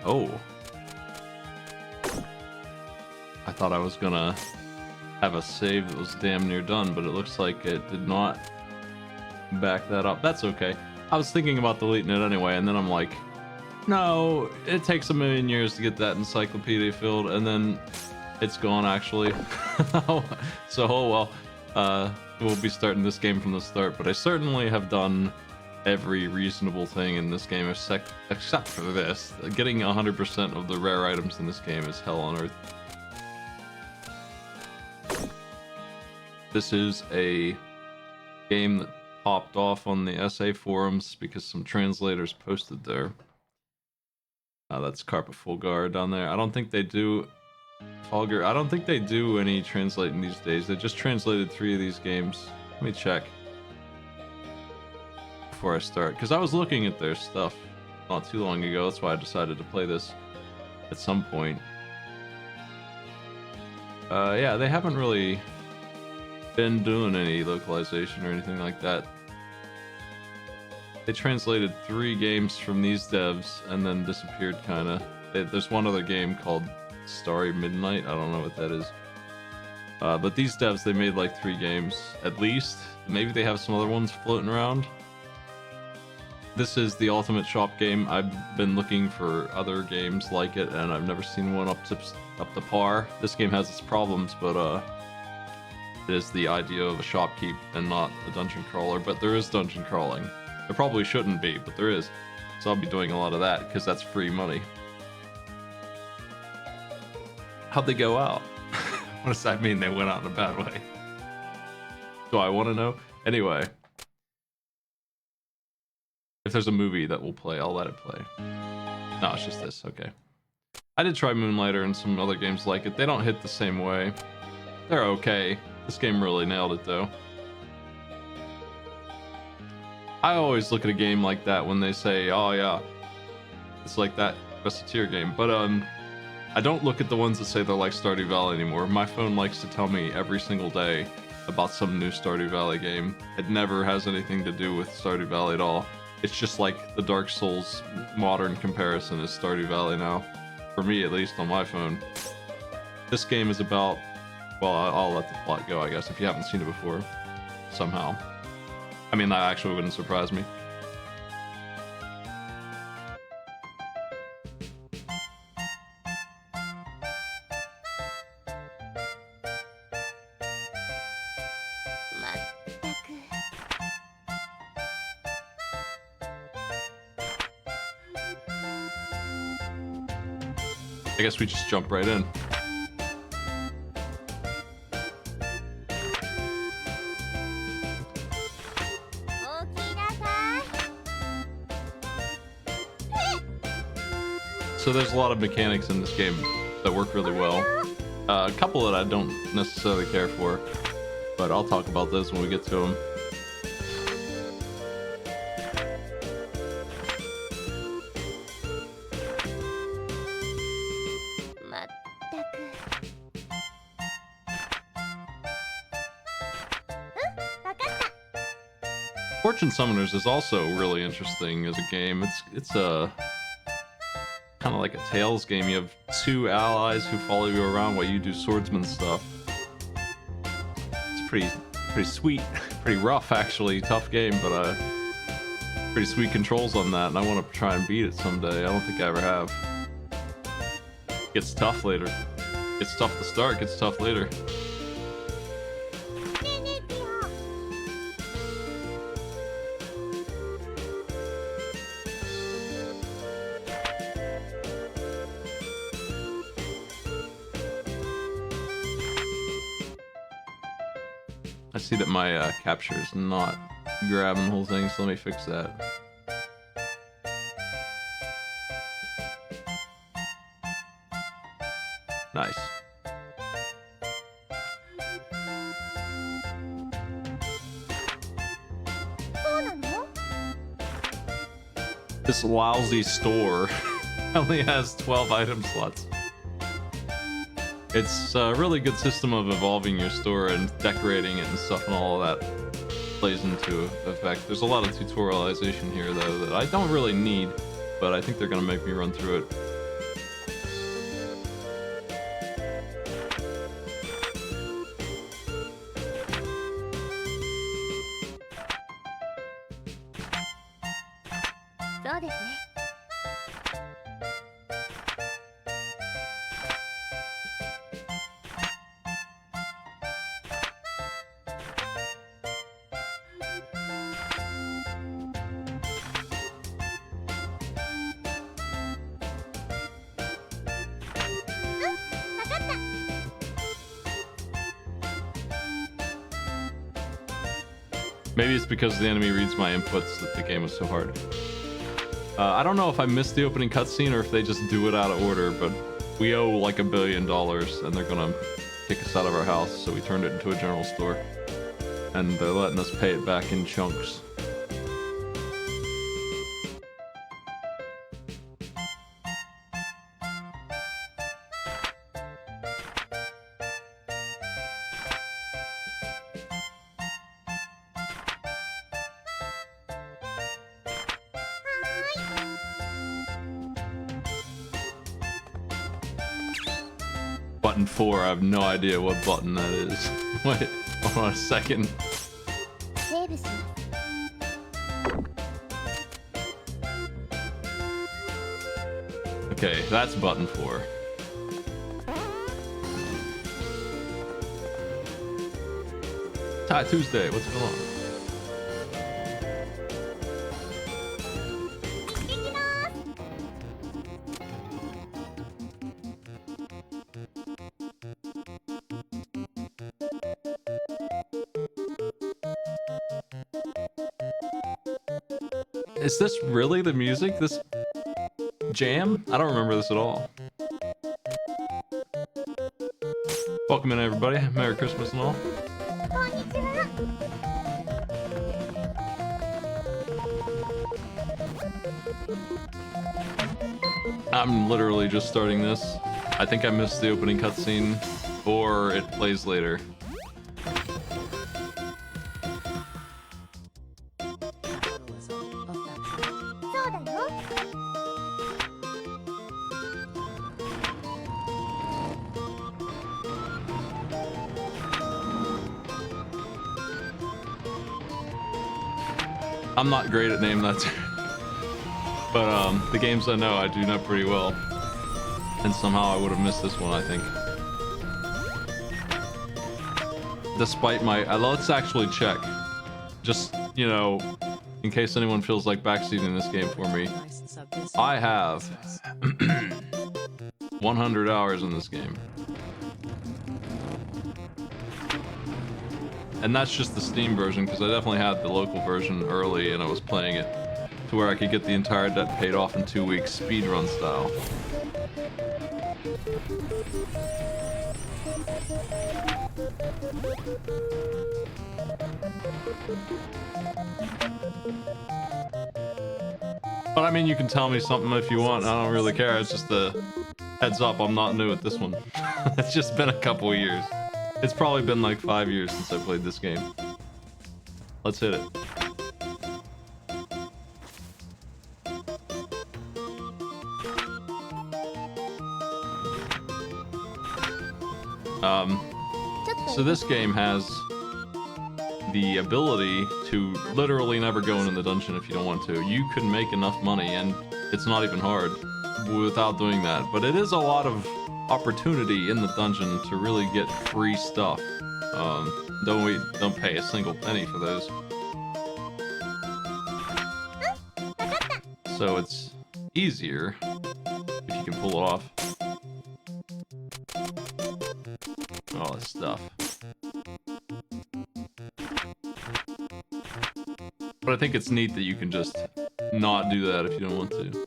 Oh. I thought I was gonna have a save that was damn near done, but it looks like it did not back that up. That's okay. I was thinking about deleting it anyway, and then I'm like, no, it takes a million years to get that encyclopedia filled, and then it's gone actually. So, oh well. We'll be starting this game from the start, but I certainly have done every reasonable thing in this game except for this. Getting 100% of the rare items in this game is hell on earth. This is a game that popped off on the SA forums because some translators posted there. That's Carpa Fulgar down there. I don't think they do Fulgar. I don't think they do any translating these days. They just translated 3 of these games. Let me check before I start, because I was looking at their stuff not too long ago. That's why I decided to play this at some point. Yeah, they haven't really been doing any localization or anything like that. They translated 3 games from these devs and then disappeared, kinda. There's one other game called Starry Midnight. I don't know what that is. But these devs, they made like 3 games at least. Maybe they have some other ones floating around. This is the ultimate shop game. I've been looking for other games like it, and I've never seen one up to par. This game has its problems, but it is the idea of a shopkeep and not a dungeon crawler. But there is dungeon crawling. There probably shouldn't be, but there is. So I'll be doing a lot of that because that's free money. How'd they go out? What does that mean? They went out in a bad way? Do I want to know? Anyway. If there's a movie that will play, I'll let it play. No, it's just this. Okay. I did try Moonlighter and some other games like it. They don't hit the same way. They're okay. This game really nailed it, though. I always look at a game like that when they say, oh yeah, it's like that Recettear game. But I don't look at the ones that say they're like Stardew Valley anymore. My phone likes to tell me every single day about some new Stardew Valley game. It never has anything to do with Stardew Valley at all. It's just like the Dark Souls modern comparison is Stardew Valley now. For me, at least, on my phone. This game is about... Well, I'll let the plot go, I guess, if you haven't seen it before. Somehow. I mean, that actually wouldn't surprise me. I guess we just jump right in. So there's a lot of mechanics in this game that work really well. A couple that I don't necessarily care for, but I'll talk about those when we get to them. Fortune Summoners is also really interesting as a game. It's a kind of like a Tales game. You have 2 allies who follow you around while you do swordsman stuff. It's pretty sweet, pretty rough actually, tough game, but pretty sweet controls on that, and I want to try and beat it someday. I don't think I ever have. Gets tough later. It's tough to start, gets tough later. I see that my capture is not grabbing the whole thing, so let me fix that. Nice. This lousy store only has 12 item slots. It's a really good system of evolving your store and decorating it and stuff, and all of that plays into effect. There's a lot of tutorialization here, though, that I don't really need, but I think they're going to make me run through it. そうですね。 Maybe it's because the enemy reads my inputs that the game was so hard. I don't know if I missed the opening cutscene or if they just do it out of order, but we owe like $1 billion and they're gonna kick us out of our house, so we turned it into a general store. And they're letting us pay it back in chunks. Button 4, I have no idea what button that is. Wait, hold on a second. Okay, that's button 4. Tie Tuesday, what's going on? Is this really the music? This jam? I don't remember this at all. Welcome in, everybody. Merry Christmas and all. I'm literally just starting this. I think I missed the opening cutscene, or it plays later. I'm not great at name that tune. But the games I know I do know pretty well. And somehow I would have missed this one, I think. Despite my... let's actually check. Just, you know, in case anyone feels like backseating this game for me. I have 100 hours in this game. And that's just the Steam version, because I definitely had the local version early and I was playing it to where I could get the entire debt paid off in 2 weeks, speedrun style. But I mean, you can tell me something if you want. I don't really care. It's just a heads up, I'm not new at this one. It's just been a couple of years. It's probably been like 5 years since I played this game. Let's hit it. So this game has the ability to literally never go into the dungeon if you don't want to. You can make enough money, and it's not even hard, without doing that. But it is a lot of opportunity in the dungeon to really get free stuff. Don't pay a single penny for those. So it's easier if you can pull it off. All this stuff. But I think it's neat that you can just not do that if you don't want to.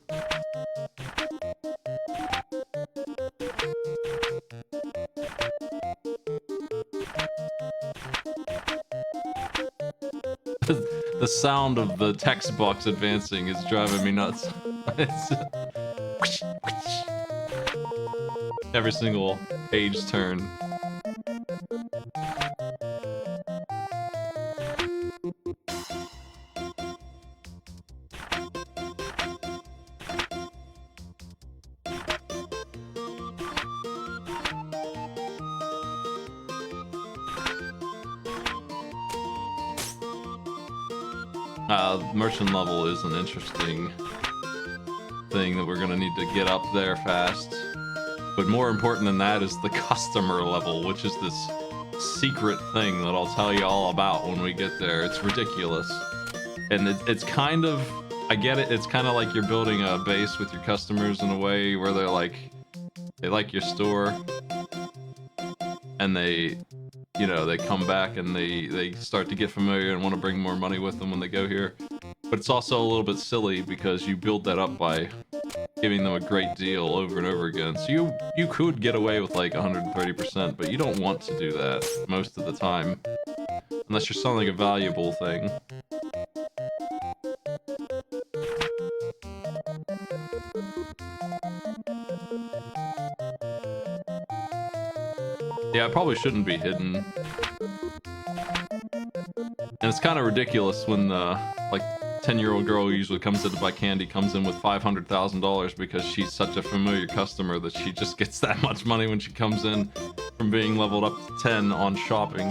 The sound of the text box advancing is driving me nuts. Every single page turn. Merchant level is an interesting thing that we're gonna need to get up there fast. But more important than that is the customer level, which is this secret thing that I'll tell you all about when we get there. It's ridiculous. And it's kind of, I get it, it's kind of like you're building a base with your customers in a way where they're like, they like your store, and they, you know, they come back and they start to get familiar and want to bring more money with them when they go here. But it's also a little bit silly because you build that up by giving them a great deal over and over again. So you could get away with like 130%, but you don't want to do that most of the time. Unless you're selling a valuable thing. Yeah, it probably shouldn't be hidden. And it's kind of ridiculous when like 10-year-old girl who usually comes in to buy candy comes in with $500,000 because she's such a familiar customer that she just gets that much money when she comes in from being leveled up to 10 on shopping.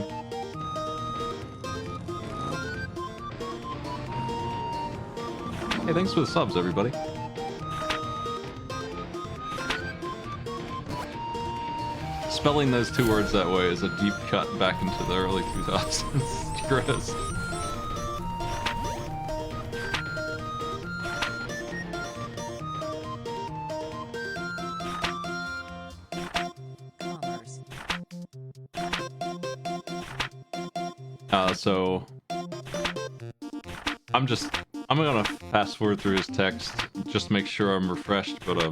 Hey, thanks for the subs, everybody. Spelling those two words that way is a deep cut back into the early 2000s. Chris. So I'm gonna fast forward through his text, just make sure I'm refreshed, but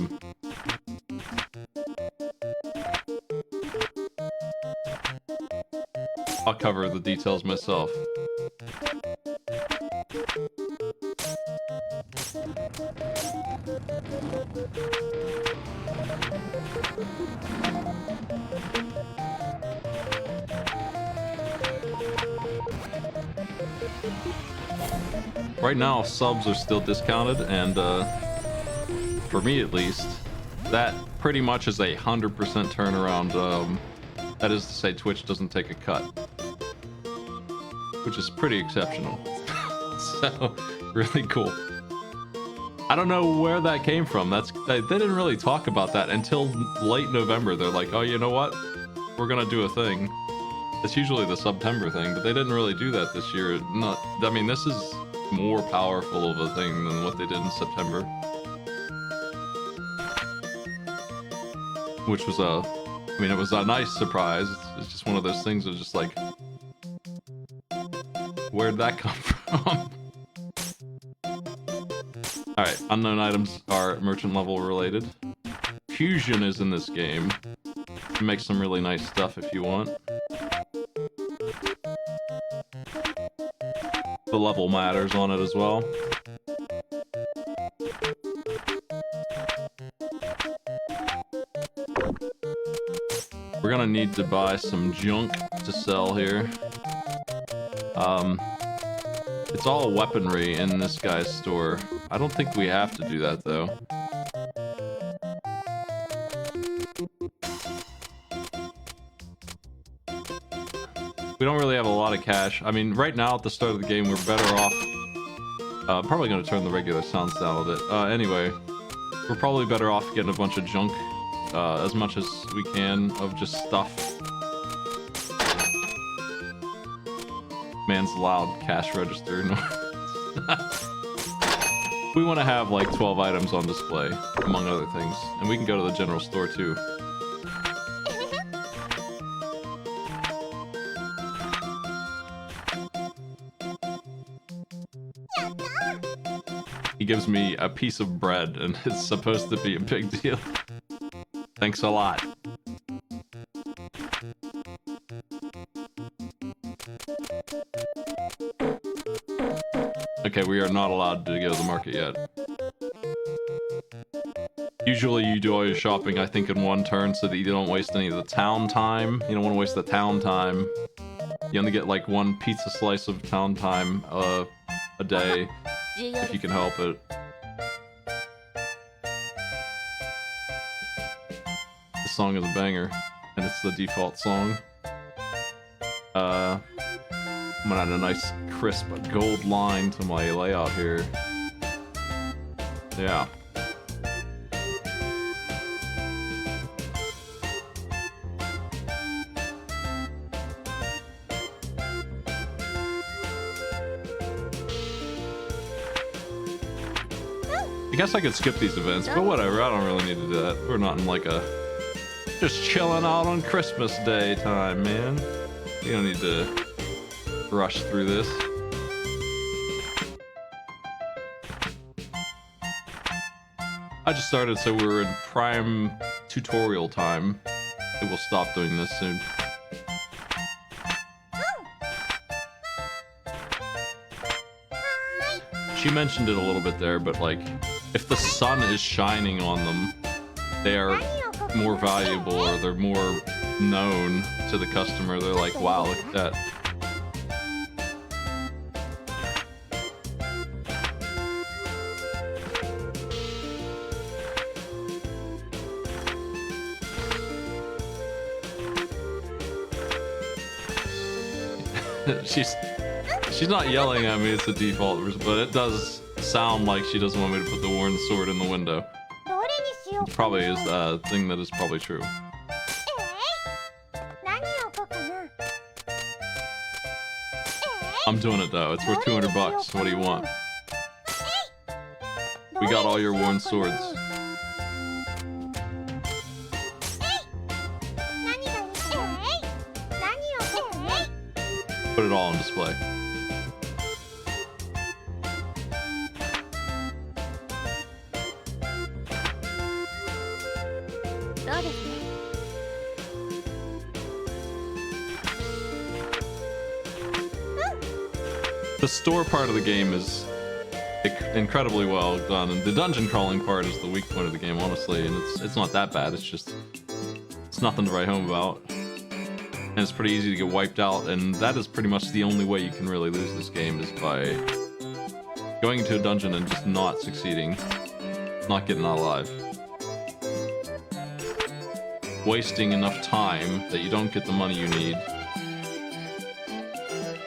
I'll cover the details myself. Right now, subs are still discounted, and for me at least, that pretty much is a 100% turnaround. That is to say, Twitch doesn't take a cut, which is pretty exceptional. So, really cool. I don't know where that came from. They didn't really talk about that until late November. They're like, oh, you know what? We're gonna do a thing. It's usually the September thing, but they didn't really do that this year. I mean, this is more powerful of a thing than what they did in September. Which was I mean, it was a nice surprise. It's just one of those things that was just like, where'd that come from? Alright, unknown items are merchant level related. Fusion is in this game. You make some really nice stuff if you want. The level matters on it as well. We're gonna need to buy some junk to sell here. It's all weaponry in this guy's store. I don't think we have to do that though. We don't really have a lot of cash. I mean, right now at the start of the game, we're better off. Probably gonna turn the regular sounds down a bit. Anyway, we're probably better off getting a bunch of junk, as much as we can of just stuff. Man's loud cash register. We want to have like 12 items on display, among other things, and we can go to the general store too. He gives me a piece of bread, and it's supposed to be a big deal. Thanks a lot. Okay, we are not allowed to go to the market yet. Usually you do all your shopping, I think, in one turn so that you don't waste any of the town time. You don't want to waste the town time. You only get like one pizza slice of town time a day, if you can help it. This song is a banger, and it's the default song. I'm gonna add a nice crisp gold line to my layout here. Yeah. I guess I could skip these events, but whatever. I don't really need to do that. We're not in like a just chilling out on Christmas Day time, man. You don't need to rush through this. I just started, so we're in prime tutorial time. It will stop doing this soon. She mentioned it a little bit there, but like, if the sun is shining on them, they are more valuable, or they're more known to the customer. They're like, wow, look at that. She's not yelling at me, it's a default, but it does sound like she doesn't want me to put the worn sword in the window. It probably is a thing that is probably true. I'm doing it though, it's worth 200 bucks. What do you want? We got all your worn swords. Put it all on display. The store part of the game is incredibly well done, and the dungeon crawling part is the weak point of the game, honestly, and it's not that bad. It's nothing to write home about. And it's pretty easy to get wiped out, and that is pretty much the only way you can really lose this game, is by going into a dungeon and just not succeeding, not getting out alive. Wasting enough time that you don't get the money you need.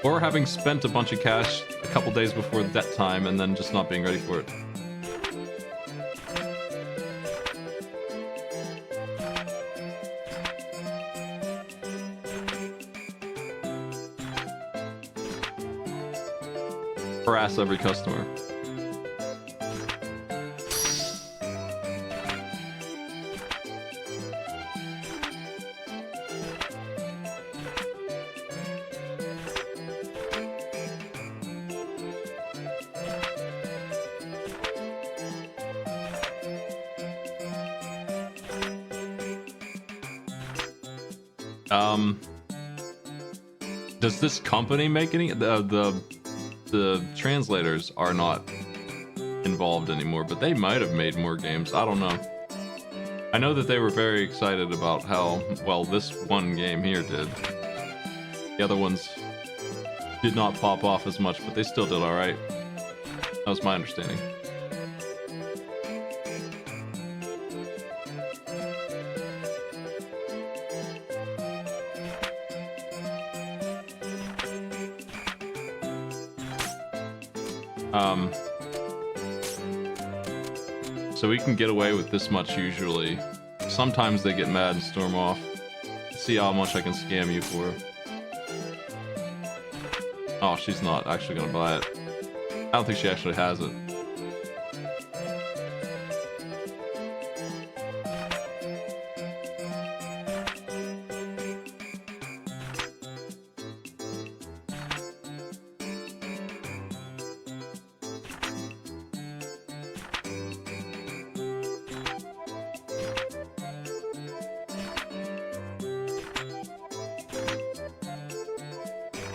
Or having spent a bunch of cash a couple days before that time and then just not being ready for it. Harass every customer. Does this company make any? The translators are not involved anymore, but they might have made more games. I don't know. I know that they were very excited about how well this one game here did. The other ones did not pop off as much, but they still did all right. That was my understanding. So we can get away with this much usually. Sometimes they get mad and storm off. Let's see how much I can scam you for. Oh, she's not actually gonna buy it. I don't think she actually has it.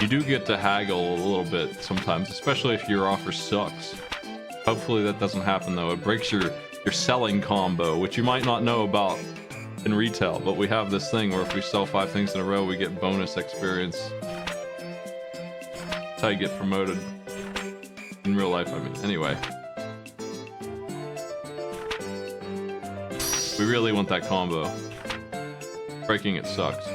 You do get to haggle a little bit sometimes, especially if your offer sucks. Hopefully that doesn't happen though. It breaks your selling combo, which you might not know about in retail, but we have this thing where if we sell 5 things in a row, we get bonus experience. That's how you get promoted. In real life, I mean. Anyway. We really want that combo. Breaking it sucks.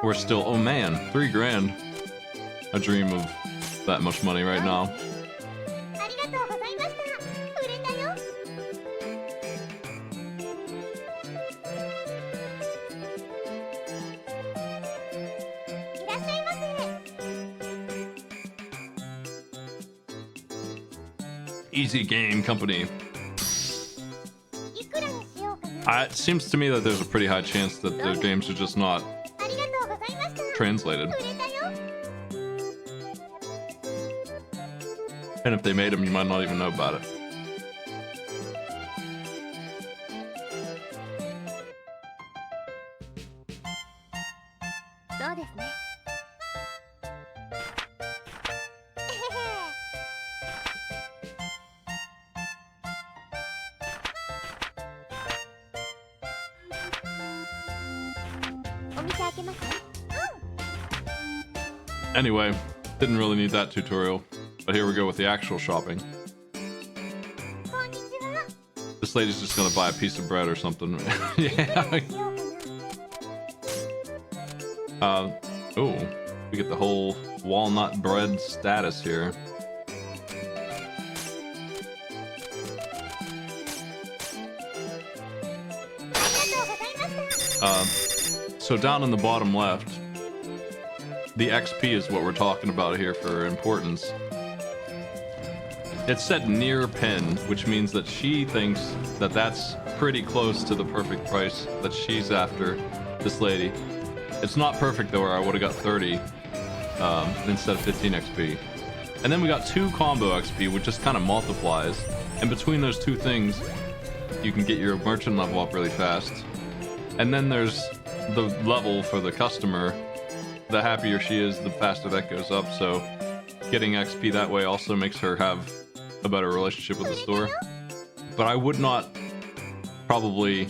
We're still, oh man, 3 grand. I dream of that much money right now. Easy game company. It seems to me that there's a pretty high chance that their games are just not translated. And if they made them, you might not even know about it. Anyway, didn't really need that tutorial, but here we go with the actual shopping. This lady's just gonna buy a piece of bread or something. Yeah. Oh, we get the whole walnut bread status here. So down in the bottom left, the XP is what we're talking about here for importance. It's set near pin, which means that she thinks that that's pretty close to the perfect price that she's after, this lady. It's not perfect though, or I would have got 30 instead of 15 XP. And then we got 2 combo XP, which just kind of multiplies. And between those 2 things, you can get your merchant level up really fast. And then there's the level for the customer. The happier she is, the faster that goes up. So getting XP that way also makes her have a better relationship with the store. But I would not probably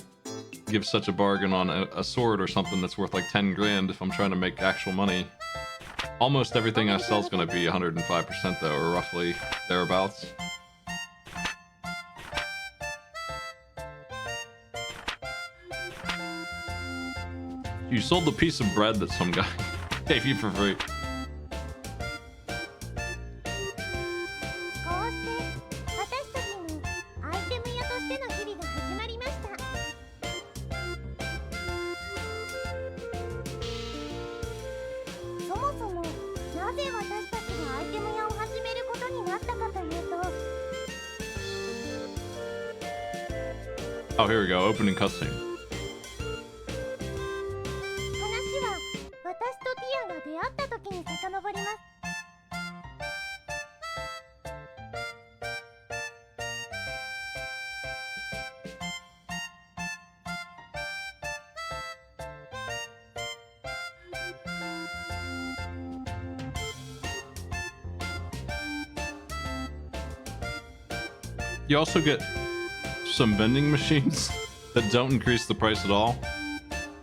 give such a bargain on a sword or something that's worth like 10 grand if I'm trying to make actual money. Almost everything I sell is going to be 105% though, or roughly thereabouts. You sold the piece of bread that some guy gave you for free. Oh, here we go. Opening cutscene. You also get some vending machines that don't increase the price at all.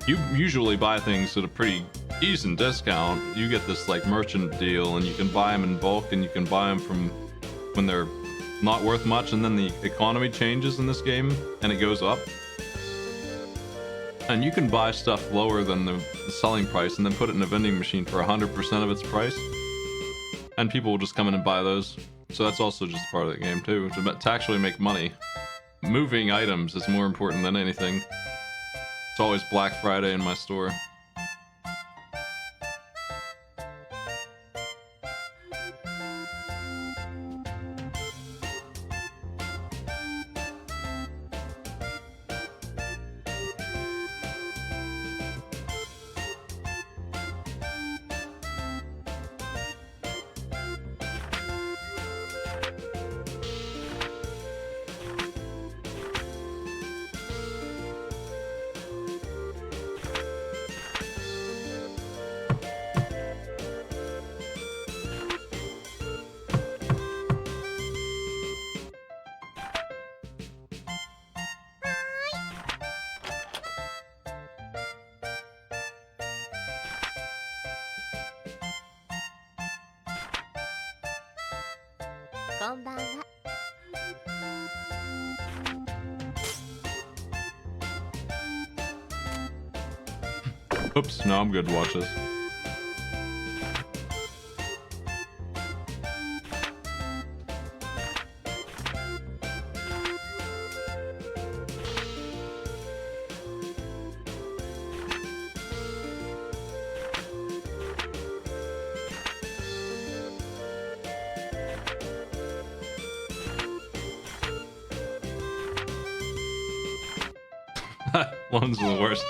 You usually buy things at a pretty decent discount. You get this like merchant deal, and you can buy them in bulk, and you can buy them from when they're not worth much, and then the economy changes in this game and it goes up. And you can buy stuff lower than the selling price and then put it in a vending machine for 100% of its price. And people will just come in and buy those. So that's also just part of the game too, to actually make money. Moving items is more important than anything. It's always Black Friday in my store. Oops, no, I'm good to watch this. Loans are the worst.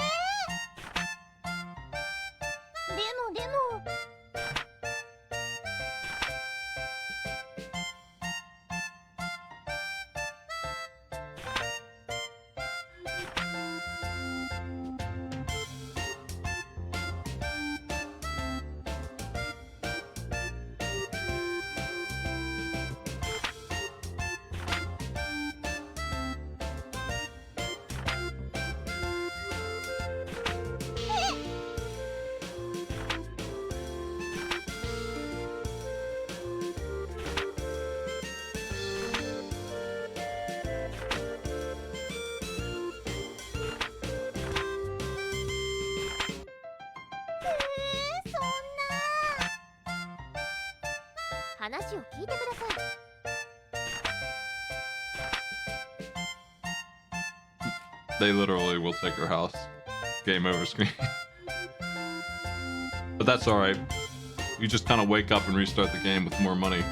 They literally will take her house. Game over screen. But that's alright. You just kind of wake up and restart the game with more money.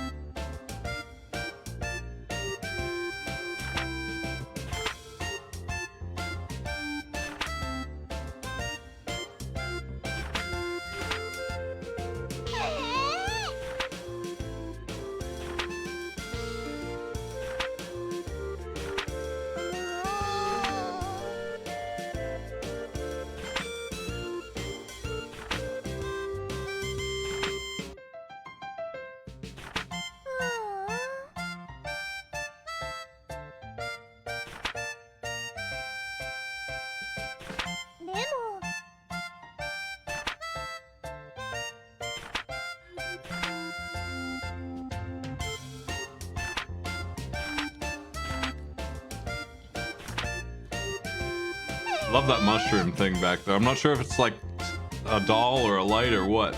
Love that mushroom thing back there. I'm not sure if it's like a doll or a light or what,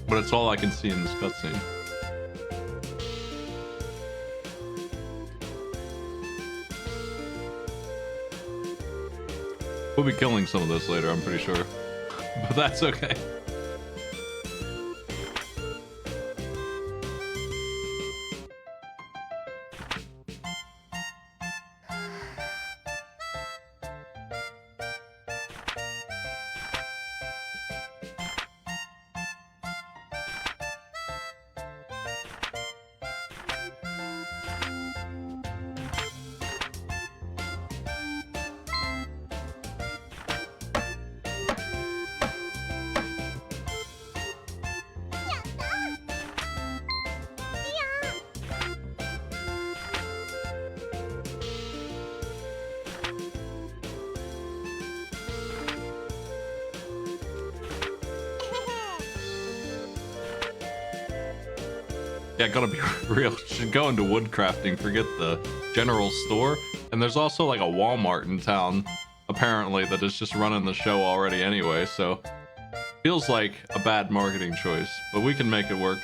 but it's all I can see in this cutscene. We'll be killing some of this later, I'm pretty sure, but that's okay. Yeah, gotta be real. Should go into wood crafting, forget the general store. And there's also like a Walmart in town, apparently, that is just running the show already anyway, so feels like a bad marketing choice, but we can make it work.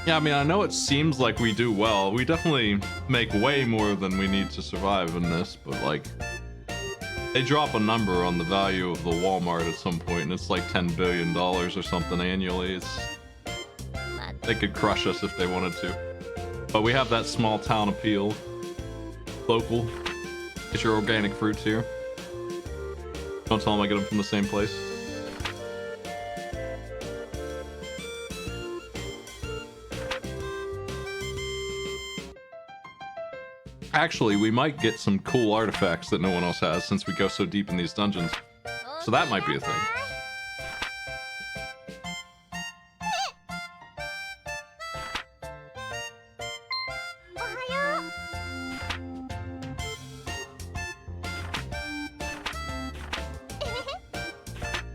Yeah, I mean, I know it seems like we do well. We definitely make way more than we need to survive in this, but like, they drop a number on the value of the Walmart at some point, and it's like $10 billion or something annually. They could crush us if they wanted to. But we have that small town appeal. Local. Get your organic fruits here. Don't tell them I get them from the same place. Actually, we might get some cool artifacts that no one else has since we go so deep in these dungeons. So that might be a thing.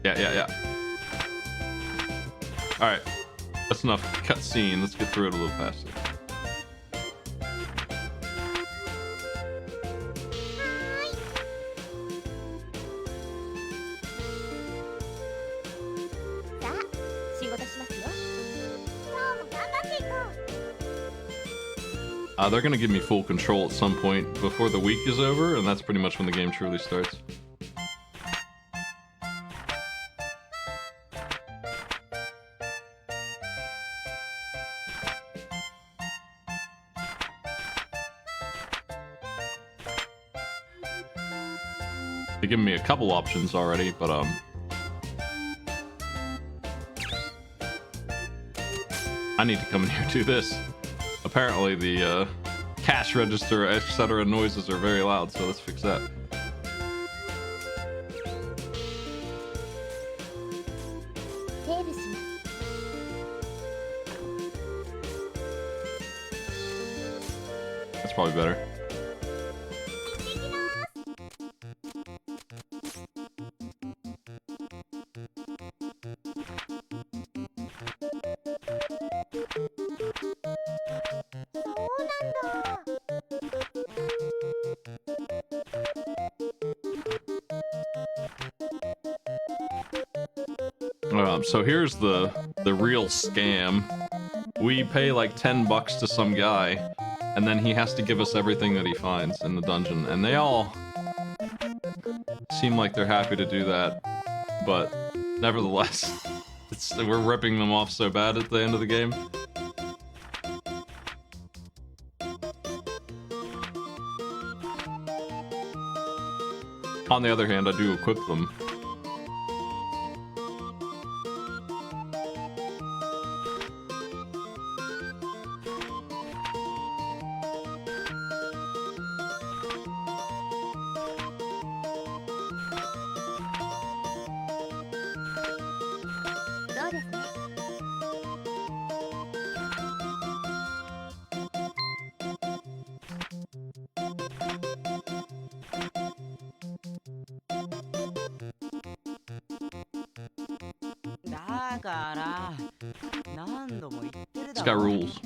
Yeah. Alright. That's enough cutscene. Let's get through it a little faster. They're gonna give me full control at some point before the week is over, and that's pretty much when the game truly starts. They've given me a couple options already, but I need to come in here and do this. Apparently the cash register, etc. noises are very loud, so let's fix that. That's probably better. So here's the real scam. We pay like 10 bucks to some guy, and then he has to give us everything that he finds in the dungeon, and they all seem like they're happy to do that, but nevertheless, we're ripping them off so bad at the end of the game. On the other hand, I do equip them. This guy rules.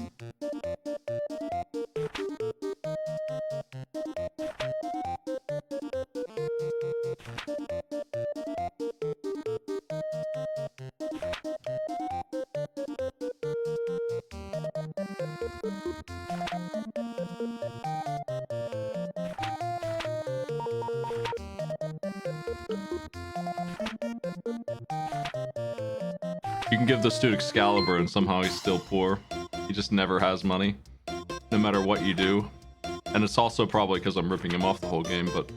You can give this dude Excalibur and somehow he's still poor. He just never has money, no matter what you do. And it's also probably because I'm ripping him off the whole game, but...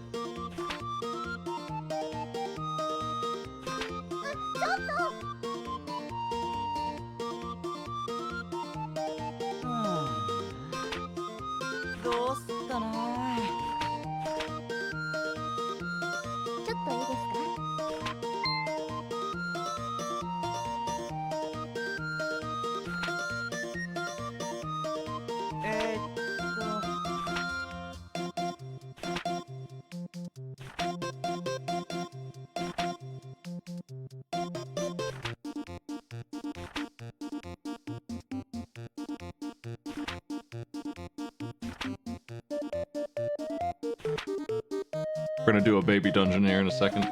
We're gonna do a baby dungeon here in a second.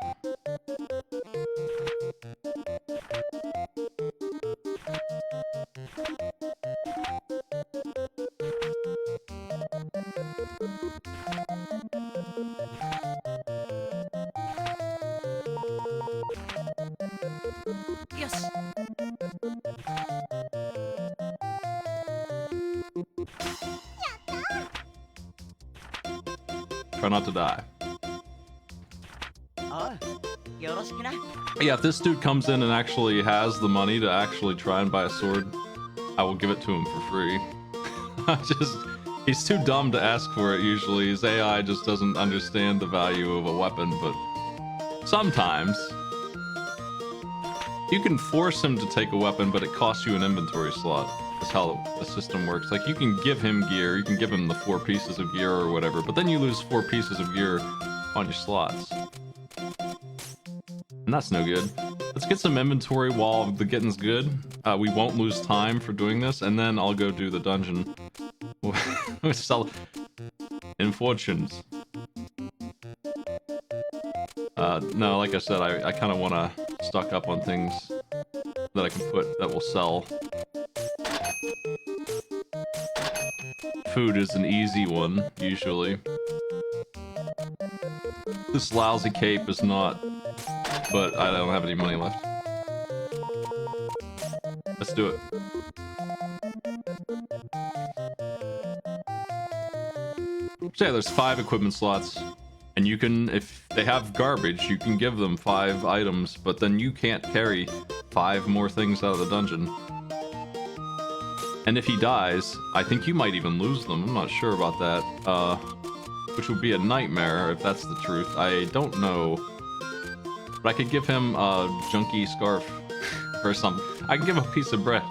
Try not to die. Oh, Yeah, if this dude comes in and actually has the money to actually try and buy a sword, I will give it to him for free. He's too dumb to ask for it usually. His AI just doesn't understand the value of a weapon, but sometimes you can force him to take a weapon, but it costs you an inventory slot. That's how the system works. Like, you can give him gear, you can give him the 4 pieces of gear or whatever, but then you lose 4 pieces of gear on your slots. And that's no good. Let's get some inventory while the getting's good. We won't lose time for doing this, and then I'll go do the dungeon. Sell infortunes. No, like I said, I kind of want to stock up on things that I can put that will sell. Food is an easy one, usually. This lousy cape is not, but I don't have any money left. Let's do it. So yeah, there's 5 equipment slots. And you can, if they have garbage, you can give them 5 items, but then you can't carry 5 more things out of the dungeon. And if he dies, I think you might even lose them. I'm not sure about that. Which would be a nightmare if that's the truth. I don't know. But I could give him a junky scarf or something. I can give him a piece of bread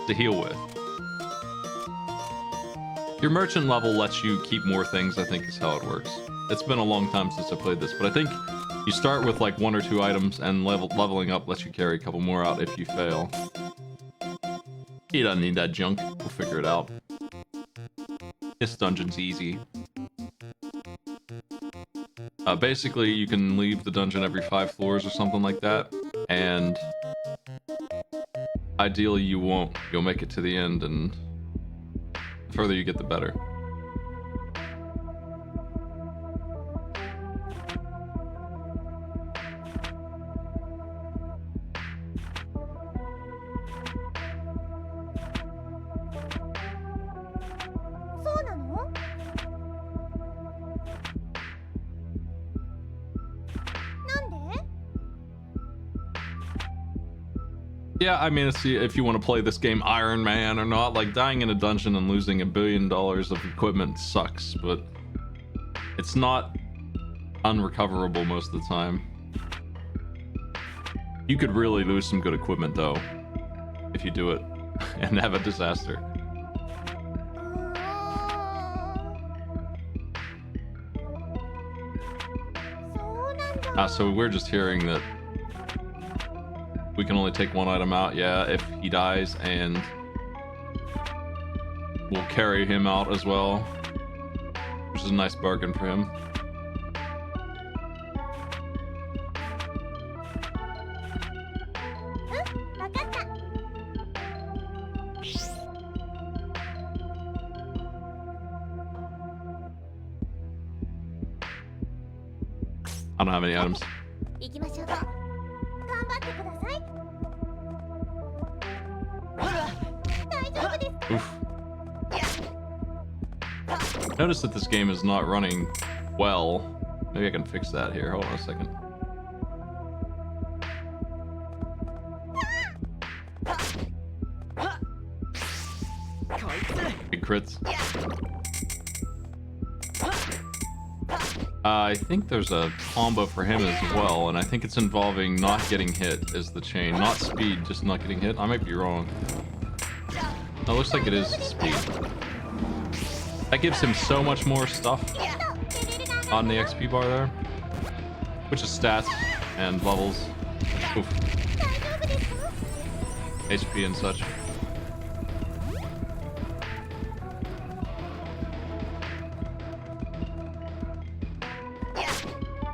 to heal with. Your merchant level lets you keep more things, I think is how it works. It's been a long time since I played this, but I think you start with like 1 or 2 items, and leveling up lets you carry a couple more out if you fail. He doesn't need that junk. We'll figure it out. This dungeon's easy. Basically, you can leave the dungeon every 5 floors or something like that, and ideally you won't. You'll make it to the end, and the further you get, the better. Yeah, I mean, it's, if you want to play this game Iron Man or not, like, dying in a dungeon and losing $1 billion of equipment sucks, but it's not unrecoverable most of the time. You could really lose some good equipment, though, if you do it and have a disaster. So we're just hearing that we can only take 1 item out, yeah, if he dies, and we'll carry him out as well, which is a nice bargain for him. I don't have any items. Oof. Notice that this game is not running well. Maybe I can fix that here. Hold on a second. Big crits. I think there's a combo for him as well, and I think it's involving not getting hit is the chain. Not speed, just not getting hit. I might be wrong. It looks like it is speed. That gives him so much more stuff on the XP bar there, which is stats and levels. Oof. HP and such.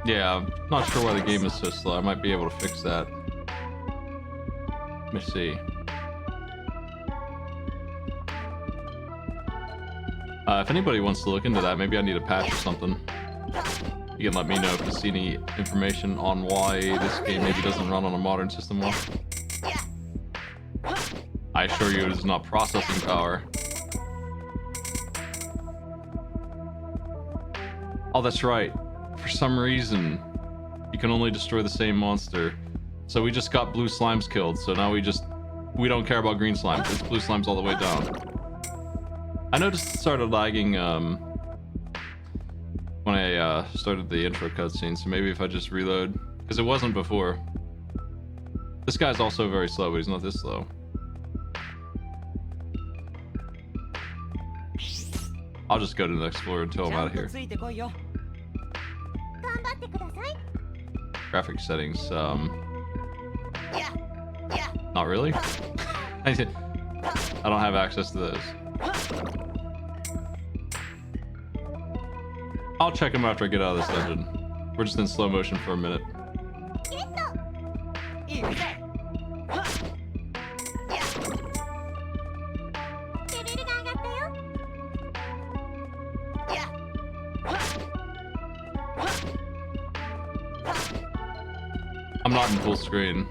Yeah, I'm not sure why the game is so slow. I might be able to fix that. Let me see. If anybody wants to look into that, maybe I need a patch or something. You can let me know if you see any information on why this game maybe doesn't run on a modern system well. I assure you it is not processing power. Oh, that's right. For some reason, you can only destroy the same monster. So we just got blue slimes killed. So now we don't care about green slimes. It's blue slimes all the way down. I noticed it started lagging when I started the intro cutscene. So maybe if I just reload, because it wasn't before. This guy's also very slow, but he's not this slow. I'll just go to the next floor until I'm out of here. Graphic settings, not really. I don't have access to those. I'll check them after I get out of this dungeon. We're just in slow motion for a minute. I'm not in full screen.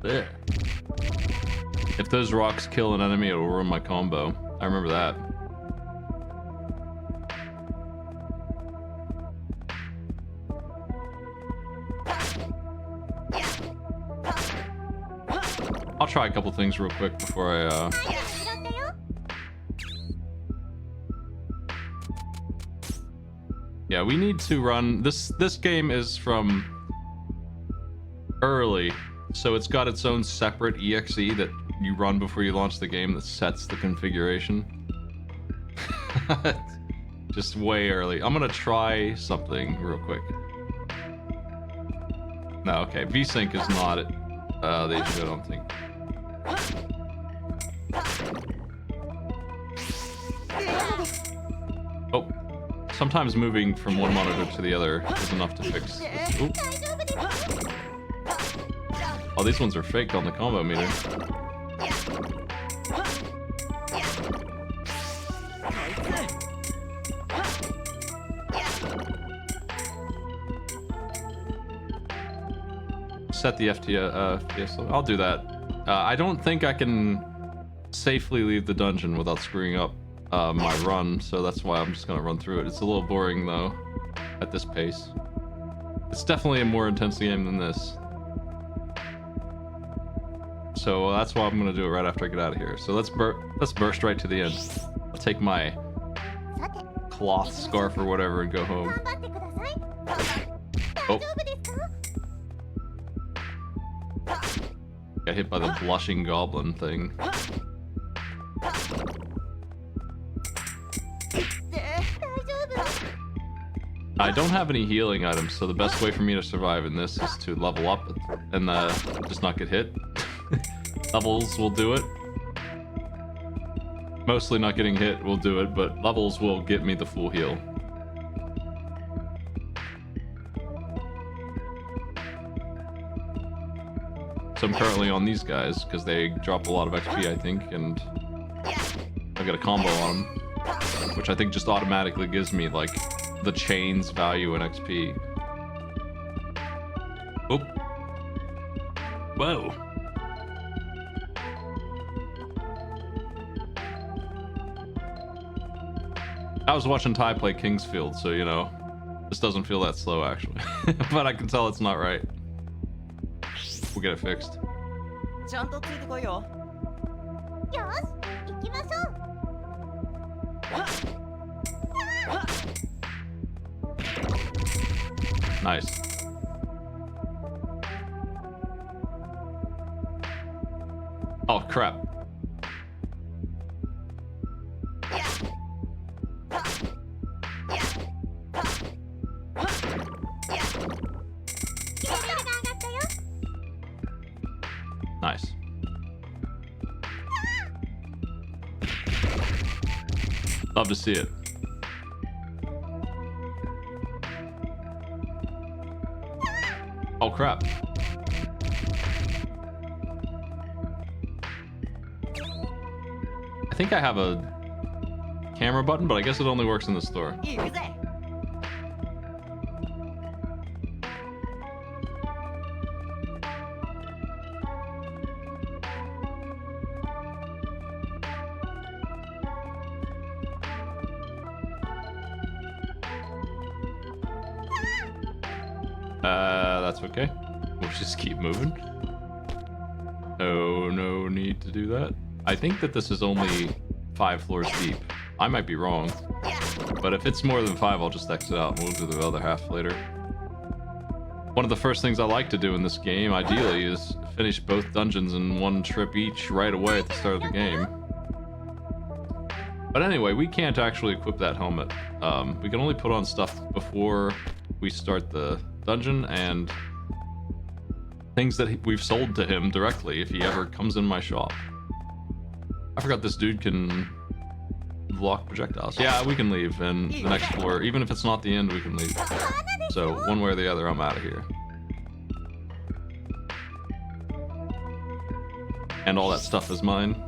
There. If those rocks kill an enemy, it'll ruin my combo. I remember that. I'll try a couple things real quick before I yeah, we need to run this game is from early, so it's got its own separate exe that you run before you launch the game that sets the configuration. Just way early. I'm gonna try something real quick. No, okay, VSync is not the issue, I don't think. Oh, sometimes moving from one monitor to the other is enough to fix this. Ooh. Oh, these ones are faked on the combo meter. Set the FPS. I'll do that. I don't think I can safely leave the dungeon without screwing up my run, so that's why I'm just gonna run through it. It's a little boring though, at this pace. It's definitely a more intense game than this. So that's why I'm gonna do it right after I get out of here. So let's burst right to the end. I'll take my cloth scarf or whatever and go home. Oh. Got hit by the blushing goblin thing. I don't have any healing items, so the best way for me to survive in this is to level up and just not get hit. Levels will do it. Mostly not getting hit will do it, but levels will get me the full heal. So I'm currently on these guys because they drop a lot of XP, I think, and I got a combo on them, which I think just automatically gives me like the chain's value in XP. Oh. Whoa. I was watching Ty play Kingsfield, so you know, this doesn't feel that slow actually. But I can tell it's not right. We'll get it fixed. Nice. Oh crap. Nice. Love to see it. Oh crap. I think I have a camera button, but I guess it only works in the store. That's okay. We'll just keep moving. Oh, no need to do that. I think that this is only 5 floors deep. I might be wrong. But if it's more than 5, I'll just exit out and we'll do the other half later. One of the first things I like to do in this game, ideally, is finish both dungeons in one trip each right away at the start of the game. But anyway, we can't actually equip that helmet. We can only put on stuff before we start the dungeon and things that we've sold to him directly if he ever comes in my shop. I forgot this dude can block projectiles. Yeah, we can leave, and the next floor, even if it's not the end, we can leave. So one way or the other, I'm out of here. And all that stuff is mine.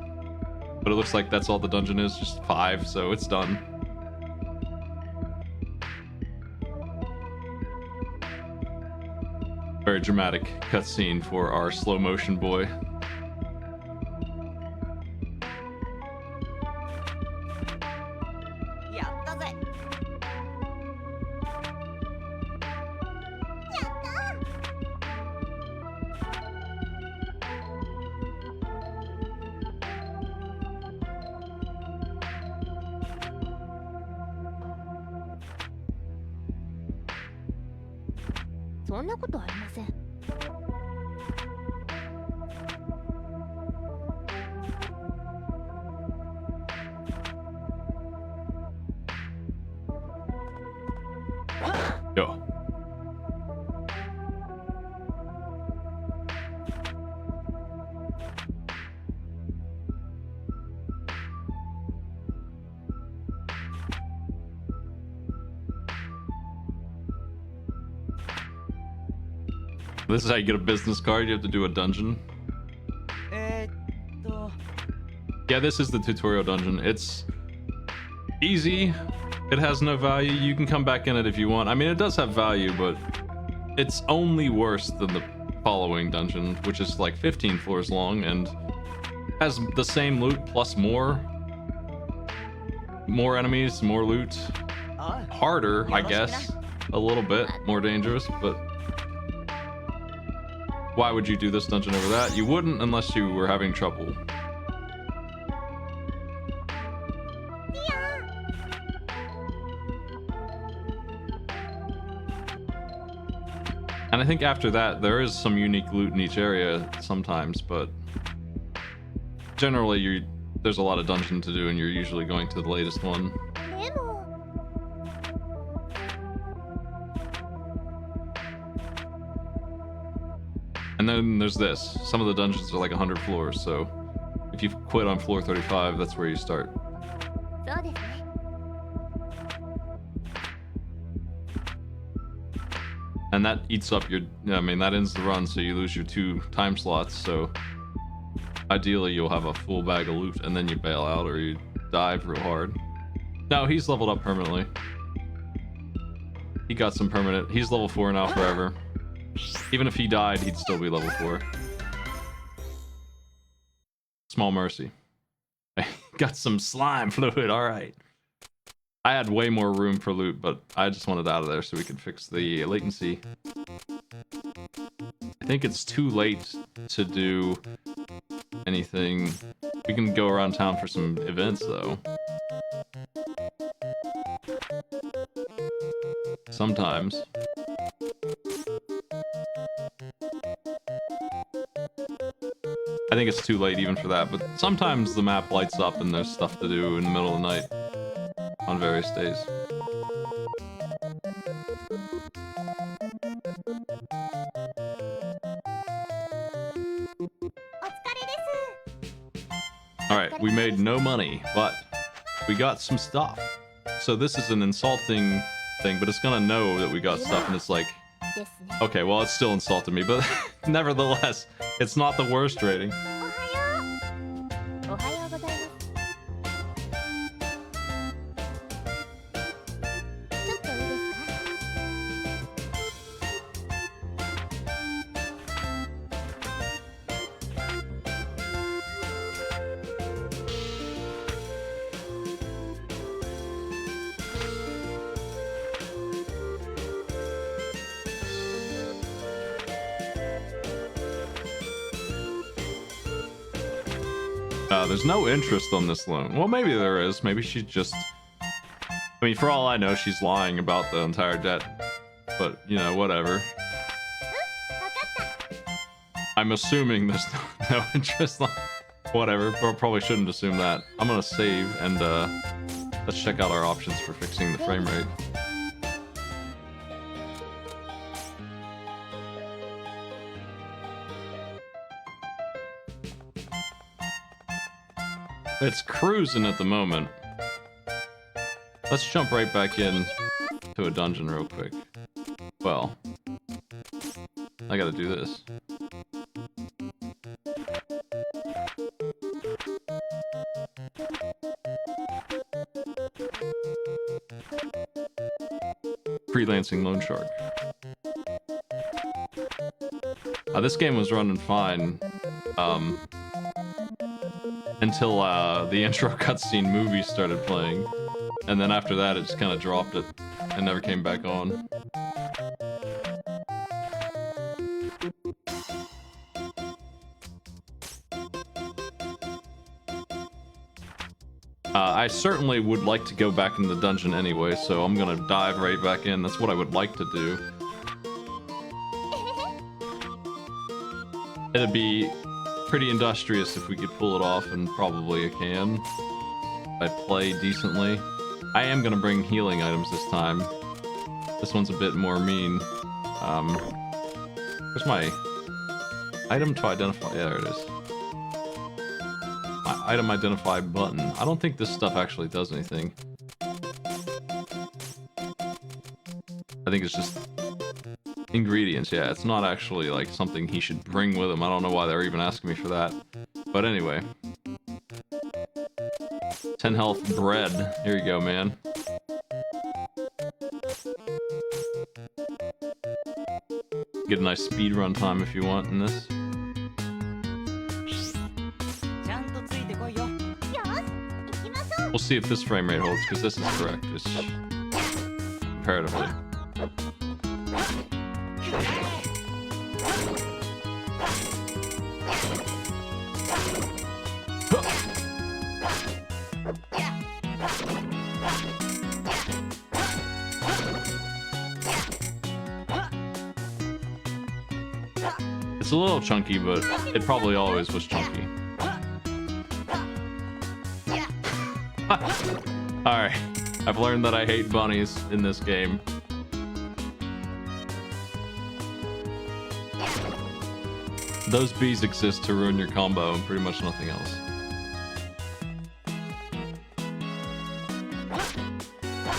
But it looks like that's all the dungeon is, just 5, so it's done. Very dramatic cutscene for our slow motion boy. Yo. This is how you get a business card. You have to do a dungeon. Yeah, this is the tutorial dungeon. It's easy. It has no value. You can come back in it if you want. I mean, it does have value, but it's only worse than the following dungeon, which is like 15 floors long and has the same loot plus more enemies, more loot. Harder, I guess. A little bit more dangerous, but why would you do this dungeon over that? You wouldn't unless you were having trouble. And I think after that, there is some unique loot in each area sometimes, but generally there's a lot of dungeon to do and you're usually going to the latest one. And then there's this. Some of the dungeons are like 100 floors, so if you quit on floor 35, that's where you start. And that eats up your, I mean, that ends the run, so you lose your 2 time slots, so ideally you'll have a full bag of loot and then you bail out or you dive real hard. No, he's leveled up permanently. He got some permanent, he's level 4 now forever. Even if he died, he'd still be level 4. Small mercy. Got some slime fluid, alright. I had way more room for loot, but I just wanted out of there so we could fix the latency. I think it's too late to do anything. We can go around town for some events, though. Sometimes. I think it's too late even for that, but sometimes the map lights up and there's stuff to do in the middle of the night on various days. Alright, we made no money, but we got some stuff. So this is an insulting thing, but it's gonna know that we got stuff and it's like, okay, well, it's still insulted me, but nevertheless, it's not the worst rating. There's no interest on this loan. Well, maybe there is. Maybe she's just... I mean, for all I know, she's lying about the entire debt. But, you know, whatever. I'm assuming there's no interest. Whatever. Probably shouldn't assume that. I'm gonna save and let's check out our options for fixing the frame rate. It's cruising at the moment. Let's jump right back in to a dungeon real quick. Well, I gotta do this. Freelancing loan shark. This game was running fine until the intro cutscene movie started playing, and then after that it just kind of dropped it and never came back on. I certainly would like to go back in the dungeon anyway, so I'm gonna dive right back in. That's what I would like to do. It'd be pretty industrious if we could pull it off, and probably I can. If I play decently. I am gonna bring healing items this time. This one's a bit more mean. Where's my item to identify? Yeah, there it is. My item identify button. I don't think this stuff actually does anything. I think it's just ingredients. Yeah, it's not actually like something he should bring with him. I don't know why they're even asking me for that. But anyway. 10 health bread. Here you go, man. Get a nice speed run time if you want in this. We'll see if this frame rate holds, because this is correct. It's comparatively. It's a little chunky, but it probably always was chunky. Alright, I've learned that I hate bunnies in this game. Those bees exist to ruin your combo and pretty much nothing else.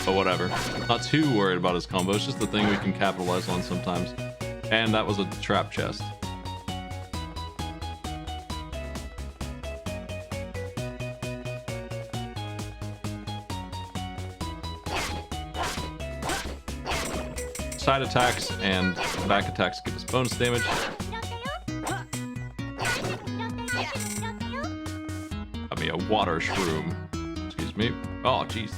But whatever. Not too worried about his combo, it's just the thing we can capitalize on sometimes. And that was a trap chest. Side attacks and back attacks give us bonus damage. Got me a water shroom. Excuse me. Oh, jeez.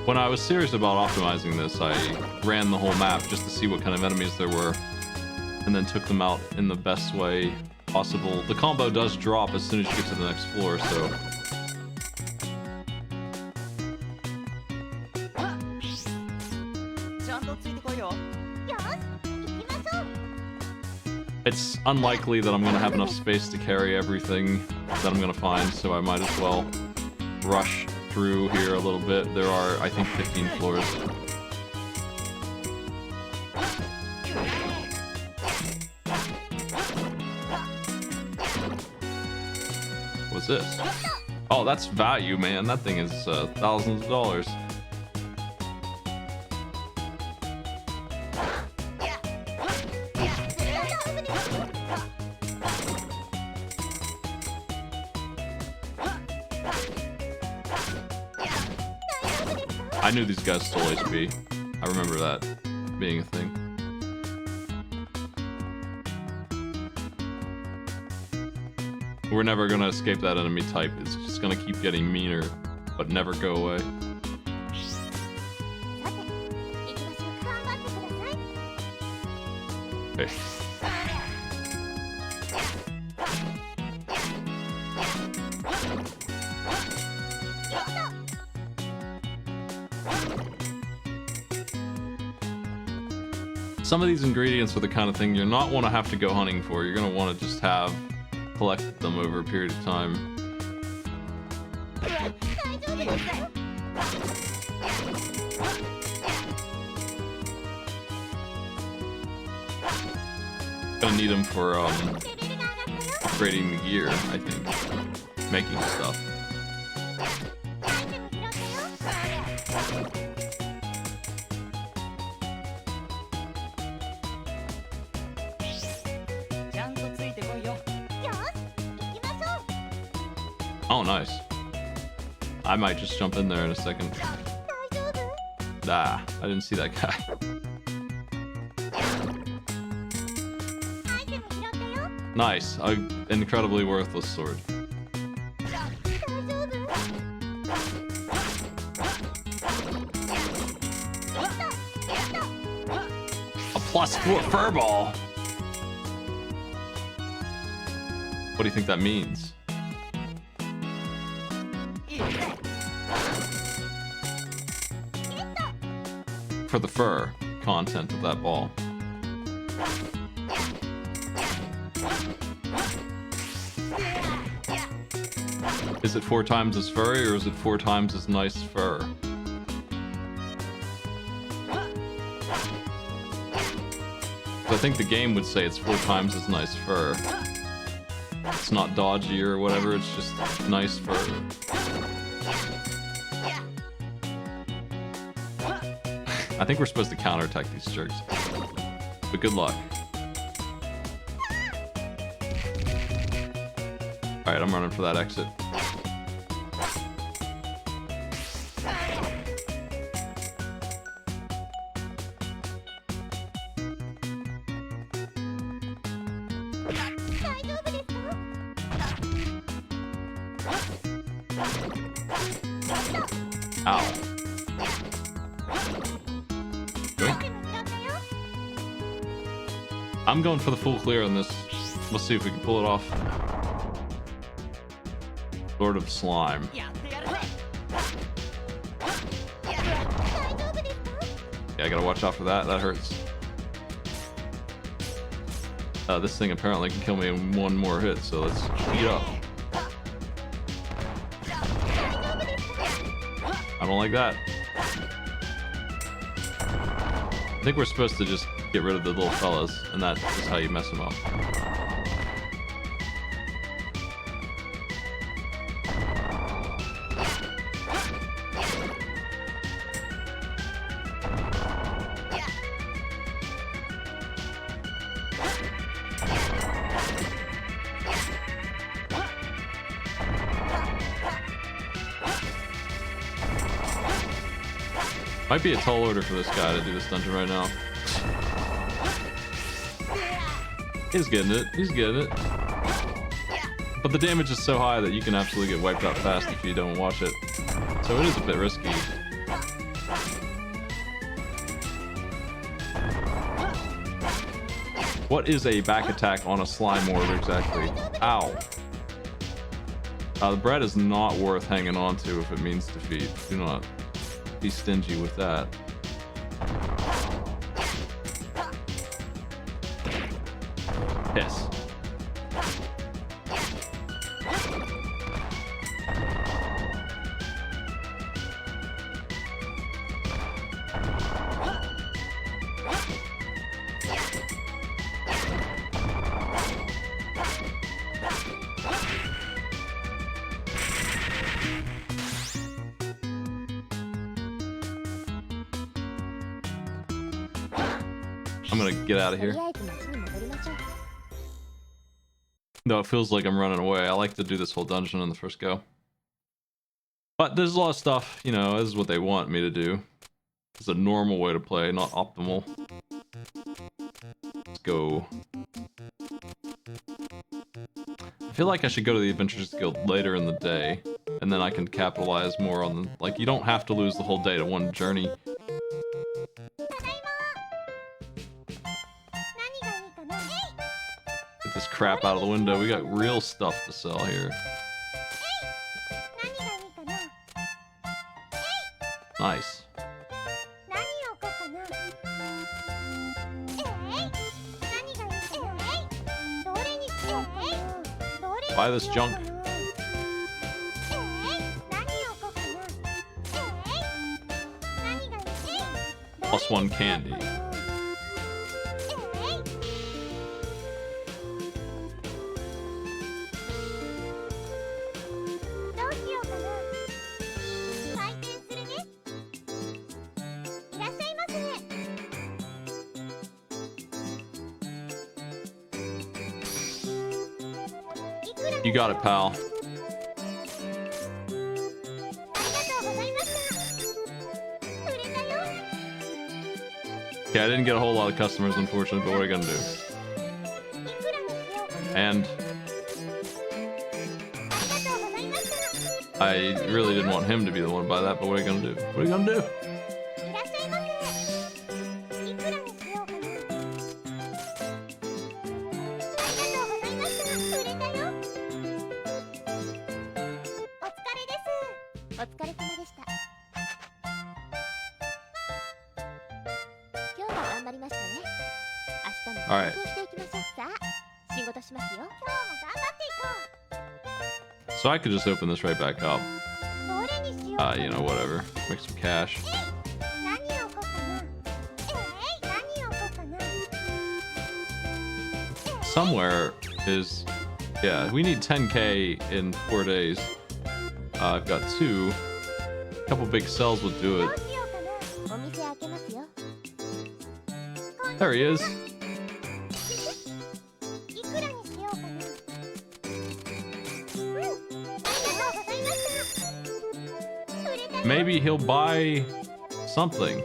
When I was serious about optimizing this, I ran the whole map just to see what kind of enemies there were, and then took them out in the best way possible. The combo does drop as soon as you get to the next floor, so it's unlikely that I'm going to have enough space to carry everything that I'm going to find, so I might as well rush through here a little bit. There are, I think, 15 floors. What's this? Oh, that's value, man. That thing is thousands of dollars. I knew these guys stole HP. I remember that being a thing. We're never gonna escape that enemy type. It's just gonna keep getting meaner, but never go away. Okay. Some of these ingredients are the kind of thing you're not want to have to go hunting for. You're going to want to just have collected them over a period of time. Gonna need them for upgrading the gear, I think. Making stuff. Oh, nice. I might just jump in there in a second. Ah, I didn't see that guy. Nice. An incredibly worthless sword. A +4 furball? What do you think that means? For the fur content of that ball. Is it 4 times as furry, or is it 4 times as nice fur? I think the game would say it's 4 times as nice fur. It's not dodgy or whatever, it's just nice fur. I think we're supposed to counterattack these jerks. But good luck. Alright, I'm running for that exit. Ow. I'm going for the full clear on this. Let's see if we can pull it off. Lord of Slime. Yeah, I gotta watch out for that. That hurts. This thing apparently can kill me in 1 more hit, so let's speed up. I don't like that. I think we're supposed to just get rid of the little fellas, and that is how you mess them up. Might be a tall order for this guy to do this dungeon right now. He's getting it. He's getting it. But the damage is so high that you can absolutely get wiped out fast if you don't watch it. So it is a bit risky. What is a back attack on a slime orb exactly? Ow. The bread is not worth hanging on to if it means defeat. Do not be stingy with that. Yes. I'm gonna get out of here. No, it feels like I'm running away. I like to do this whole dungeon in the first go. But there's a lot of stuff, you know, this is what they want me to do. It's a normal way to play, not optimal. Let's go. I feel like I should go to the Adventurers Guild later in the day, and then I can capitalize more on the... Like, you don't have to lose the whole day to one journey. Get this crap out of the window. We got real stuff to sell here. Nice. Buy this junk. +1 candy. You got it, pal. Yeah, I didn't get a whole lot of customers, unfortunately, but what are you gonna do? And I really didn't want him to be the one to buy that, but what are you gonna do? What are you gonna do? Alright. So I could just open this right back up. You know, whatever. Make some cash. Somewhere is... Yeah, we need 10k in 4 days. I've got 2. A couple big sells would do it. There he is. Maybe he'll buy something.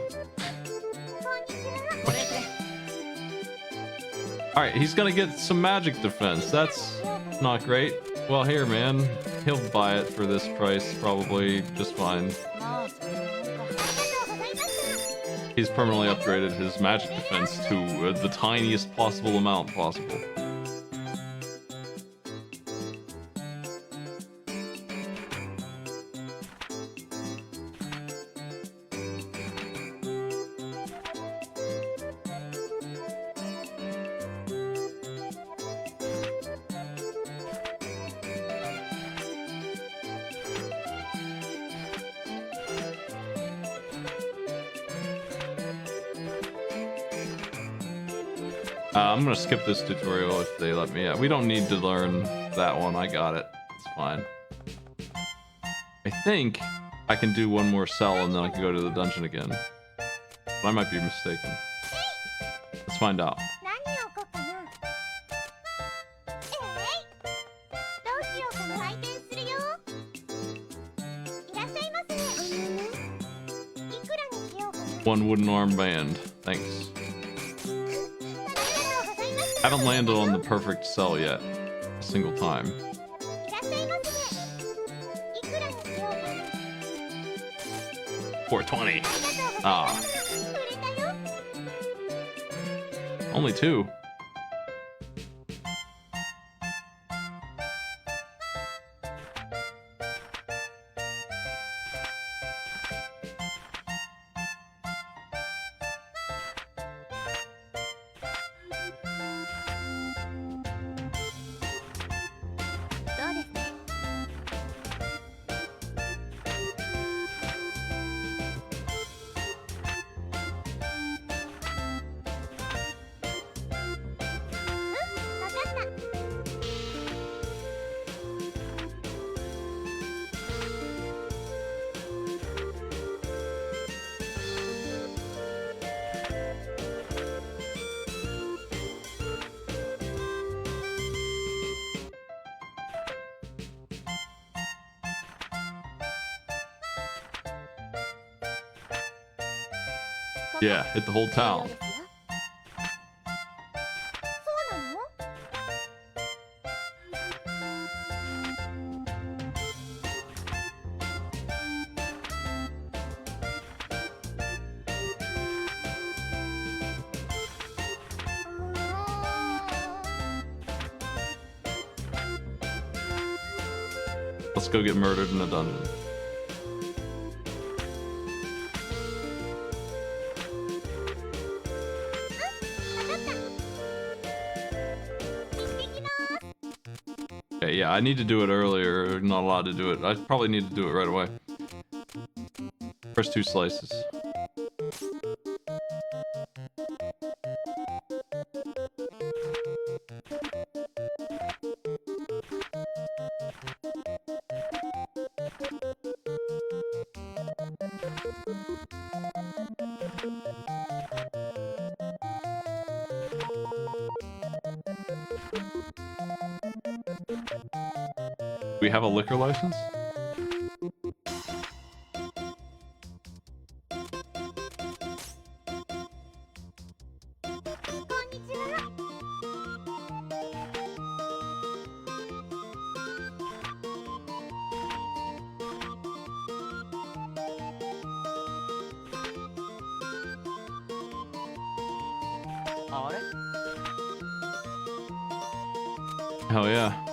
Alright, he's gonna get some magic defense. That's not great. Well, here, man. He'll buy it for this price, probably just fine. He's permanently upgraded his magic defense to the tiniest possible amount possible. I'm gonna skip this tutorial if they let me out. We don't need to learn that one. I got it. It's fine. I think I can do one more cell and then I can go to the dungeon again. But I might be mistaken. Let's find out. One wooden armband. Thanks. I haven't landed on the perfect cell yet. A single time. $420. Ah. Only 2. Yeah, hit the whole town. Let's go get murdered in a dungeon. Okay, yeah, I need to do it earlier. Not allowed to do it. I probably need to do it right away. First 2 slices. Do we have a liquor license? Hell yeah.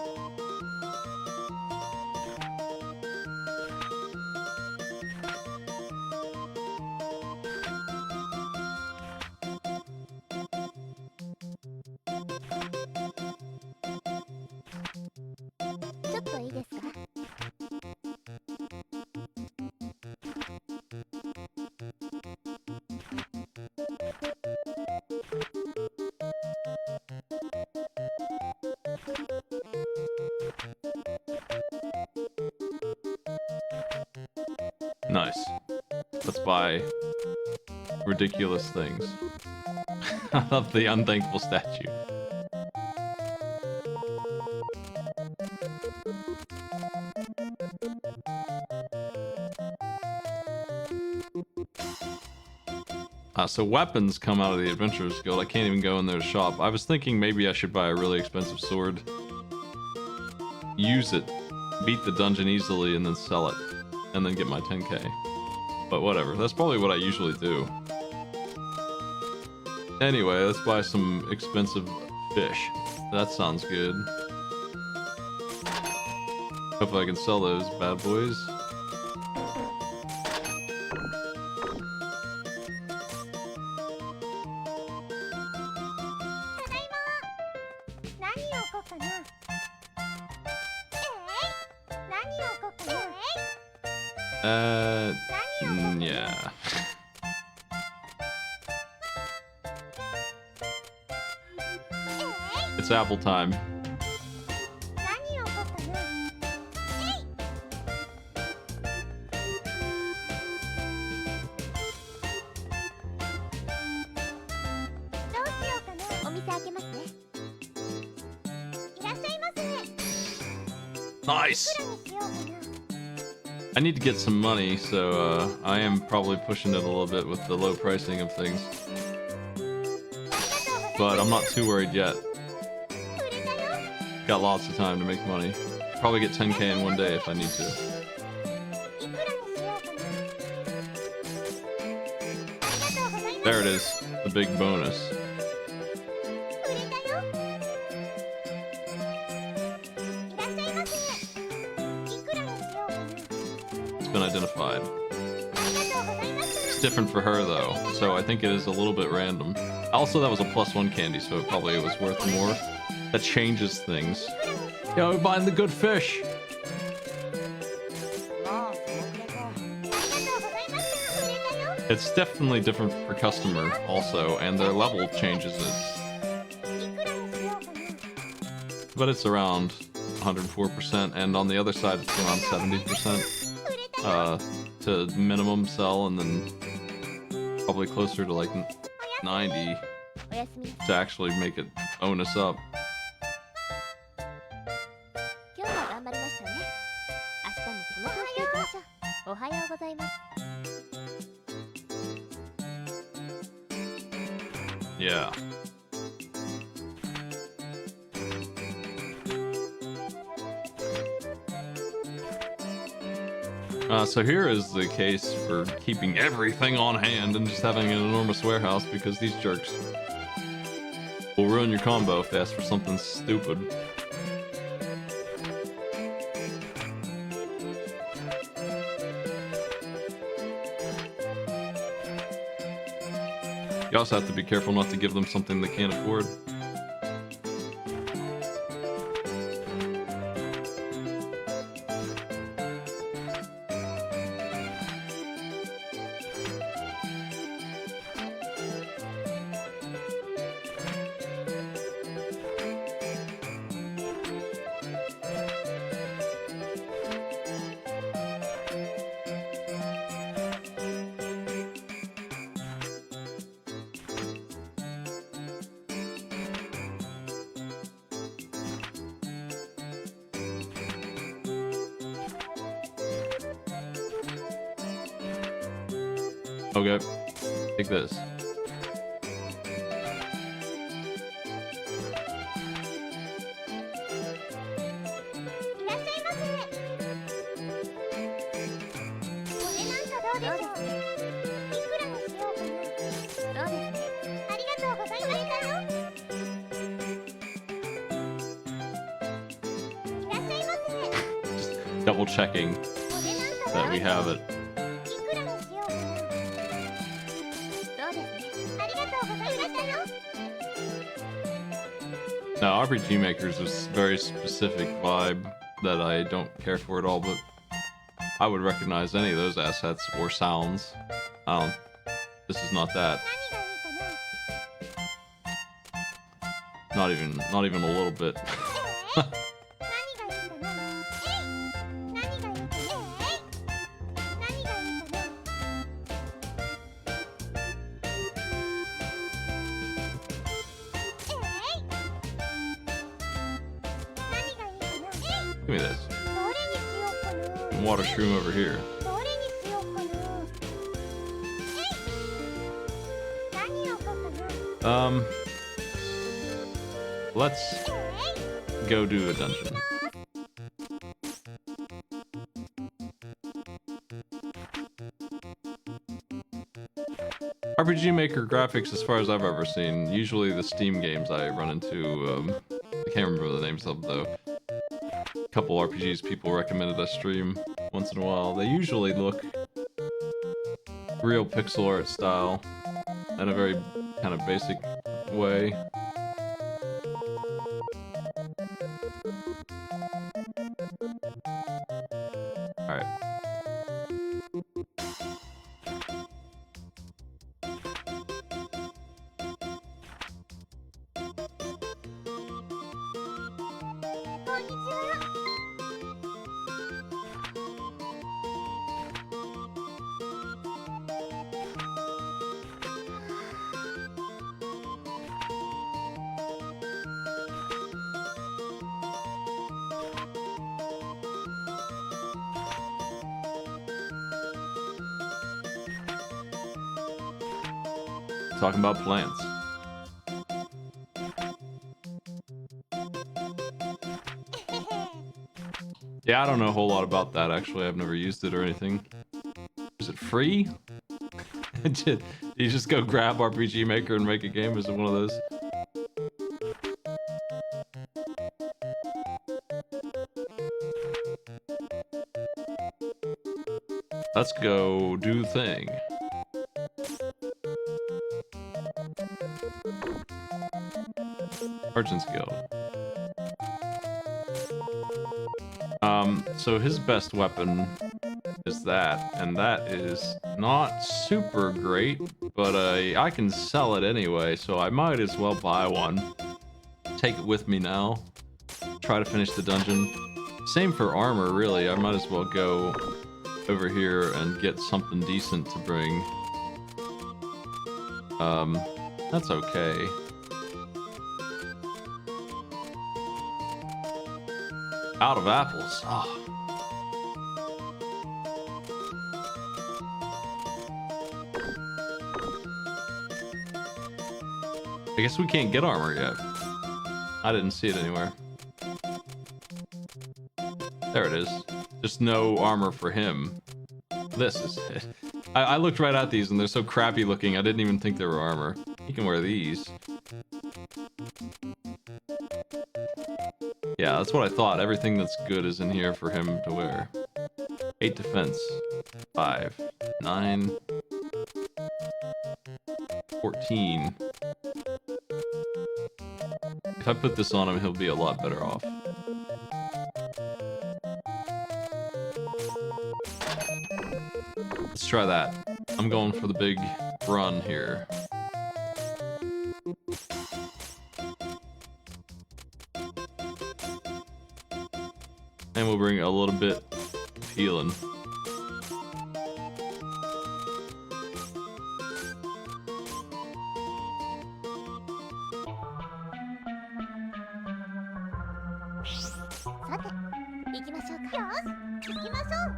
Nice. Let's buy ridiculous things. I love the unthankful statue. So weapons come out of the Adventurer's Guild. I can't even go in there to shop. I was thinking maybe I should buy a really expensive sword. Use it. Beat the dungeon easily and then sell it. And then get my 10k. But whatever. That's probably what I usually do. Anyway, let's buy some expensive fish. That sounds good. Hopefully I can sell those bad boys. Yeah. It's apple time. Nice! I need to get some money, so I am probably pushing it a little bit with the low pricing of things. But I'm not too worried yet. Got lots of time to make money. Probably get 10k in one day if I need to. There it is, the big bonus. Identified. It's different for her though, so I think it is a little bit random. Also, that was a +1 candy, so it probably was worth more. That changes things. Yo, we're buying the good fish. It's definitely different per customer also, and their level changes it. But it's around 104%, and on the other side it's around 70%. To minimum sell, and then probably closer to like 90 to actually make it onus up. Yeah. So here is the case for keeping everything on hand and just having an enormous warehouse, because these jerks will ruin your combo if they ask for something stupid. You also have to be careful not to give them something they can't afford. Okay, take this. Just double checking that we have it. Now, RPG Maker is a very specific vibe that I don't care for at all, but I would recognize any of those assets or sounds. This is not that. Not even a little bit. Give me this. Water shroom over here. Let's go do a dungeon. RPG Maker graphics, as far as I've ever seen, usually the Steam games I run into, I can't remember the names of them though. A couple RPGs people recommended I stream once in a while. They usually look real pixel art style in a very kind of basic way. Alright. Talking about plants. Yeah, I don't know a whole lot about that actually. I've never used it or anything. Is it free? Do you just go grab RPG Maker and make a game? Is it one of those? Let's go do thing. Merchant's Guild. So his best weapon is that, and that is not super great, but I can sell it anyway, so I might as well buy one. Take it with me now. Try to finish the dungeon. Same for armor, really. I might as well go over here and get something decent to bring. That's okay. Out of apples. Oh. I guess we can't get armor yet. I didn't see it anywhere. There it is. Just no armor for him. This is it. I looked right at these and they're so crappy looking, I didn't even think they were armor. He can wear these. Yeah, that's what I thought. Everything that's good is in here for him to wear. 8 defense. 5. 9. 14. If I put this on him, he'll be a lot better off. Let's try that. I'm going for the big run here. And we'll bring a little bit of healing.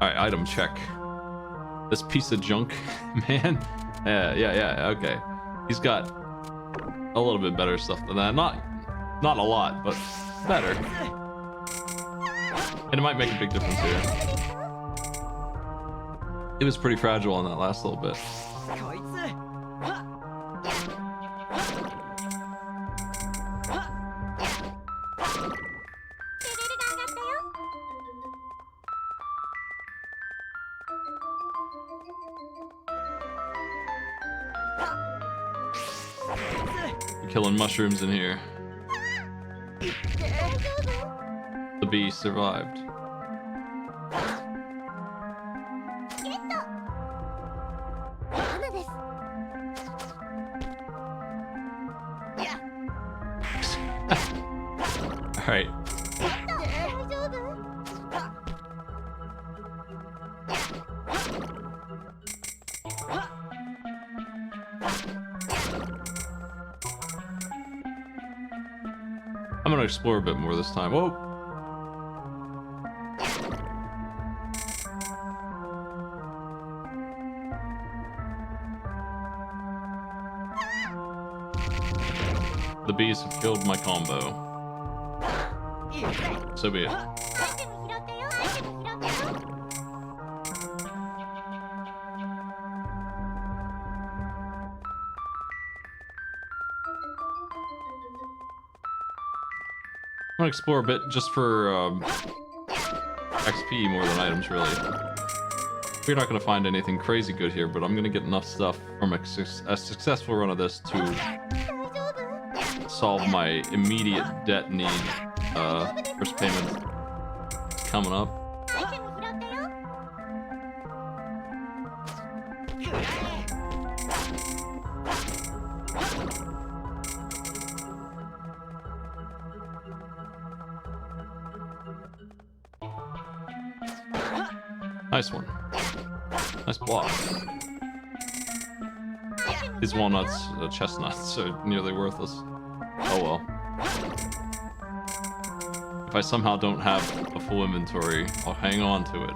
Alright, item check. This piece of junk, man. Yeah, okay. He's got a little bit better stuff than that. Not a lot, but better. And it might make a big difference here. It was pretty fragile on that last little bit. Killing mushrooms in here. The bee survived. All right. I'm gonna explore a bit more this time. Whoa! The bees have killed my combo. So be it. I'm gonna explore a bit just for XP more than items, really. We're not gonna find anything crazy good here, but I'm gonna get enough stuff from a successful run of this to solve my immediate debt need. First payment coming up. Nice one. Nice block. These walnuts, chestnuts, are nearly worthless. Oh well. If I somehow don't have a full inventory, I'll hang on to it.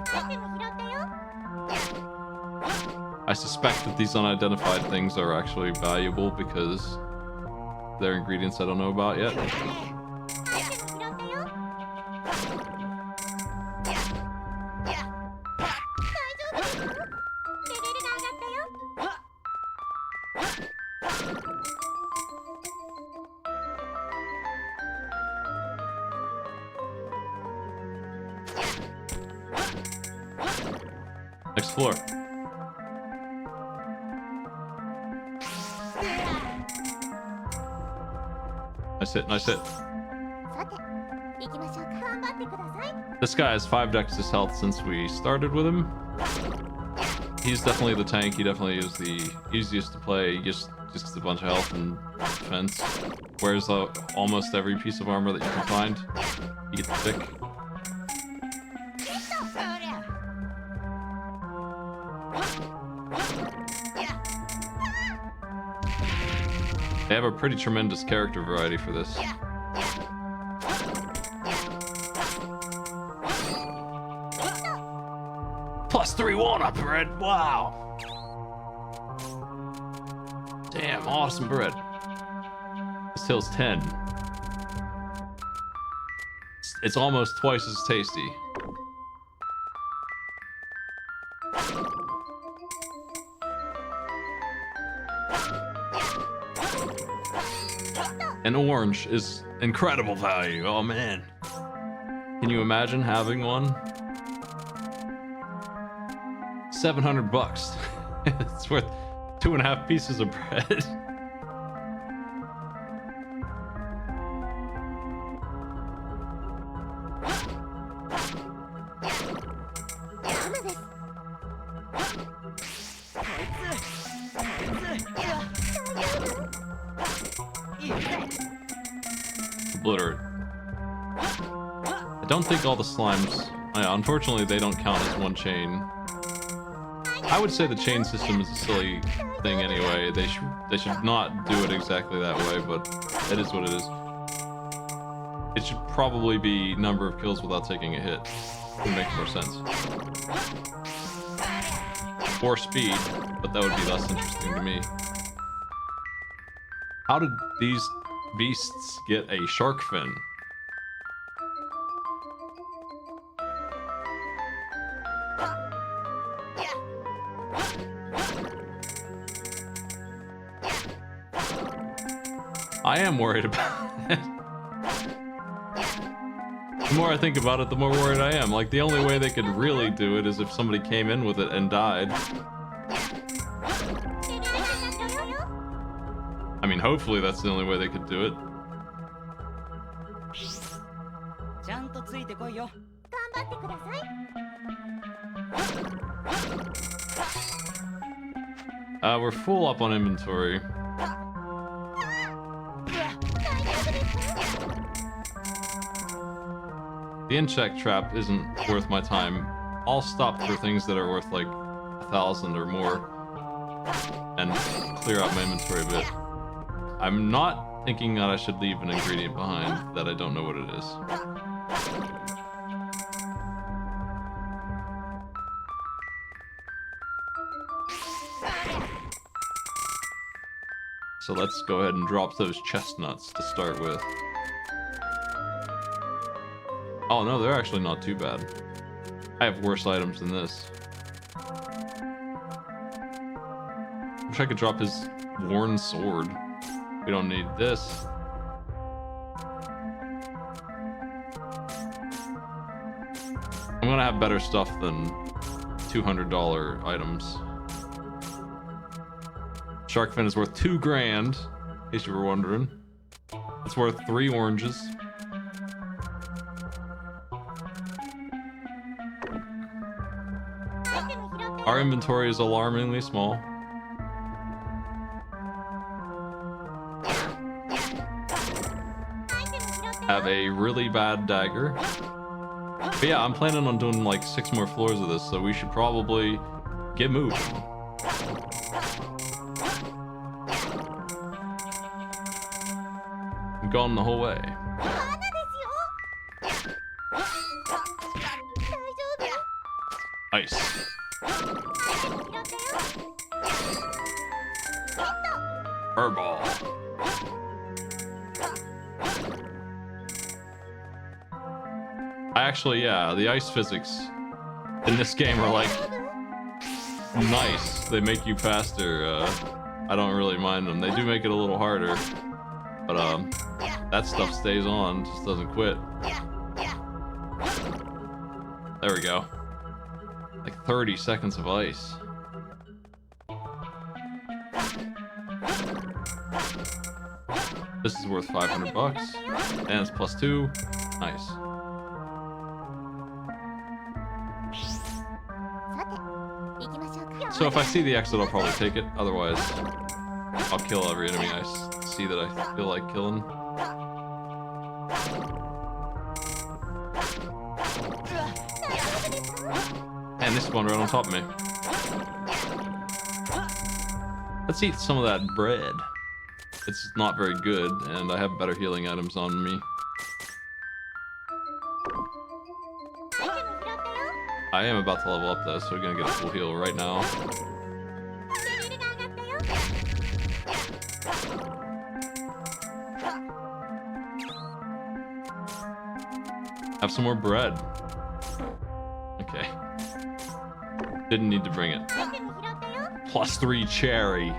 I suspect that these unidentified things are actually valuable because they're ingredients I don't know about yet. Next floor. Nice hit, nice hit. This guy has 5 Dex's health since we started with him. He's definitely the tank. He definitely is the easiest to play. He just gets a bunch of health and defense. Wears almost every piece of armor that you can find. He gets thick. They have a pretty tremendous character variety for this. +3 walnut bread, wow! Damn, awesome bread. This hill's 10. It's almost twice as tasty. An orange is incredible value. Oh man. Can you imagine having one? 700 bucks. It's worth 2.5 pieces of bread. Obliterate. I don't think all the slimes... unfortunately, they don't count as one chain. I would say the chain system is a silly thing anyway. They should not do it exactly that way, but it is what it is. It should probably be number of kills without taking a hit. It would make more sense. Or speed, but that would be less interesting to me. How did these beasts get a shark fin? I am worried about it. The more I think about it, the more worried I am. Like, the only way they could really do it is if somebody came in with it and died. I mean, hopefully that's the only way they could do it. We're full up on inventory. The in-check trap isn't worth my time. I'll stop for things that are worth like 1,000 or more and clear out my inventory a bit. I'm not thinking that I should leave an ingredient behind that I don't know what it is. So let's go ahead and drop those chestnuts to start with. Oh no, they're actually not too bad. I have worse items than this. Wish I could drop his worn sword. We don't need this. I'm gonna have better stuff than $200 items. Shark fin is worth 2 grand, in case you were wondering. It's worth 3 oranges. Our inventory is alarmingly small. Have a really bad dagger. But yeah, I'm planning on doing like 6 more floors of this, so we should probably get moving. I'm gone the whole way. Ice. Furball. Yeah, the ice physics in this game are like nice. They make you faster. I don't really mind them. They do make it a little harder, but that stuff stays on, just doesn't quit. There we go. Like 30 seconds of ice. This is worth 500 bucks, and it's +2. Nice. So if I see the exit, I'll probably take it. Otherwise, I'll kill every enemy I see that I feel like killing. And this one right on top of me. Let's eat some of that bread. It's not very good, and I have better healing items on me. I am about to level up though, so we're gonna get a full heal right now. Have some more bread. Okay. Didn't need to bring it. +3 cherry.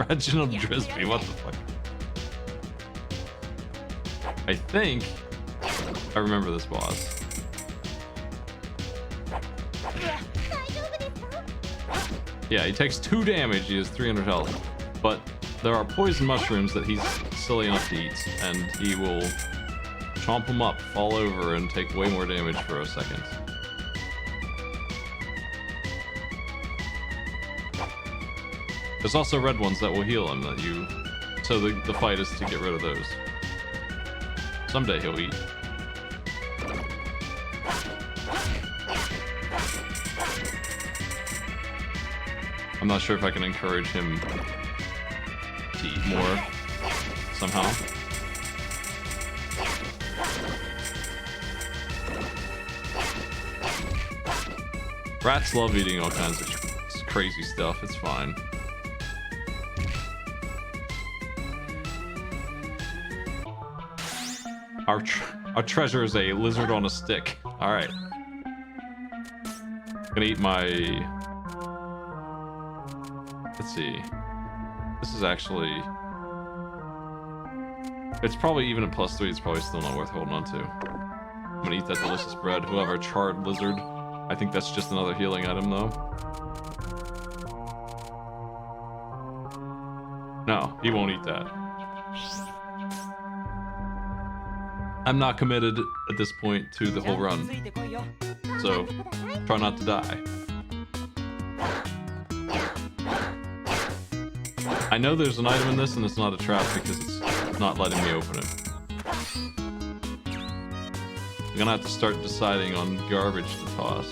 Reginald Drisby, what the fuck? I think I remember this boss. Yeah, he takes 2 damage, he has 300 health. But there are poison mushrooms that he's silly enough to eat, and he will chomp him up, fall over, and take way more damage for a second. There's also red ones that will heal him that you... So the fight is to get rid of those. Someday he'll eat. I'm not sure if I can encourage him to eat more somehow. Rats love eating all kinds of crazy stuff. It's fine. Our treasure is a lizard on a stick. All right. Gonna eat my... Let's see. This is actually... It's probably even at +3. It's probably still not worth holding on to. I'm gonna eat that delicious bread. We'll have our charred lizard. I think that's just another healing item, though. No, he won't eat that. I'm not committed at this point to the whole run, so try not to die. I know there's an item in this and it's not a trap because it's not letting me open it. I'm gonna have to start deciding on garbage to toss.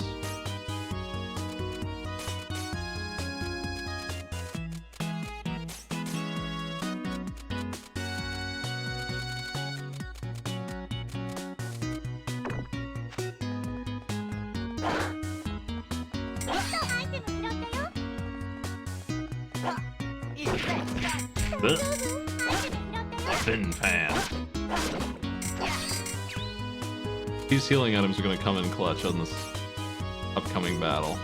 Fin fan. These healing items are going to come in clutch on this upcoming battle,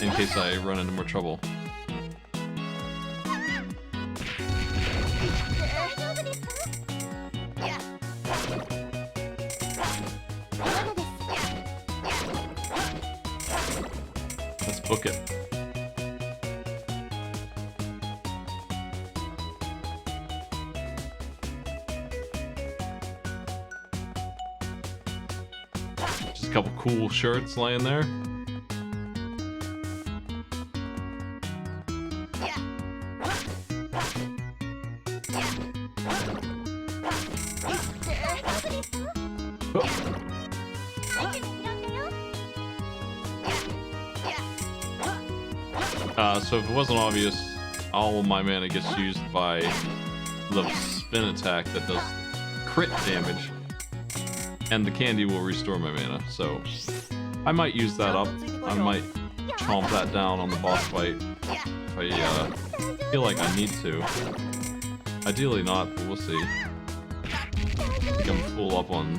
in case I run into more trouble. Let's book it. Just a couple cool shirts laying there. So if it wasn't obvious, all of my mana gets used by the spin attack that does crit damage, and the candy will restore my mana, so I might use that up. I might chomp that down on the boss fight if I feel like I need to. Ideally not, but we'll see. I think I'm full up on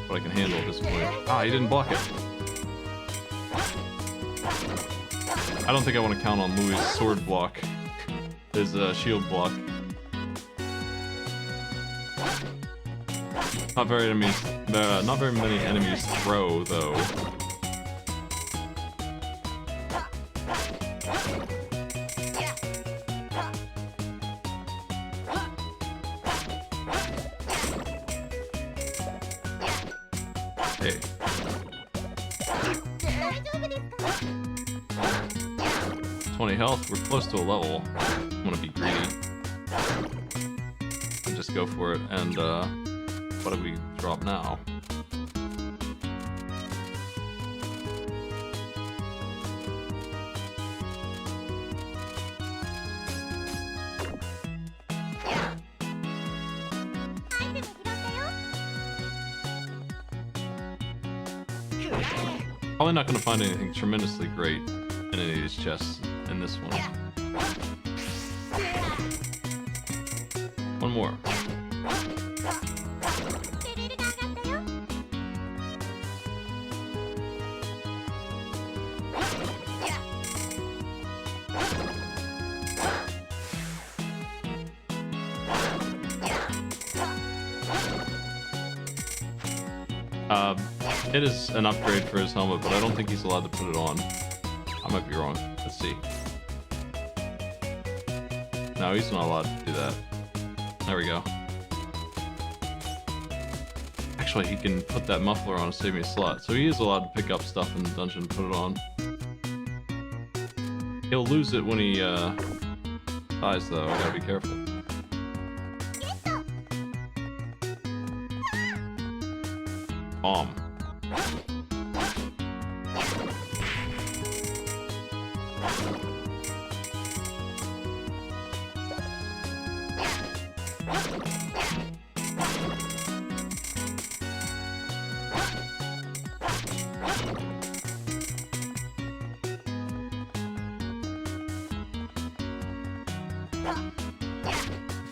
what I can handle at this point. Ah, he didn't block it. I don't think I want to count on Louis' sword block, his shield block. Not very many enemies throw though. Hey. 20 health, we're close to a level. I'm gonna be greedy and just go for it. And what do we drop now? Probably not gonna find anything tremendously great in any of these chests. In this one. One more. It is an upgrade for his helmet, but I don't think he's allowed to put it on. I might be wrong. Let's see. No, he's not allowed to do that. There we go. Actually, he can put that muffler on and save me a slot. So he is allowed to pick up stuff in the dungeon and put it on. He'll lose it when he dies, though. I gotta be careful. Bomb.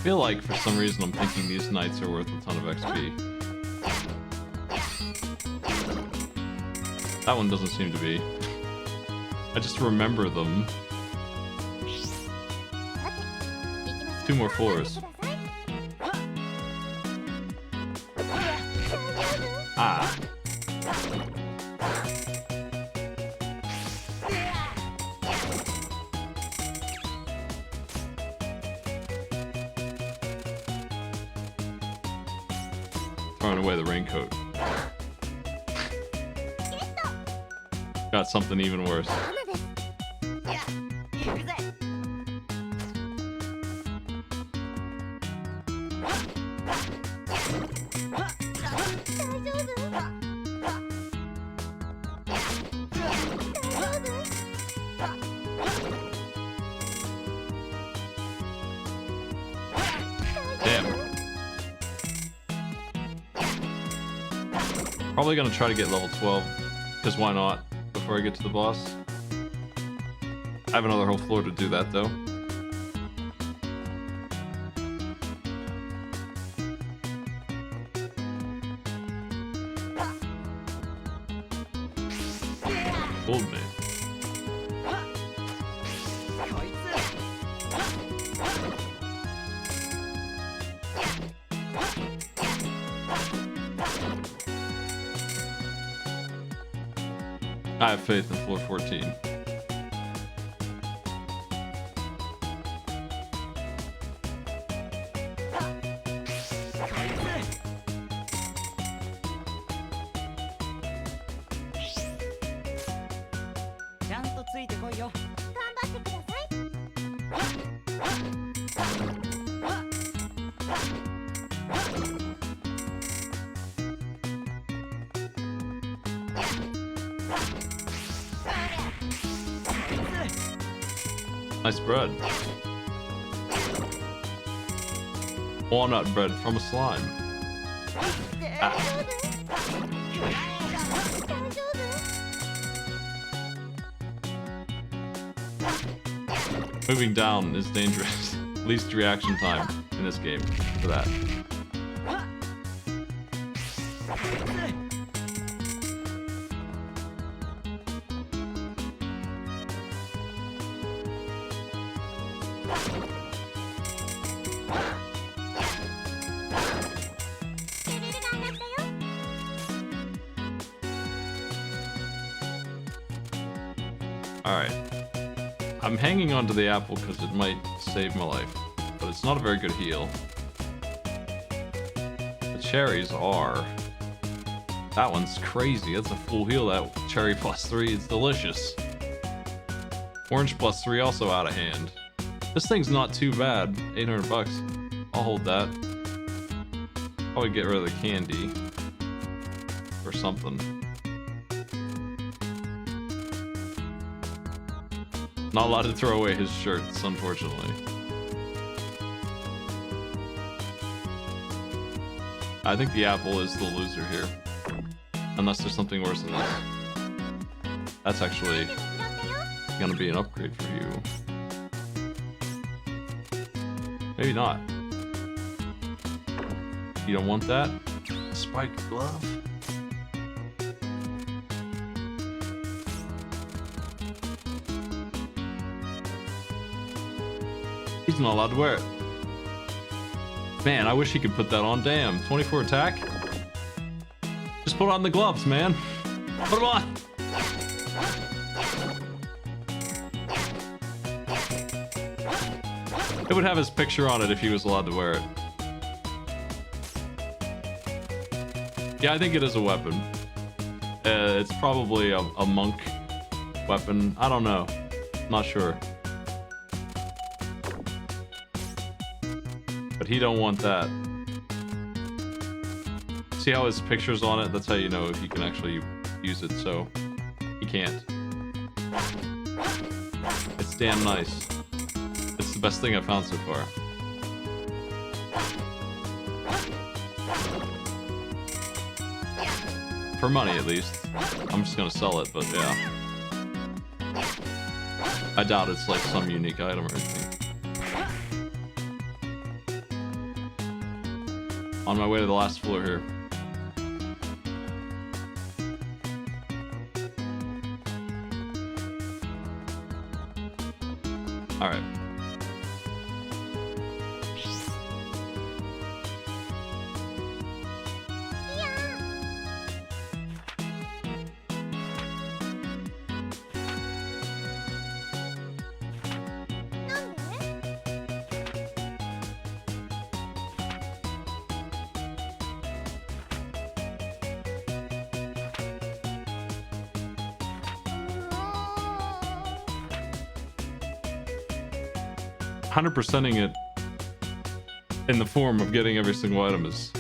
I feel like for some reason I'm thinking these knights are worth a ton of XP. That one doesn't seem to be. I just remember them. 2 more floors. Ah. Throwing away the raincoat. Got something even worse. Probably gonna try to get level 12, because why not, before I get to the boss. I have another whole floor to do that, though. Fooled me. I have faith in floor 14. Nice bread. Walnut bread from a slime. Ah. Moving down is dangerous. Least reaction time in this game for that. Alright. I'm hanging onto the apple because it might save my life, but it's not a very good heal. The cherries are... That one's crazy. That's a full heal, that cherry +3. It's delicious. Orange +3 also out of hand. This thing's not too bad. 800 bucks. I'll hold that. Probably get rid of the candy. Or something. Not allowed to throw away his shirts, unfortunately. I think the apple is the loser here. Unless there's something worse than this. That's actually gonna be an upgrade for you. Maybe not. You don't want that? Spiked glove? He's not allowed to wear it. Man, I wish he could put that on. Damn, 24 attack? Just put on the gloves, man. Put them on. It would have his picture on it if he was allowed to wear it. Yeah, I think it is a weapon. It's probably a monk weapon. I don't know. Not sure. But he don't want that. See how his picture's on it? That's how you know if you can actually use it, so he can't. It's damn nice. It's the best thing I've found so far. For money, at least. I'm just gonna sell it, but yeah. I doubt it's like some unique item or anything. On my way to the last floor here. All right. %ing it in the form of getting every single item is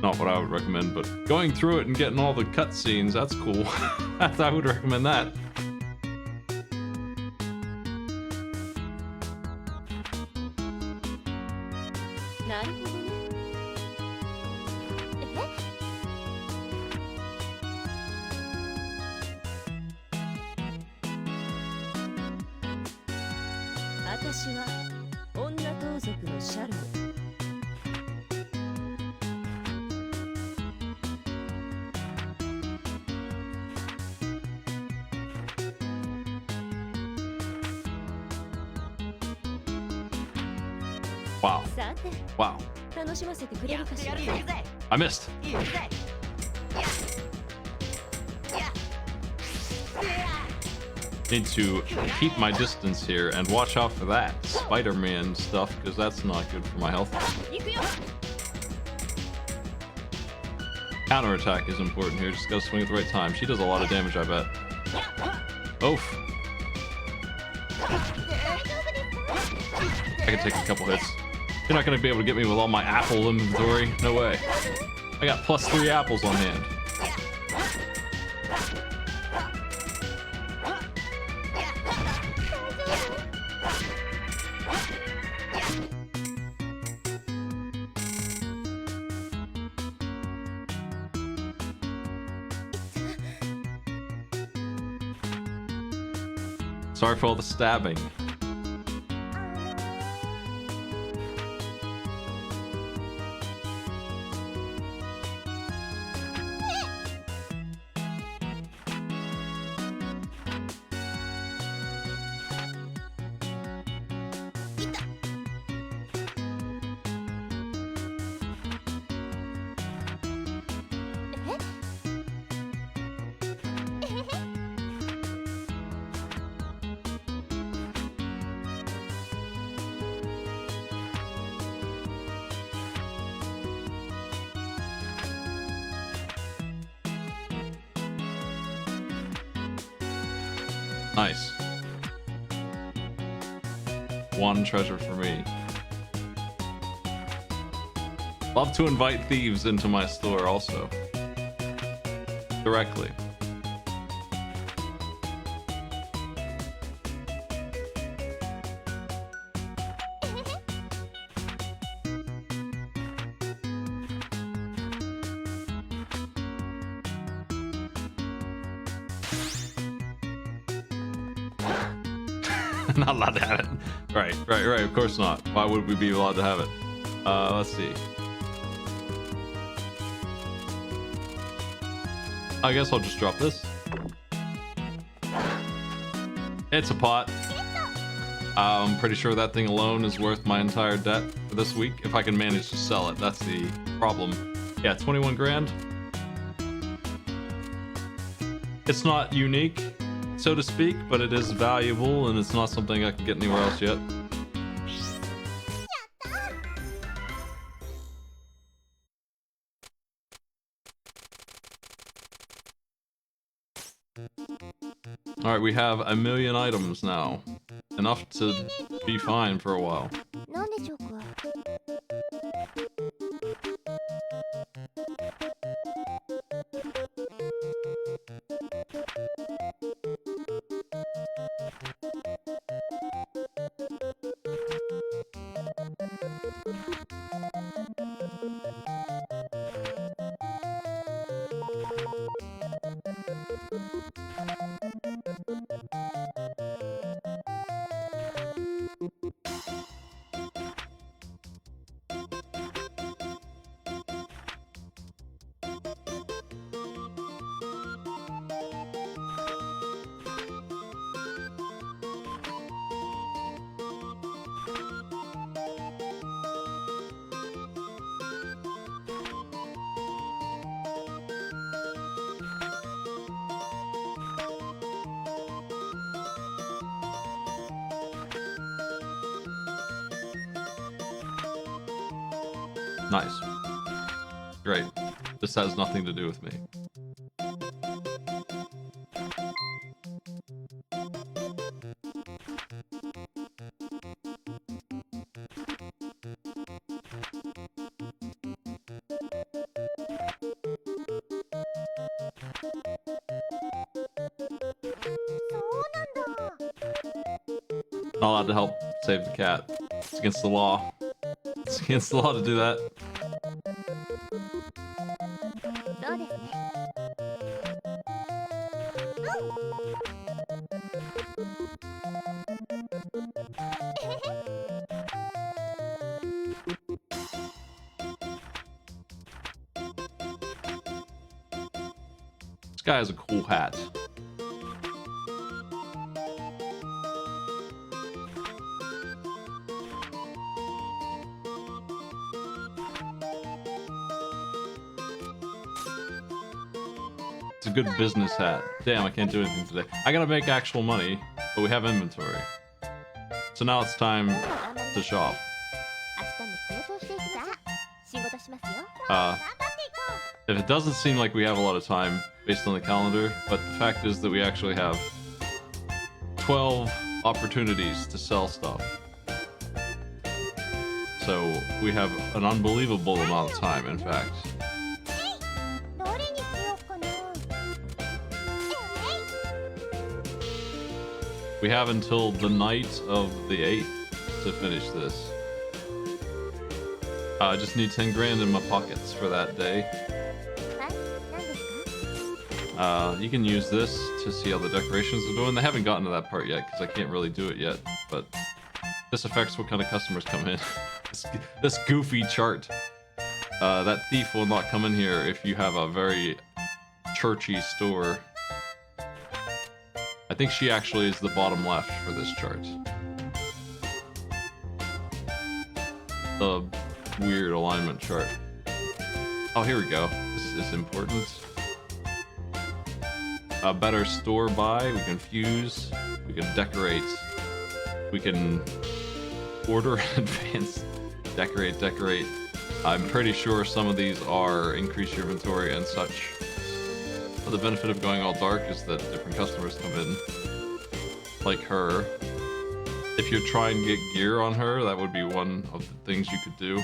not what I would recommend, but going through it and getting all the cutscenes, that's cool. I would recommend that. Wow. Wow. I missed. Need to keep my distance here and watch out for that Spider-Man stuff, because that's not good for my health. Counterattack is important here. Just gotta swing at the right time. She does a lot of damage, I bet. Oof. I can take a couple hits. You're not gonna be able to get me with all my apple inventory. No way. I got +3 apples on hand. Sorry for all the stabbing. Nice. One treasure for me. Love to invite thieves into my store also. Directly. Not allowed to have it. Right. Of course not. Why would we be allowed to have it? Let's see. I guess I'll just drop this. It's a pot. I'm pretty sure that thing alone is worth my entire debt for this week if I can manage to sell it. That's the problem. Yeah, 21 grand. It's not unique, so to speak, but it is valuable, and it's not something I can get anywhere else yet. Alright, we have 1,000,000 items now. Enough to be fine for a while. Nice. Great. This has nothing to do with me. Not allowed to help save the cat. It's against the law. It's against the law to do that. This guy has a cool hat. It's a good business hat. Damn, I can't do anything today. I gotta make actual money, but we have inventory. So now it's time to shop. If it doesn't seem like we have a lot of time based on the calendar, but the fact is that we actually have 12 opportunities to sell stuff. So we have an unbelievable amount of time, in fact. We have until the night of the 8th to finish this. I just need 10 grand in my pockets for that day. You can use this to see how the decorations are doing. They haven't gotten to that part yet because I can't really do it yet, but this affects what kind of customers come in. This goofy chart. That thief will not come in here if you have a very churchy store. I think she actually is the bottom left for this chart. The weird alignment chart. Oh, here we go. This is important. A better store buy. We can fuse. We can decorate. We can order in advance. Decorate. I'm pretty sure some of these are increase your inventory and such. But the benefit of going all dark is that different customers come in. Like her. If you try and get gear on her, that would be one of the things you could do.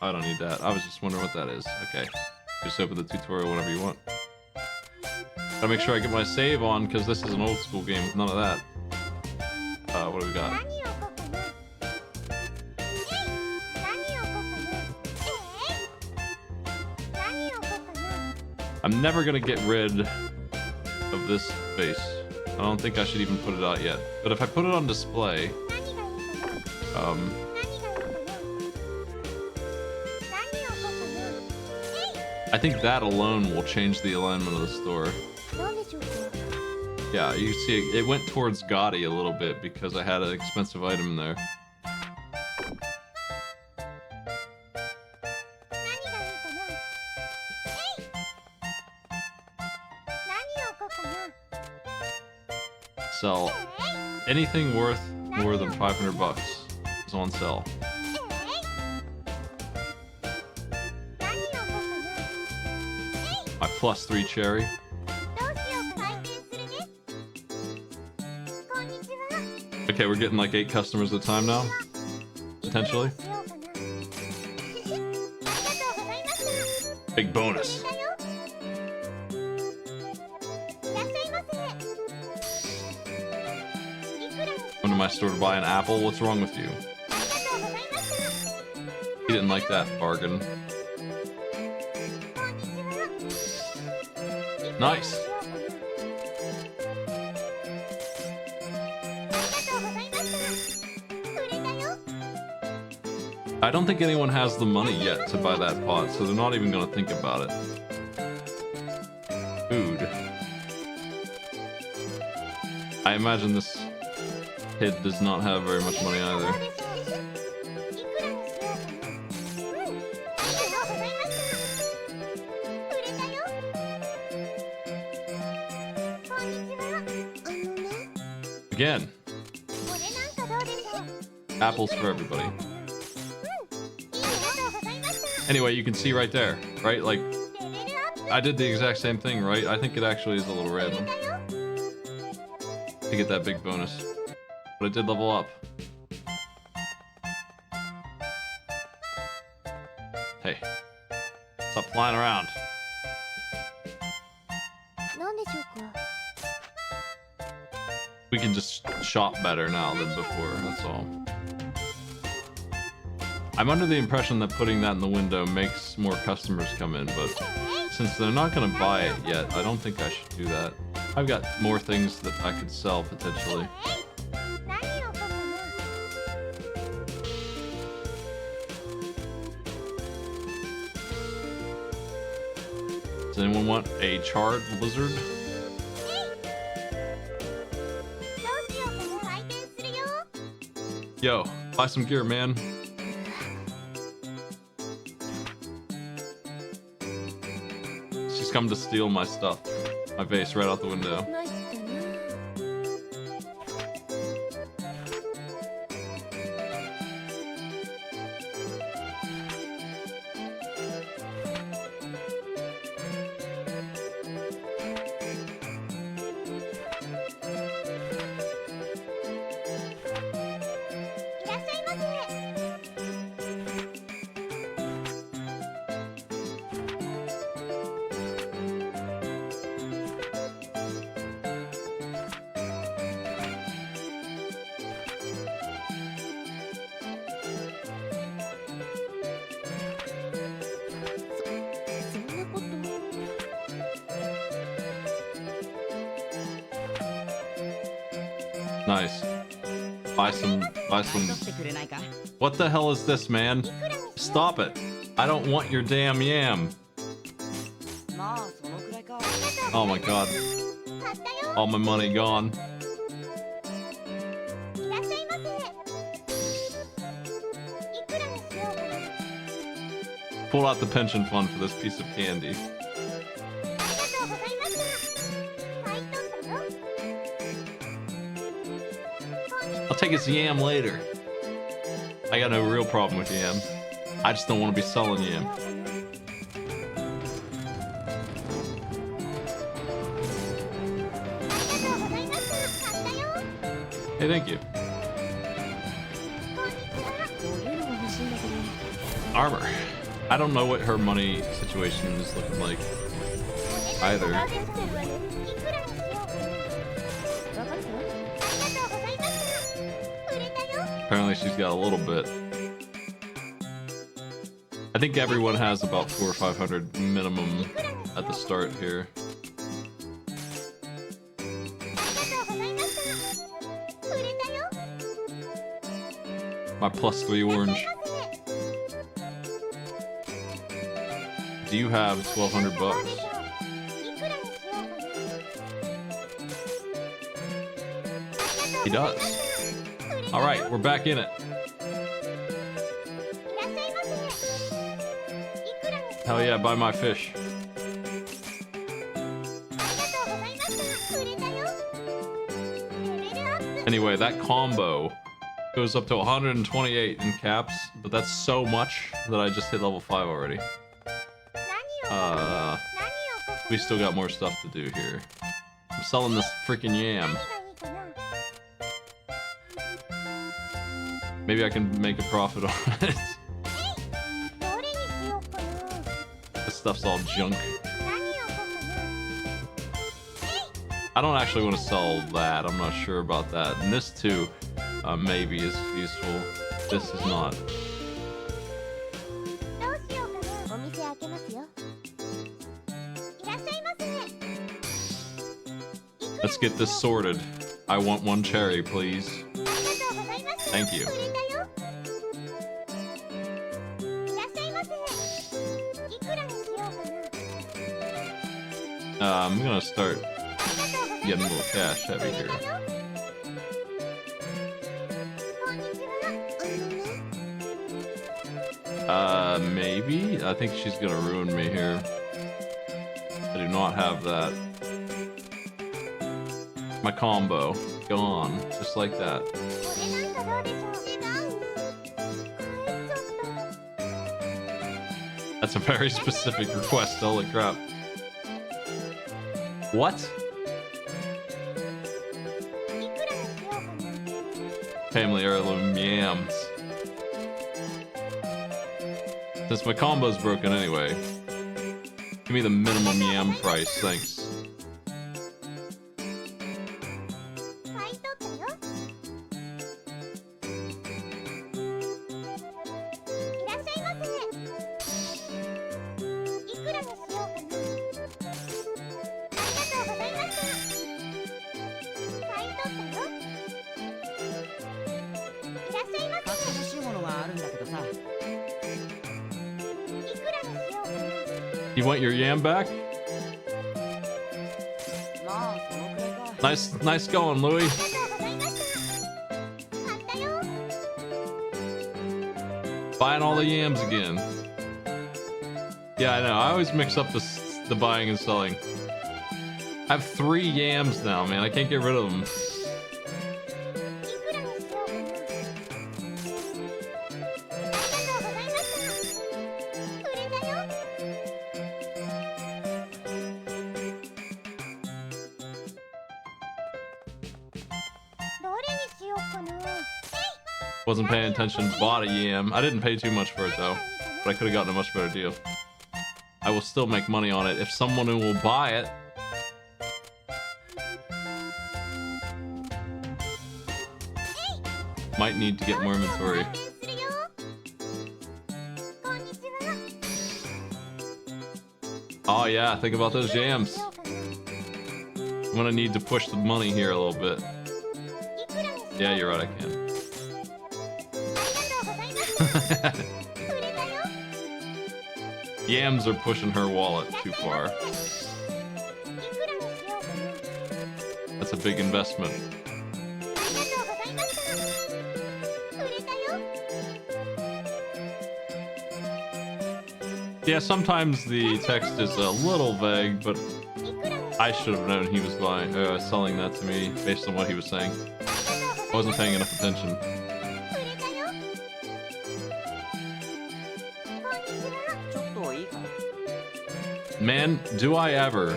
I don't need that. I was just wondering what that is. Okay. Just open the tutorial whenever you want. Gotta make sure I get my save on, because this is an old school game with none of that. What do we got? I'm never gonna get rid of this face. I don't think I should even put it out yet. But if I put it on display, I think that alone will change the alignment of the store. Yeah, you see it went towards gaudy a little bit because I had an expensive item there. Sell anything worth more than 500 bucks is on sale. My +3 cherry. Okay, we're getting like 8 customers at a time now. Potentially. Big bonus. Went to my store to buy an apple. What's wrong with you? He didn't like that bargain. Nice. I don't think anyone has the money yet to buy that pot, so they're not even going to think about it. Food. I imagine this kid does not have very much money either. Again. Apples for everybody. Anyway, you can see right there, right? Like, I did the exact same thing, right? I think it actually is a little random to get that big bonus. But it did level up. Hey, stop flying around. We can just shop better now than before, that's all. I'm under the impression that putting that in the window makes more customers come in, but since they're not going to buy it yet, I don't think I should do that. I've got more things that I could sell, potentially. Does anyone want a charred lizard? Yo, buy some gear, man. She's come to steal my stuff. My vase right out the window. Nice. Buy some. What the hell is this, man? Stop it. I don't want your damn yam. Oh my god. All my money gone. Pull out the pension fund for this piece of candy. I'll take his yam later. I got no real problem with yam. I just don't want to be selling yam. Hey, thank you. Armor. I don't know what her money situation is looking like either. Apparently she's got a little bit. I think everyone has about 400 or 500 minimum at the start here. My +3 orange. Do you have 1,200 bucks? He does. All right, we're back in it. Hell yeah, buy my fish. Anyway, that combo goes up to 128 in caps, but that's so much that I just hit level 5 already. We still got more stuff to do here. I'm selling this freaking yam. Maybe I can make a profit on it. This stuff's all junk. I don't actually want to sell that. I'm not sure about that. And this too, maybe is useful. This is not. Let's get this sorted. I want one cherry, please. Thank you. I'm gonna start getting a little cash heavy here. Maybe? I think she's gonna ruin me here. I do not have that. My combo. Gone. Just like that. That's a very specific request, holy crap. What? Family heirloom yams. Since my combo's broken anyway, give me the minimum yam price, thanks. You want your yam back? Nice going, Louis. Buying all the yams again. Yeah, I know. I always mix up the buying and selling. I have 3 yams now, man. I can't get rid of them. Wasn't paying attention, bought a yam. I didn't pay too much for it though, but I could have gotten a much better deal. I will still make money on it if someone who will buy it. Might need to get more inventory. Oh yeah, think about those yams. I'm gonna need to push the money here a little bit. Yeah, you're right, I can. Yams are pushing her wallet too far. That's a big investment. Yeah, sometimes the text is a little vague, but I should have known he was selling that to me based on what he was saying. I wasn't paying enough attention. Man, do I ever.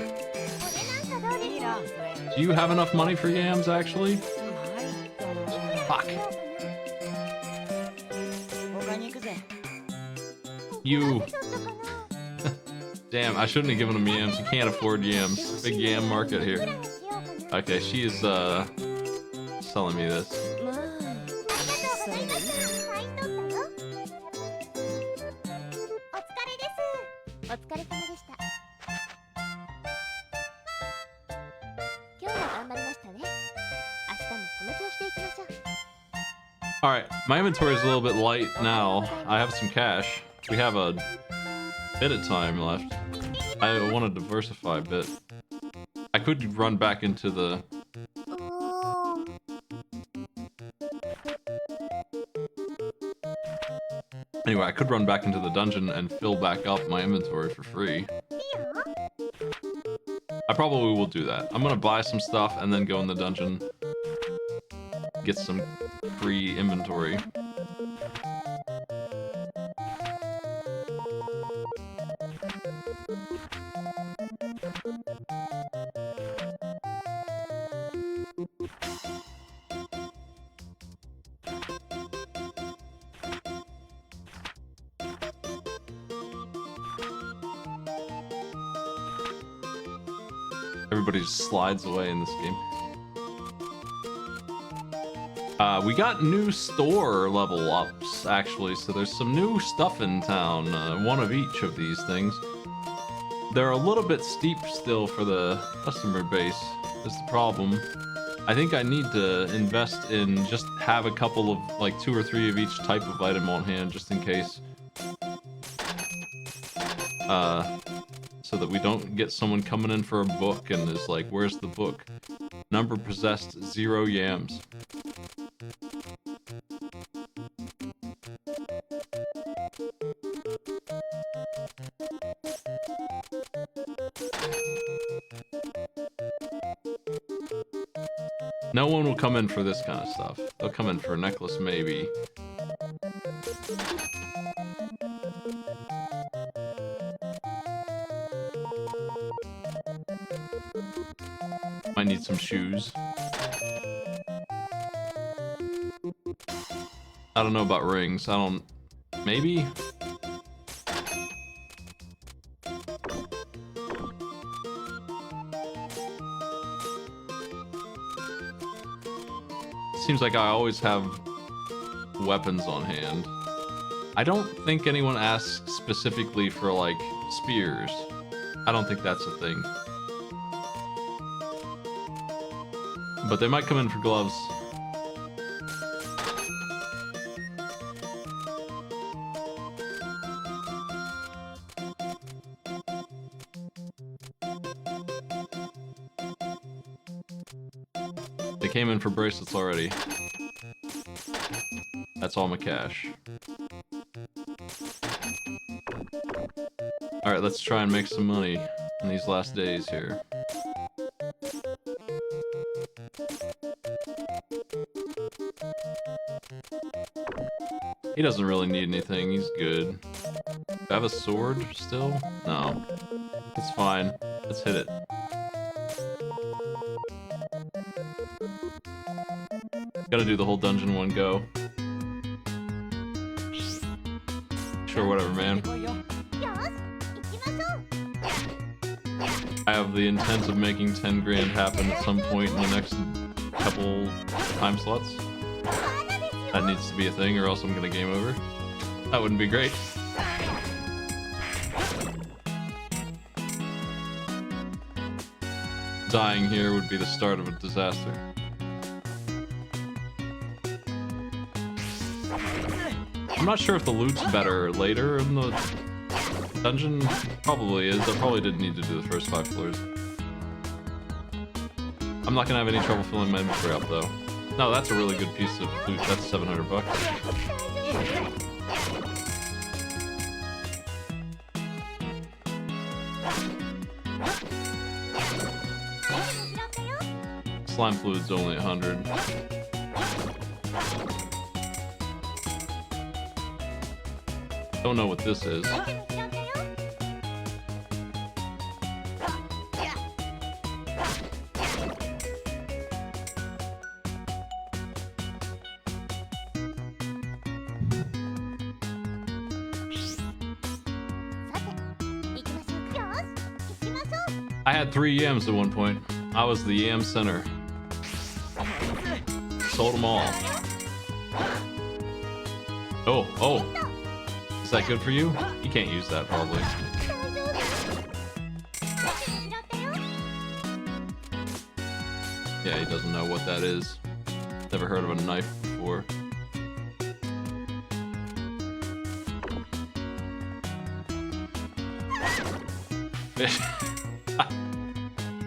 Do you have enough money for yams, actually? Fuck. You. Damn, I shouldn't have given him yams. You can't afford yams. Big yam market here. Okay, she is, selling me this. Alright, my inventory is a little bit light now. I have some cash. We have a bit of time left. I want to diversify a bit. I could run back into the... Anyway, I could run back into the dungeon and fill back up my inventory for free. I probably will do that. I'm gonna buy some stuff and then go in the dungeon. Get some free inventory. Everybody just slides away in this game. We got new store level ups, actually, so there's some new stuff in town, one of each of these things. They're a little bit steep still for the customer base, is the problem. I think I need to invest in just have a couple of, like, 2 or 3 of each type of item on hand, just in case. So that we don't get someone coming in for a book and is like, where's the book? Number possessed, 0 yams. No one will come in for this kind of stuff. They'll come in for a necklace, maybe. Might need some shoes. I don't know about rings. I don't... Maybe? Seems like I always have weapons on hand. I don't think anyone asks specifically for, like, spears. I don't think that's a thing. But they might come in for gloves. They came in for bracelets already. That's all my cash. Alright, let's try and make some money in these last days here. He doesn't really need anything, he's good. Do I have a sword still? No. It's fine. Let's hit it. Gotta do the whole dungeon one go. Sure, whatever, man. I have the intent of making 10 grand happen at some point in the next couple time slots. That needs to be a thing, or else I'm gonna game over. That wouldn't be great. Dying here would be the start of a disaster. I'm not sure if the loot's better later in the dungeon. Probably is. I probably didn't need to do the first 5 floors. I'm not gonna have any trouble filling my inventory up though. No, that's a really good piece of loot. That's 700 bucks. Slime fluid's only 100. Don't know what this is. I had 3 yams at one point. I was the yam center. Sold them all. Oh. Is that good for you? You can't use that, probably. Yeah, he doesn't know what that is. Never heard of a knife before.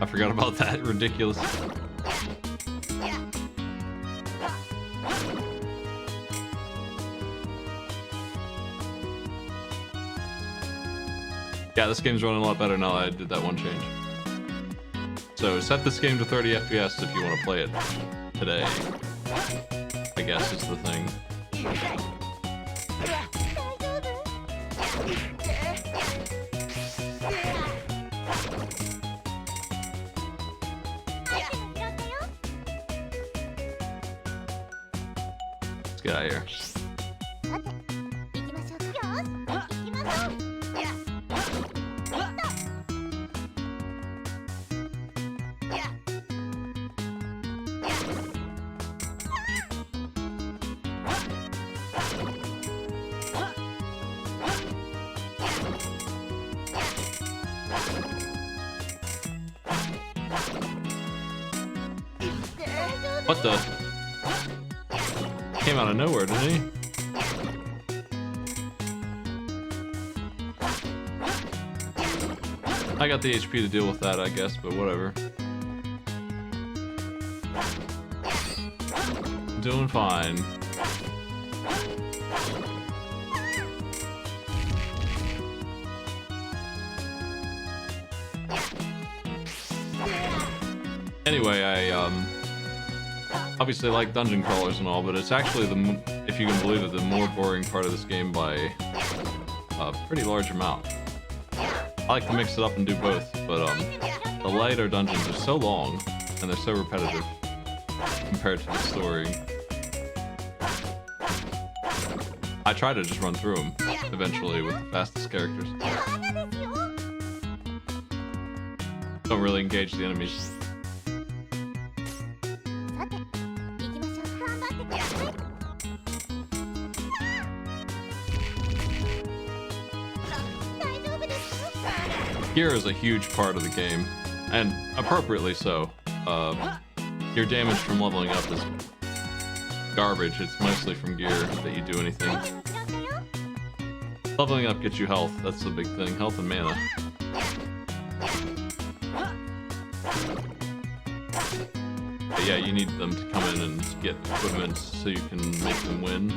I forgot about that. Ridiculous. Yeah, this game's running a lot better now that I did that one change. So set this game to 30 FPS if you want to play it today, I guess is the thing. Let's get out of here. What the? Came out of nowhere, didn't he? I got the HP to deal with that, I guess, but whatever. Doing fine. Anyway, I obviously like dungeon crawlers and all, but it's actually if you can believe it, the more boring part of this game by a pretty large amount. I like to mix it up and do both, but the lighter dungeons are so long and they're so repetitive compared to the story. I try to just run through them eventually with the fastest characters. Don't really engage the enemies. Gear is a huge part of the game, and appropriately so. Your damage from leveling up is garbage. It's mostly from gear that you do anything. Leveling up gets you health. That's the big thing. Health and mana. But yeah, you need them to come in and get equipment so you can make them win.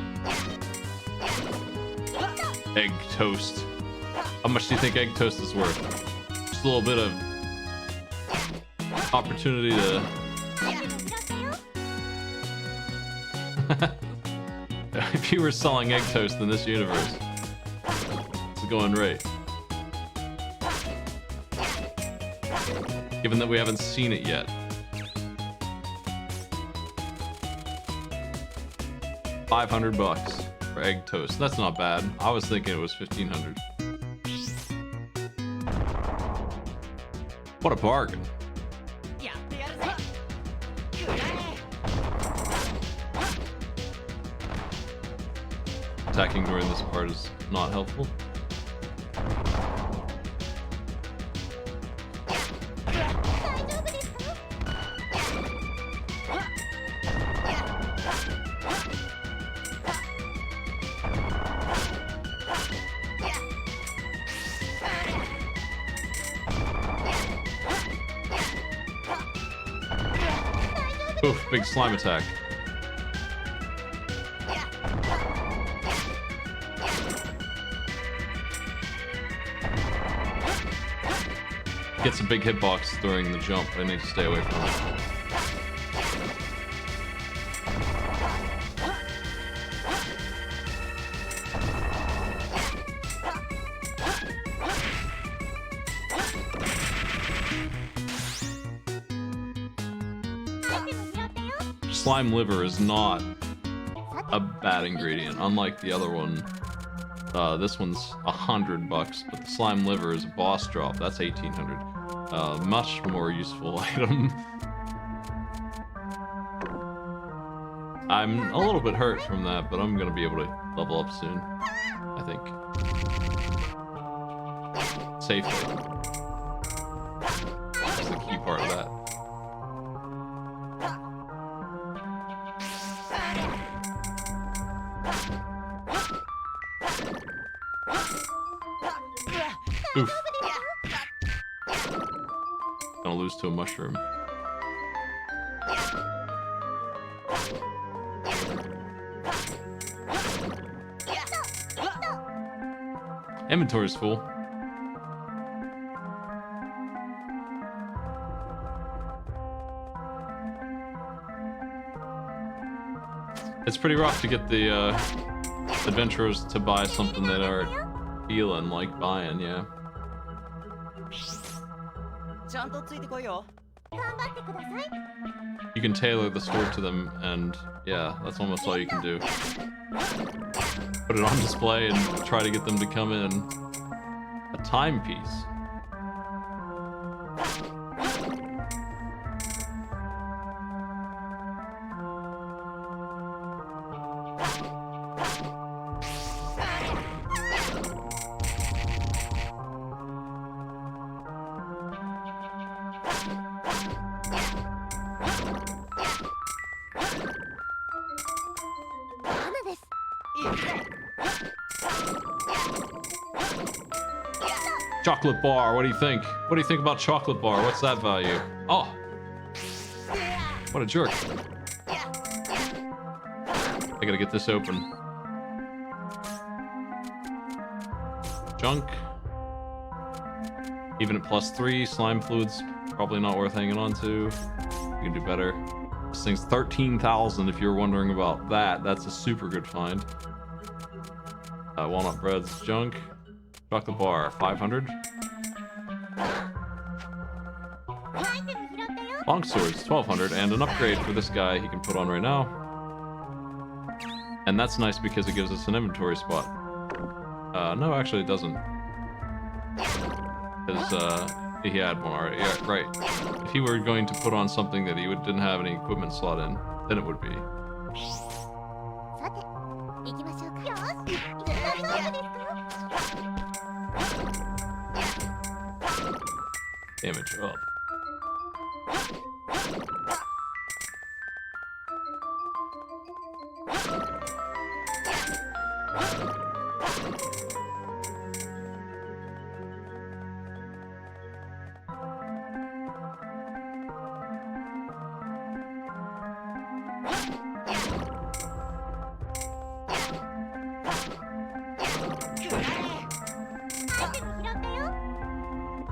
Egg toast. How much do you think egg toast is worth? Just a little bit of opportunity to... If you were selling egg toast in this universe, it's a going rate. Given that we haven't seen it yet. $500 for egg toast. That's not bad. I was thinking it was $1,500. What a bargain. Attacking during this part is not helpful. Oof, big slime attack. Gets a big hitbox during the jump. I need to stay away from it. Slime liver is not a bad ingredient, unlike the other one. This one's $100, but the slime liver is a boss drop. That's $1,800. Much more useful item. I'm a little bit hurt from that, but I'm gonna be able to level up soon. I think. Safely. That's the key part of that. Oof. Gonna lose to a mushroom. Inventory's full. It's pretty rough to get the adventurers to buy something that are feeling like buying, yeah. You can tailor the sword to them, and yeah, that's almost all you can do. Put it on display and try to get them to come in. A timepiece. Chocolate bar, what do you think? What do you think about chocolate bar? What's that value? Oh! What a jerk. I gotta get this open. Junk. Even at +3, slime fluids, probably not worth hanging on to. You can do better. This thing's 13,000 if you're wondering about that. That's a super good find. Walnut bread's junk. Chocolate bar, 500. Longswords, 1200, and an upgrade for this guy he can put on right now. And that's nice because it gives us an inventory spot. No, actually it doesn't. Because he had one already. Yeah, right. If he were going to put on something that he didn't have any equipment slot in, then it would be. Damage up.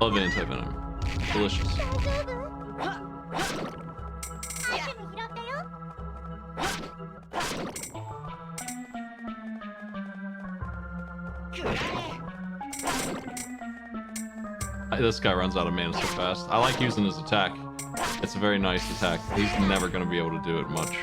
Love anti-venom. Delicious. This guy runs out of mana so fast. I like using his attack. It's a very nice attack. He's never going to be able to do it much.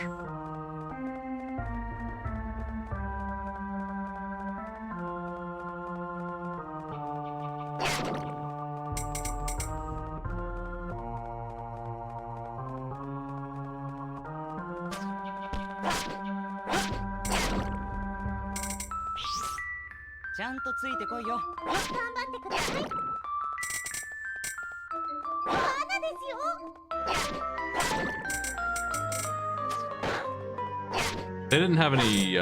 They didn't have any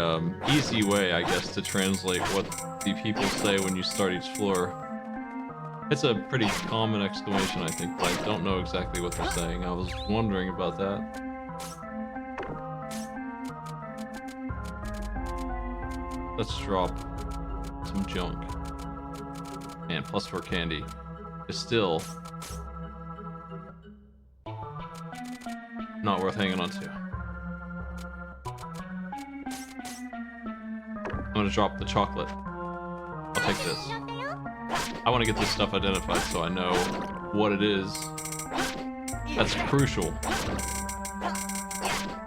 easy way, I guess, to translate what the people say when you start each floor. It's a pretty common exclamation, I think, but I don't know exactly what they're saying. I was wondering about that. Let's drop some junk. And +4 candy is still not worth hanging on to. I'm gonna drop the chocolate. I'll take this. I want to get this stuff identified so I know what it is. That's crucial.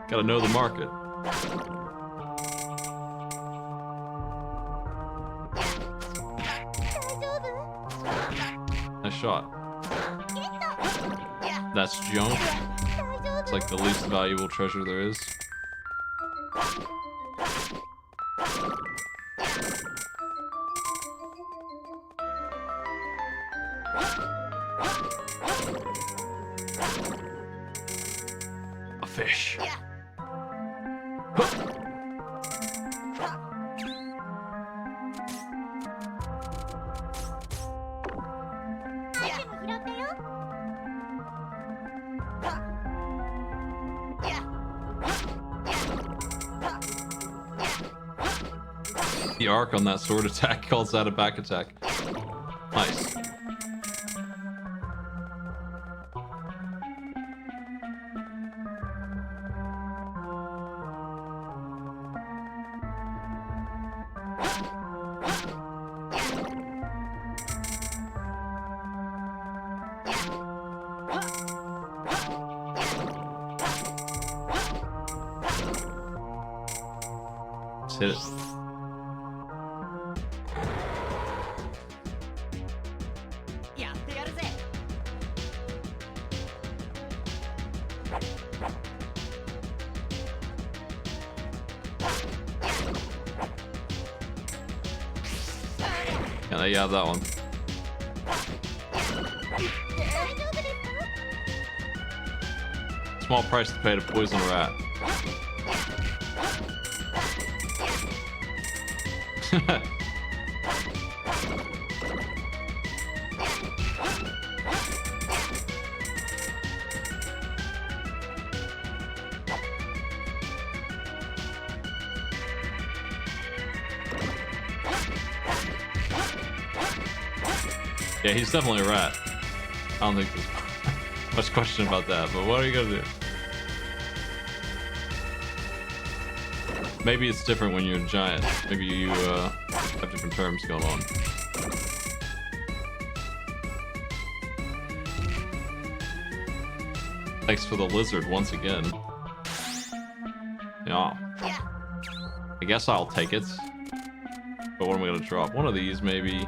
Gotta know the market. Nice shot. That's junk. It's like the least valuable treasure there is. A fish. The arc on that sword attack calls that a back attack. Nice. Let's hit it. Yeah, you have that one. Small price to pay to poison a rat. Yeah, he's definitely a rat. I don't think there's much question about that, but what are you gonna do? Maybe it's different when you're a giant. Maybe you have different terms going on. Thanks for the lizard once again. Yeah. I guess I'll take it. But what am I gonna drop? One of these, maybe.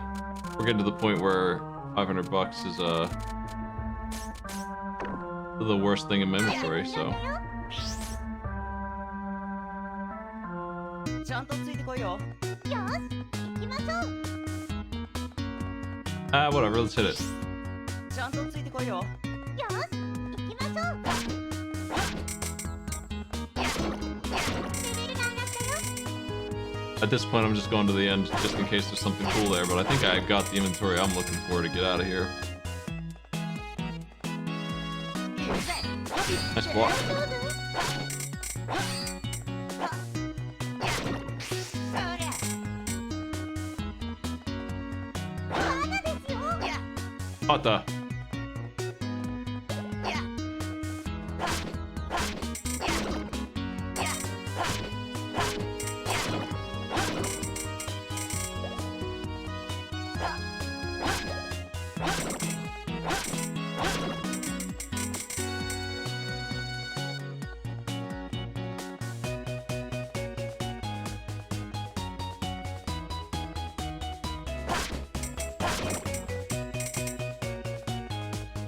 We're getting to the point where 500 bucks is the worst thing in my inventory, so. Whatever, let's hit it. At this point, I'm just going to the end just in case there's something cool there, but I think I've got the inventory I'm looking for to get out of here. Nice block. What the?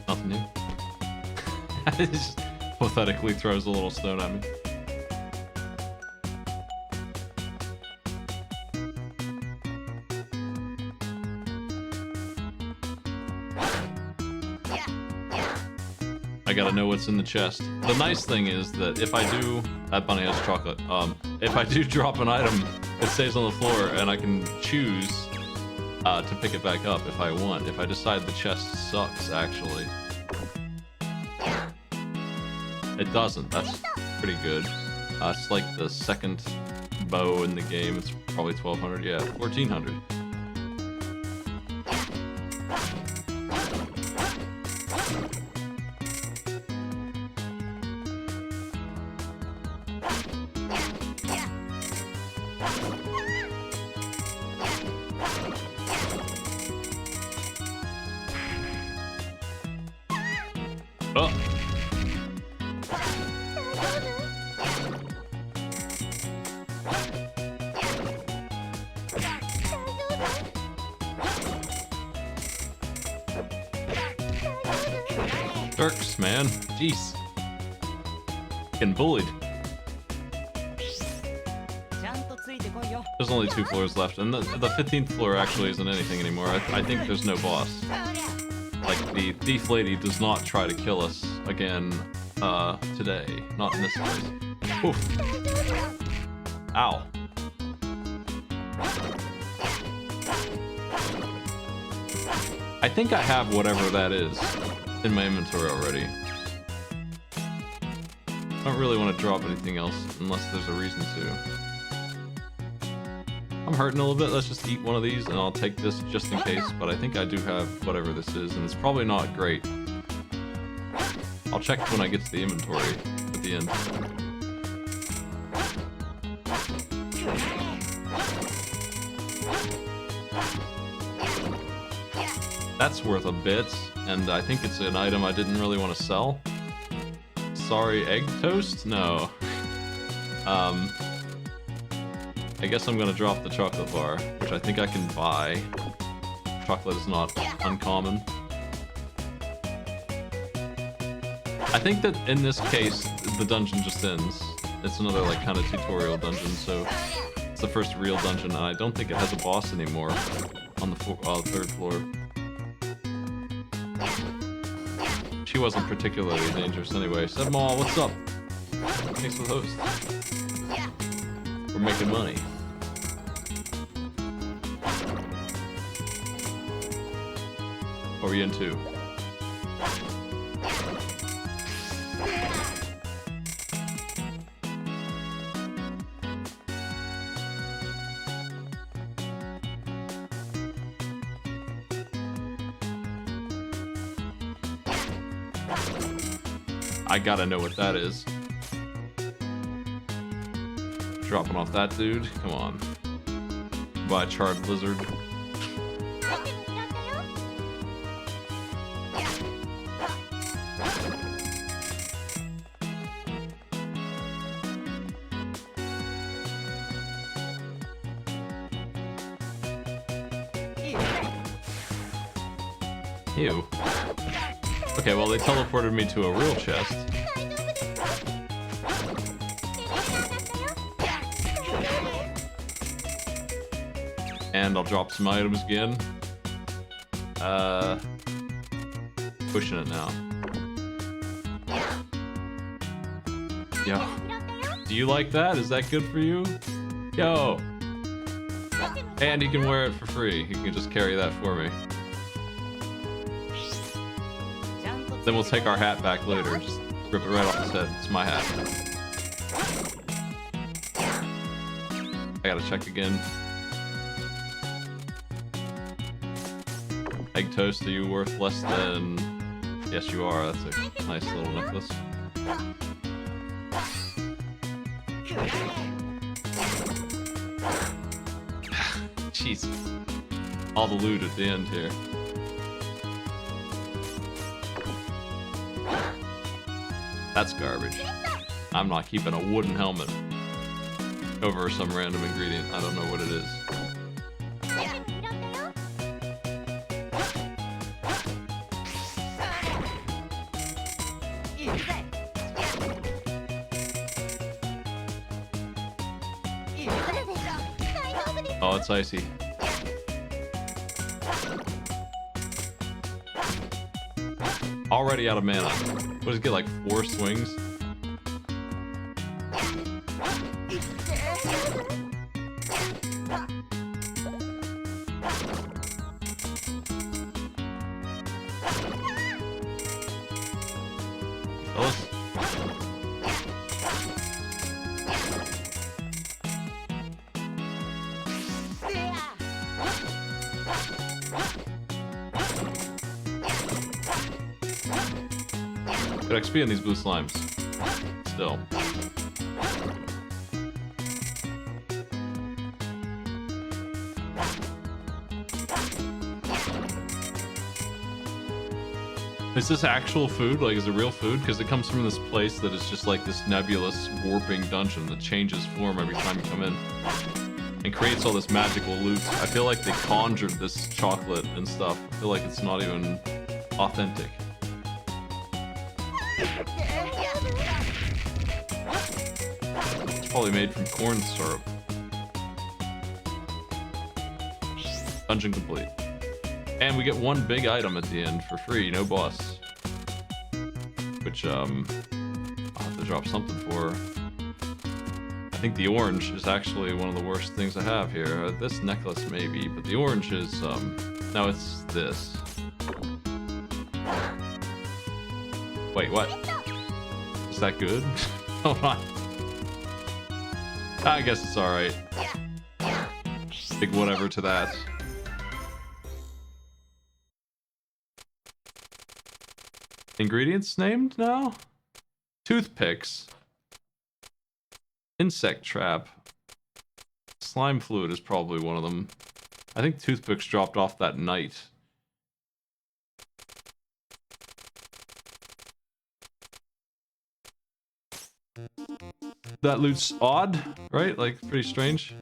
Nothing new. It just pathetically throws a little stone at me. I gotta know what's in the chest. The nice thing is that if I do... That bunny has chocolate. If I do drop an item, it stays on the floor and I can choose to pick it back up if I want. If I decide the chest sucks, actually. It doesn't. That's pretty good. It's like the second bow in the game. It's probably 1200. Yeah, 1400. Oh. Turks, man. Jeez. Getting bullied. There's only 2 floors left, and the 15th floor actually isn't anything anymore. I think there's no boss. Like, the thief lady does not try to kill us again today. Not in this place. Oof. Ow. I think I have whatever that is in my inventory already. I don't really want to drop anything else unless there's a reason to. I'm hurting a little bit. Let's just eat one of these and I'll take this just in case, but I think I do have whatever this is, and it's probably not great. I'll check when I get to the inventory at the end. That's worth a bit, and I think it's an item I didn't really want to sell. Sorry, egg toast? No. I guess I'm gonna drop the chocolate bar, which I think I can buy. Chocolate is not uncommon. I think that in this case, the dungeon just ends. It's another like kind of tutorial dungeon, so it's the first real dungeon, and I don't think it has a boss anymore on the 3rd floor. She wasn't particularly dangerous anyway. Sebmall, what's up? Thanks for the host. We're making money. Or are we in 2? I gotta know what that is. Dropping off that dude. Come on. By a charred lizard. Ew. Okay, well they teleported me to a real chest. And I'll drop some items again. Pushing it now. Yo. Do you like that? Is that good for you? Yo. And you can wear it for free. You can just carry that for me. Then we'll take our hat back later. Just rip it right off his head. It's my hat. I gotta check again. Egg toast, are you worth less than... Yes, you are. That's a nice little necklace. Jeez. All the loot at the end here. That's garbage. I'm not keeping a wooden helmet over some random ingredient. I don't know what it is. Oh, it's icy. Already out of mana. What does it get, like 4 swings? Fellas? Good XP on these blue slimes. Still. Is this actual food? Like, is it real food? Because it comes from this place that is just like this nebulous warping dungeon that changes form every time you come in. And creates all this magical loot. I feel like they conjured this chocolate and stuff. I feel like it's not even authentic. It's probably made from corn syrup. Dungeon complete. And we get one big item at the end for free, no boss. Which, I'll have to drop something for. I think the orange is actually one of the worst things I have here. This necklace maybe, but the orange is, no, it's this. Wait, what? Is that good? Hold on. I guess it's alright. Big whatever to that. Ingredients named now? Toothpicks. Insect trap. Slime fluid is probably one of them. I think toothpicks dropped off that night. That loot's odd, right? Like, pretty strange.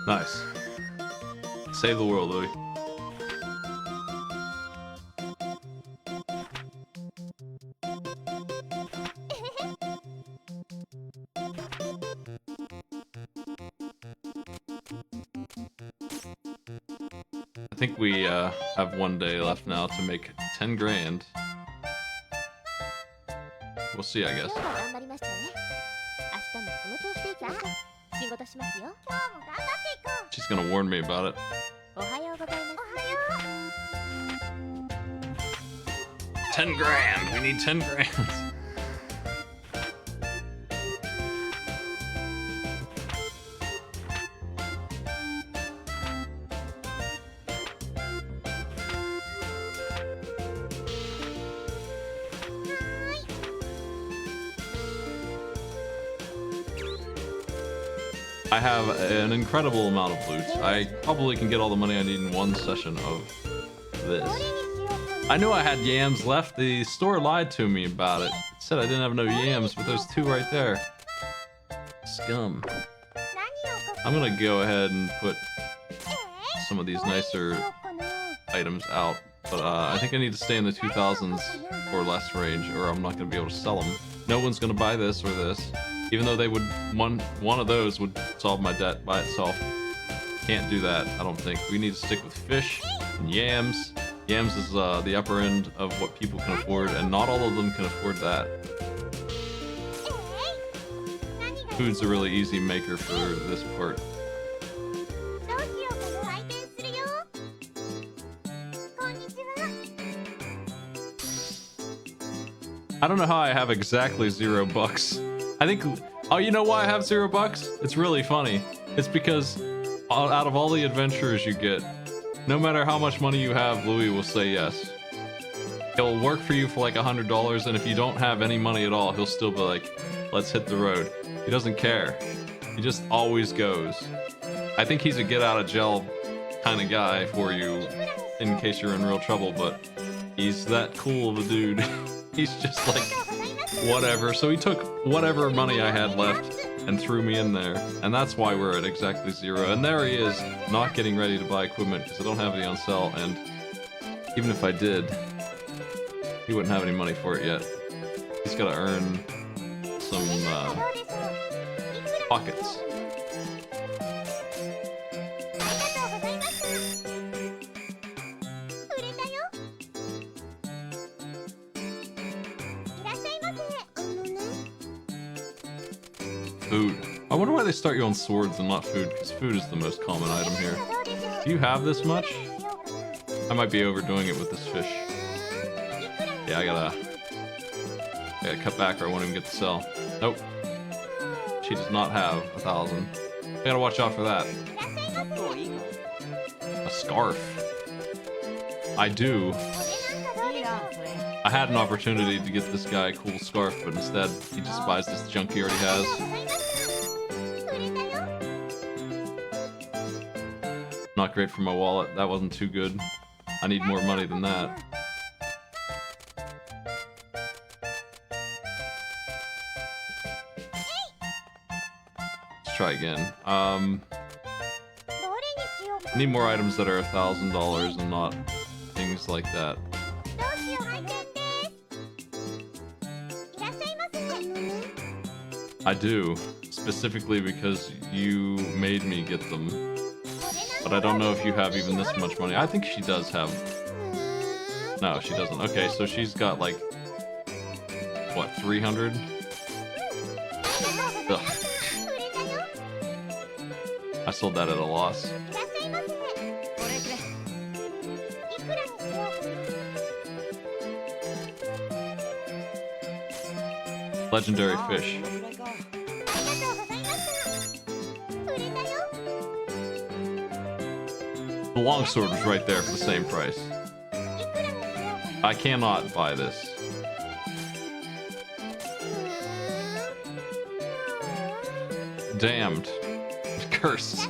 Nice. Save the world, Louis. I think we have one day left now to make 10 grand. We'll see, I guess. She's gonna warn me about it. 10 grand! We need 10 grand! I have an incredible amount of loot. I probably can get all the money I need in one session of this. I knew I had yams left. The store lied to me about it. It said I didn't have no yams, but there's 2 right there. Scum. I'm gonna go ahead and put some of these nicer items out, but I think I need to stay in the 2000s or less range, or I'm not gonna be able to sell them. No one's gonna buy this or this. Even though they would, one of those would solve my debt by itself. Can't do that, I don't think. We need to stick with fish and yams. Yams is the upper end of what people can afford, and not all of them can afford that. Food's a really easy maker for this part. I don't know how I have exactly $0. I think, oh, you know why I have $0? It's really funny. It's because out of all the adventurers you get, no matter how much money you have, Louis will say yes. He'll work for you for like $100, and if you don't have any money at all, he'll still be like, let's hit the road. He doesn't care. He just always goes. I think he's a get out of jail kind of guy for you in case you're in real trouble, but he's that cool of a dude. He's just like, whatever. So he took whatever money I had left and threw me in there, and that's why we're at exactly 0. And there he is, not getting ready to buy equipment because I don't have any on sale, and even if I did, he wouldn't have any money for it yet. He's got to earn some pockets. Food. I wonder why they start you on swords and not food, because food is the most common item here. Do you have this much? I might be overdoing it with this fish. Yeah, I gotta cut back or I won't even get to sell. Nope. She does not have 1,000. I gotta watch out for that. A scarf. I do. I had an opportunity to get this guy a cool scarf, but instead he just buys this junk he already has. Not great for my wallet. That wasn't too good. I need more money than that. Let's try again. I need more items that are $1,000 and not things like that. I do, specifically because you made me get them. But I don't know if you have even this much money. I think she does have... No, she doesn't. Okay, so she's got like... What, 300? Ugh. I sold that at a loss. Legendary fish. The longsword was right there for the same price. I cannot buy this. Damned. Cursed.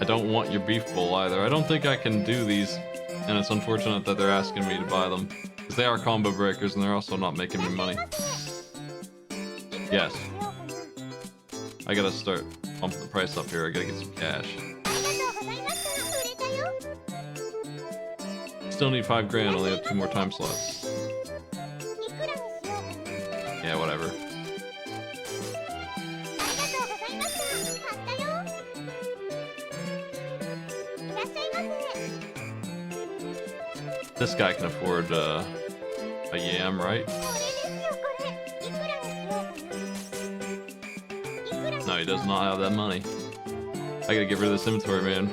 I don't want your beef bowl either. I don't think I can do these, and it's unfortunate that they're asking me to buy them. Because they are combo breakers, and they're also not making me money. Yes. I gotta start bumping the price up here. I gotta get some cash. Still need 5 grand. Only have 2 more time slots. Yeah, whatever. This guy can afford a yam, right? No, he does not have that money. I gotta get rid of this inventory, man.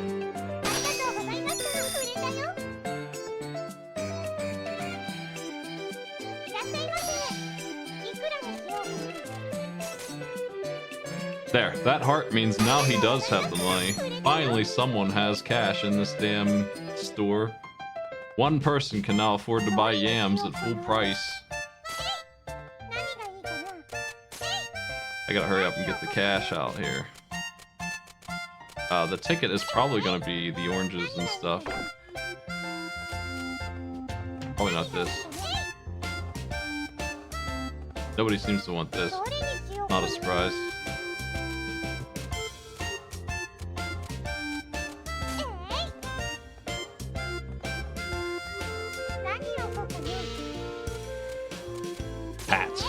There, that heart means now he does have the money. Finally, someone has cash in this damn store. One person can now afford to buy yams at full price. I gotta hurry up and get the cash out here. The ticket is probably gonna be the oranges and stuff. Probably not this. Nobody seems to want this. Not a surprise. Hats.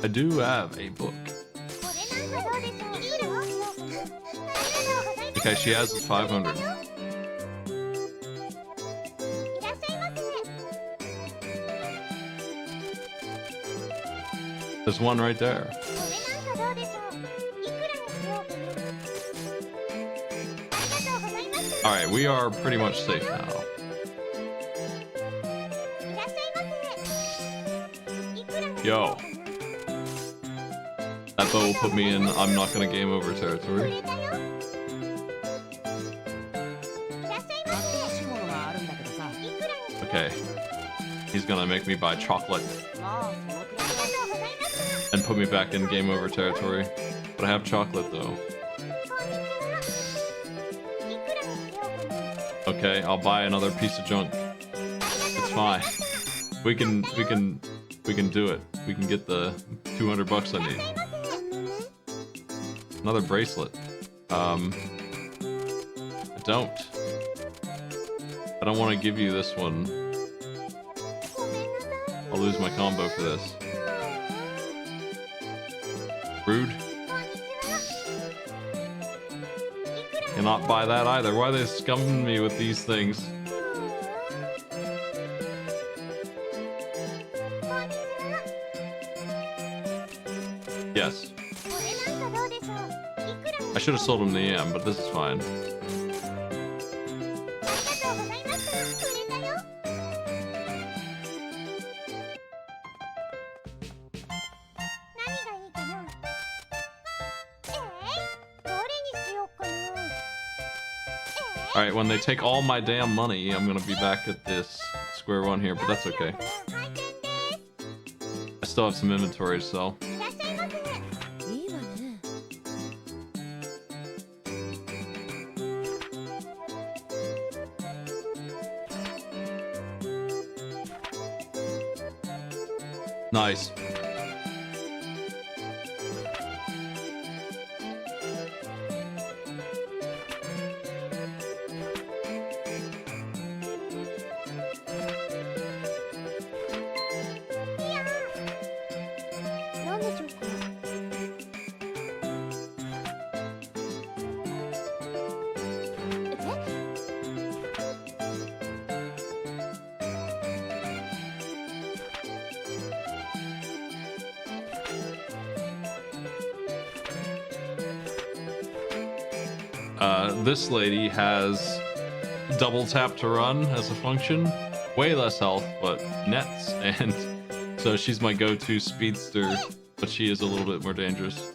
I do have a book. Okay, she has 500. There's one right there. Alright, we are pretty much safe now. Yo. That bow will put me in I'm not gonna game over territory. Okay. He's gonna make me buy chocolate. And put me back in game over territory. But I have chocolate though. Okay, I'll buy another piece of junk. It's fine. We can do it. We can get the 200 bucks I need. Another bracelet. I don't want to give you this one. I'll lose my combo for this. Rude. Cannot buy that either. Why are they scumming me with these things? Yes. I should have sold him the yam, but this is fine. Alright, when they take all my damn money, I'm gonna be back at this square one here, but that's okay. I still have some inventory to sell. Nice. This lady has double tap to run as a function. Way less health, but nets, and so she's my go-to speedster, but she is a little bit more dangerous.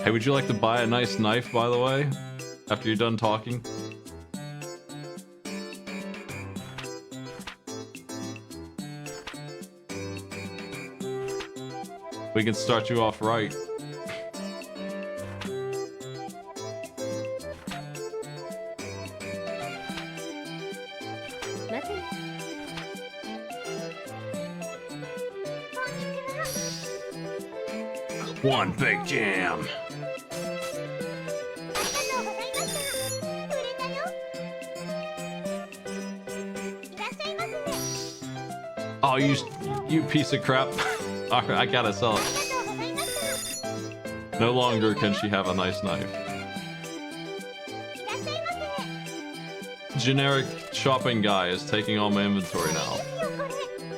Hey, would you like to buy a nice knife, by the way? After you're done talking? We can start you off right. One big jam. Oh, you piece of crap. Alright, I gotta sell it. No longer can she have a nice knife. Generic shopping guy is taking all my inventory now.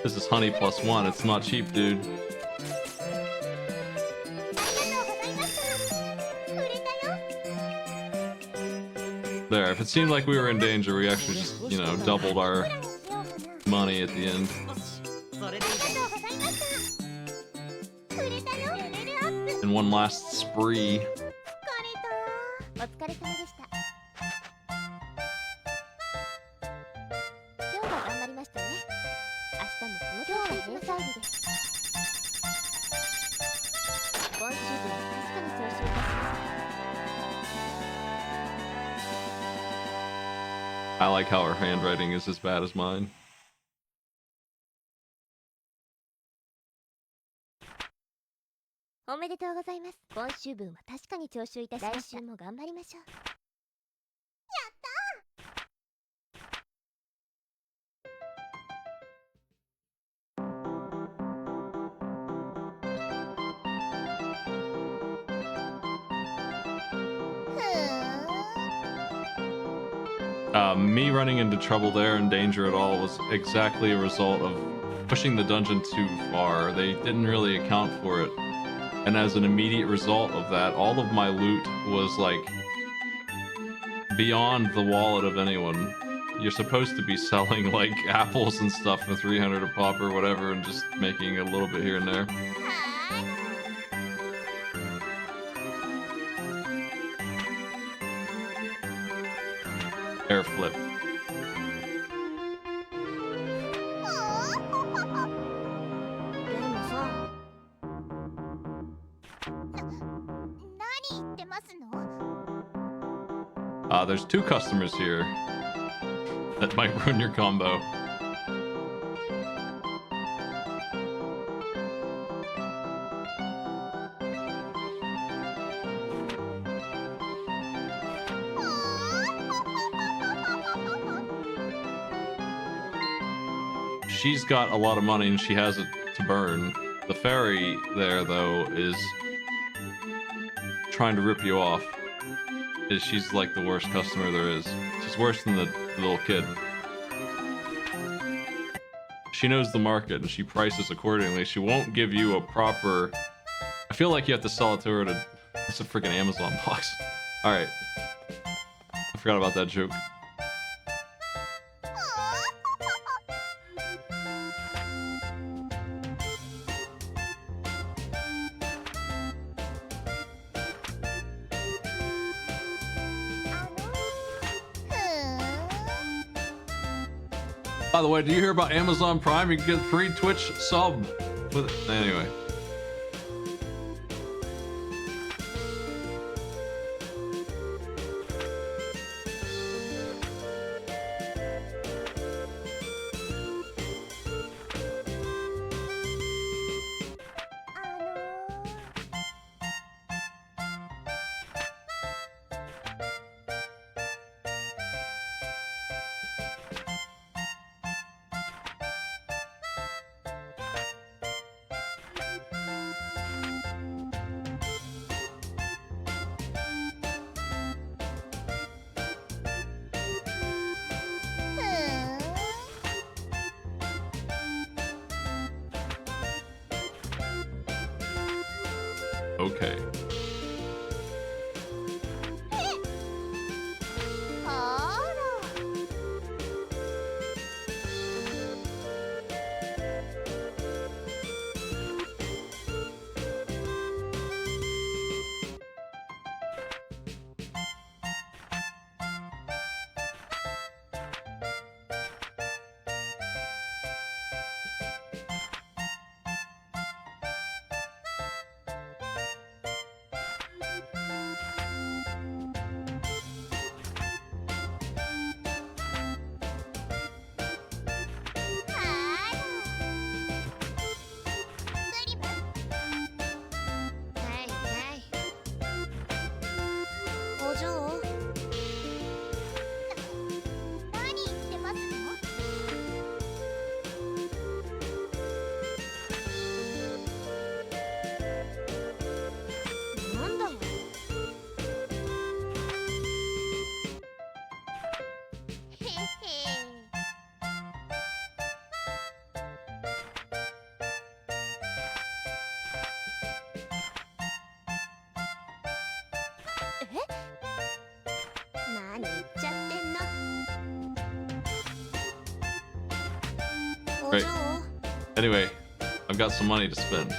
This is honey +1. It's not cheap, dude. There, if it seemed like we were in danger, we actually just, you know, doubled our money at the end. And one last spree. I like how her handwriting is as bad as mine. Me running into trouble there and danger at all was exactly a result of pushing the dungeon too far. They didn't really account for it. And as an immediate result of that, all of my loot was like beyond the wallet of anyone. You're supposed to be selling like apples and stuff for 300 a pop or whatever and just making a little bit here and there. Air flip. There's two customers here that might ruin your combo. She's got a lot of money and she has it to burn. The fairy there, though, is trying to rip you off. She's like the worst customer there is. She's worse than the little kid. She knows the market and she prices accordingly. She won't give you a proper... I feel like you have to sell it to her to... It's a freaking Amazon box. Alright. I forgot about that joke. By the way, do you hear about Amazon Prime? You can get a free Twitch sub with it. Anyway. Okay. Great. Anyway, I've got some money to spend.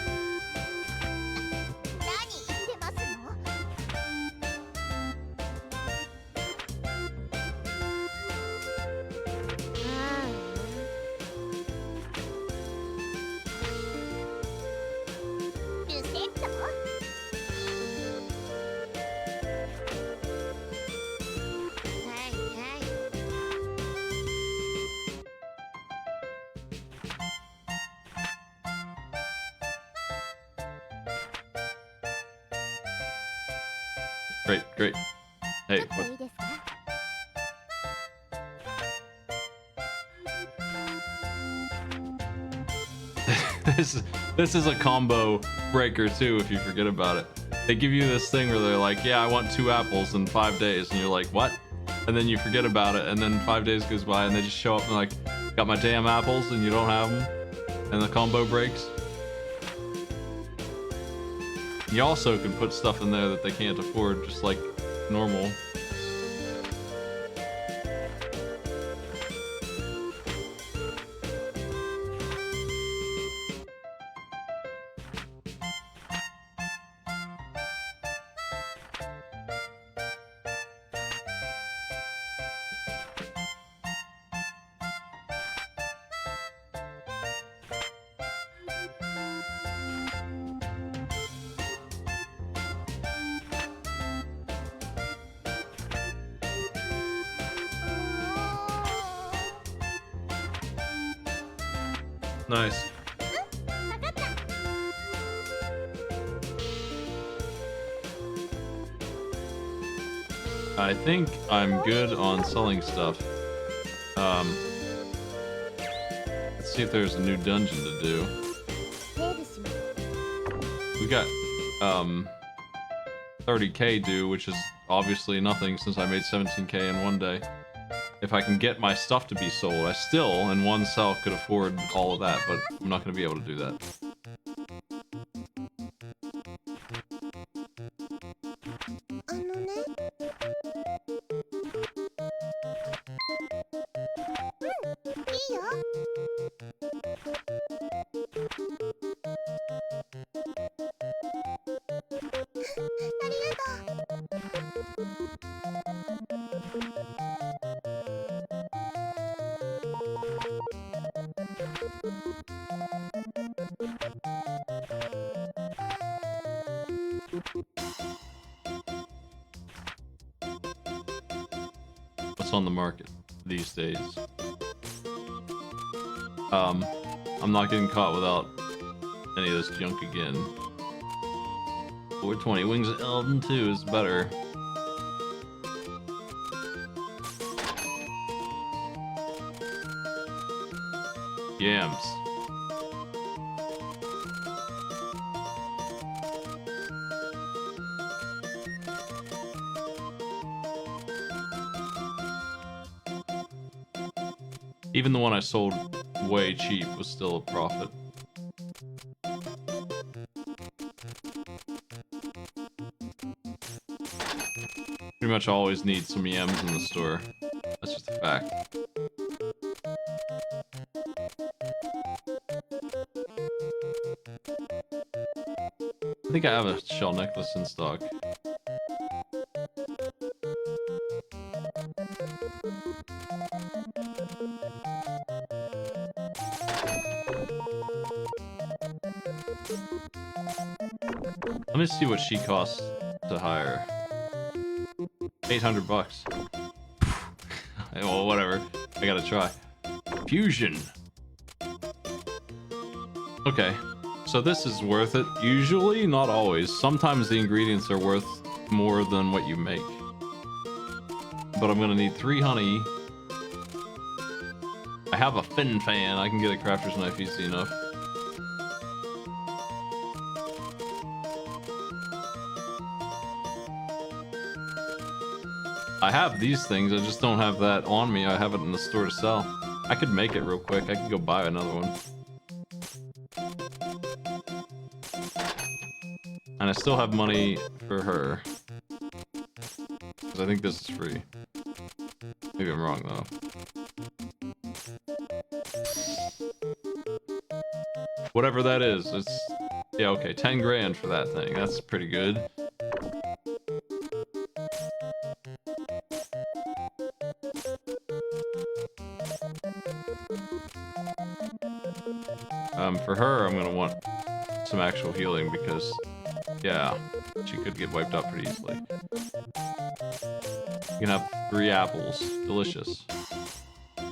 Great, great. Hey, what? This is a combo breaker too if you forget about it. They give you this thing where they're like, yeah, I want 2 apples in 5 days, and you're like, what? And then you forget about it, and then 5 days goes by, and they just show up and like, got my damn apples, and you don't have them, and the combo breaks. You also can put stuff in there that they can't afford, just like normal. Nice. I think I'm good on selling stuff. Let's see if there's a new dungeon to do. We got 30k due, which is obviously nothing since I made 17k in one day. If I can get my stuff to be sold, I still, in one sell, could afford all of that, but I'm not going to be able to do that. What's on the market these days? I'm not getting caught without any of this junk again. 420 Wings of Elden 2 is better. Yams. Even the one I sold way cheap was still a profit. Pretty much always need some yams in the store. That's just a fact. I think I have a shell necklace in stock. Let me see what she costs to hire. 800 bucks. Well, whatever. I gotta try. Fusion. Okay. So this is worth it. Usually, not always. Sometimes the ingredients are worth more than what you make. But I'm gonna need 3 honey. I have a fin fan. I can get a crafter's knife easy enough. I have these things, I just don't have that on me. I have it in the store to sell. I could make it real quick. I could go buy another one. And I still have money for her. Because I think this is free. Maybe I'm wrong, though. Whatever that is. It's yeah, okay, 10 grand for that thing. That's pretty good. For her, I'm gonna want some actual healing because, yeah, she could get wiped out pretty easily. You can have 3 apples. Delicious.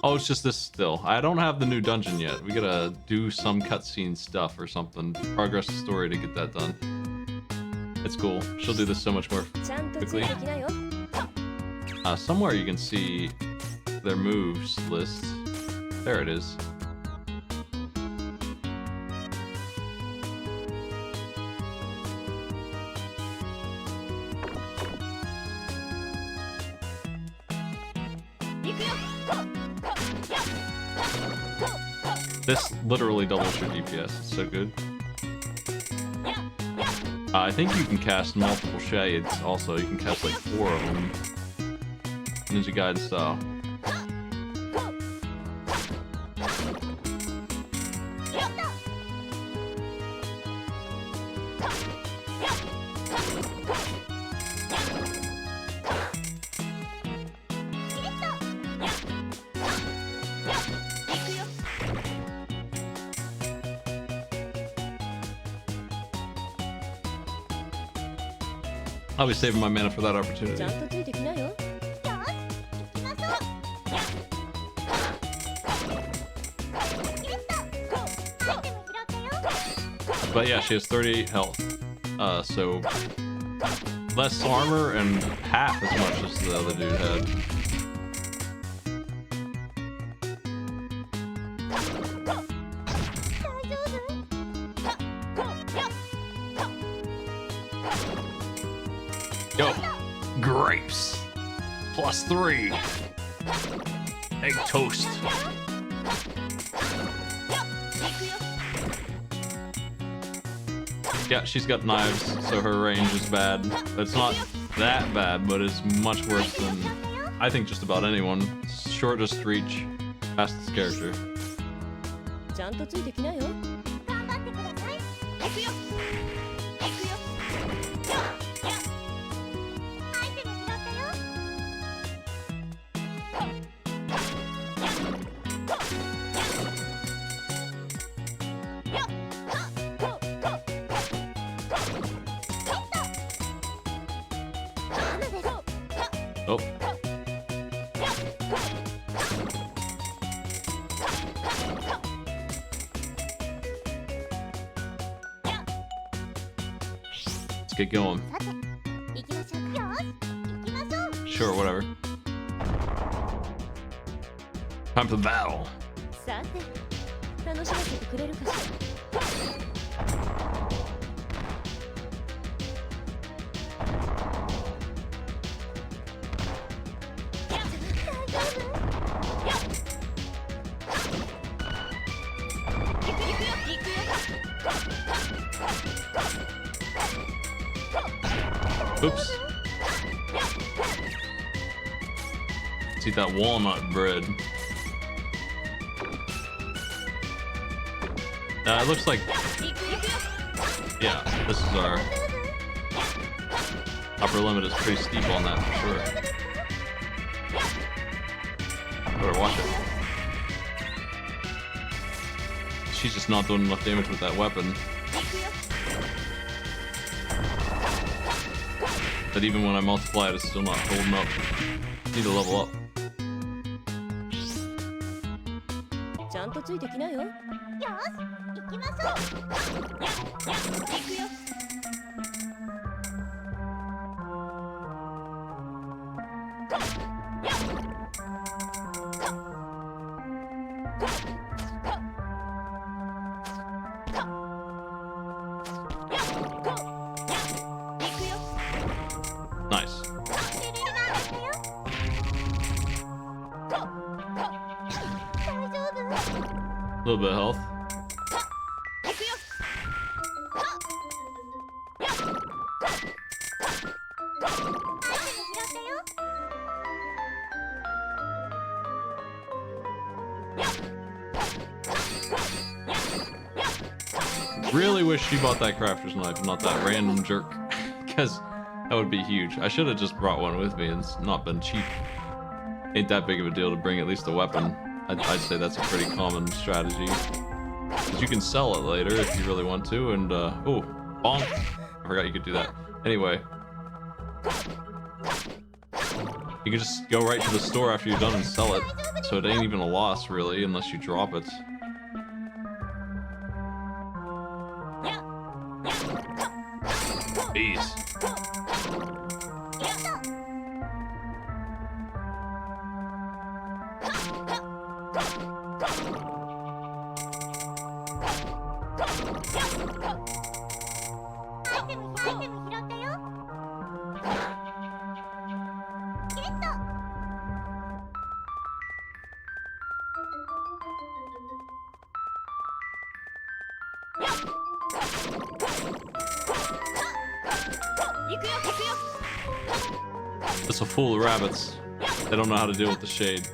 Oh, it's just this still. I don't have the new dungeon yet. We gotta do some cutscene stuff or something. Progress the story to get that done. It's cool. She'll do this so much more quickly. Somewhere you can see their moves list. There it is. This literally doubles your DPS. It's so good. I think you can cast multiple shades also. You can cast like 4 of them. Ninja Gaiden style. I'll be saving my mana for that opportunity. But yeah, she has 38 health. So less armor and half as much as the other dude had. Yo, grapes. +3. Egg toast. Yeah, she's got knives, so her range is bad. It's not that bad, but it's much worse than, I think, just about anyone. Shortest reach, fastest character. Oh. Let's get going. Sure, whatever. Time for the battle. Oops. Let's eat that walnut bread. It looks like... Yeah, this is our... upper limit is pretty steep on that for sure. Better watch it. She's just not doing enough damage with that weapon. That even when I multiply it, it's still not holding up. Need to level up. Nice. A little bit of health. Really wish she bought that crafter's knife and not that random jerk, because that would be huge. I should have just brought one with me and not been cheap. Ain't that big of a deal to bring at least a weapon. I'd say that's a pretty common strategy. Because you can sell it later if you really want to, and, oh, bonk. I forgot you could do that. Anyway. You can just go right to the store after you're done and sell it. So it ain't even a loss, really, unless you drop it. Jeez. It's a fool of rabbits. They don't know how to deal with the shade.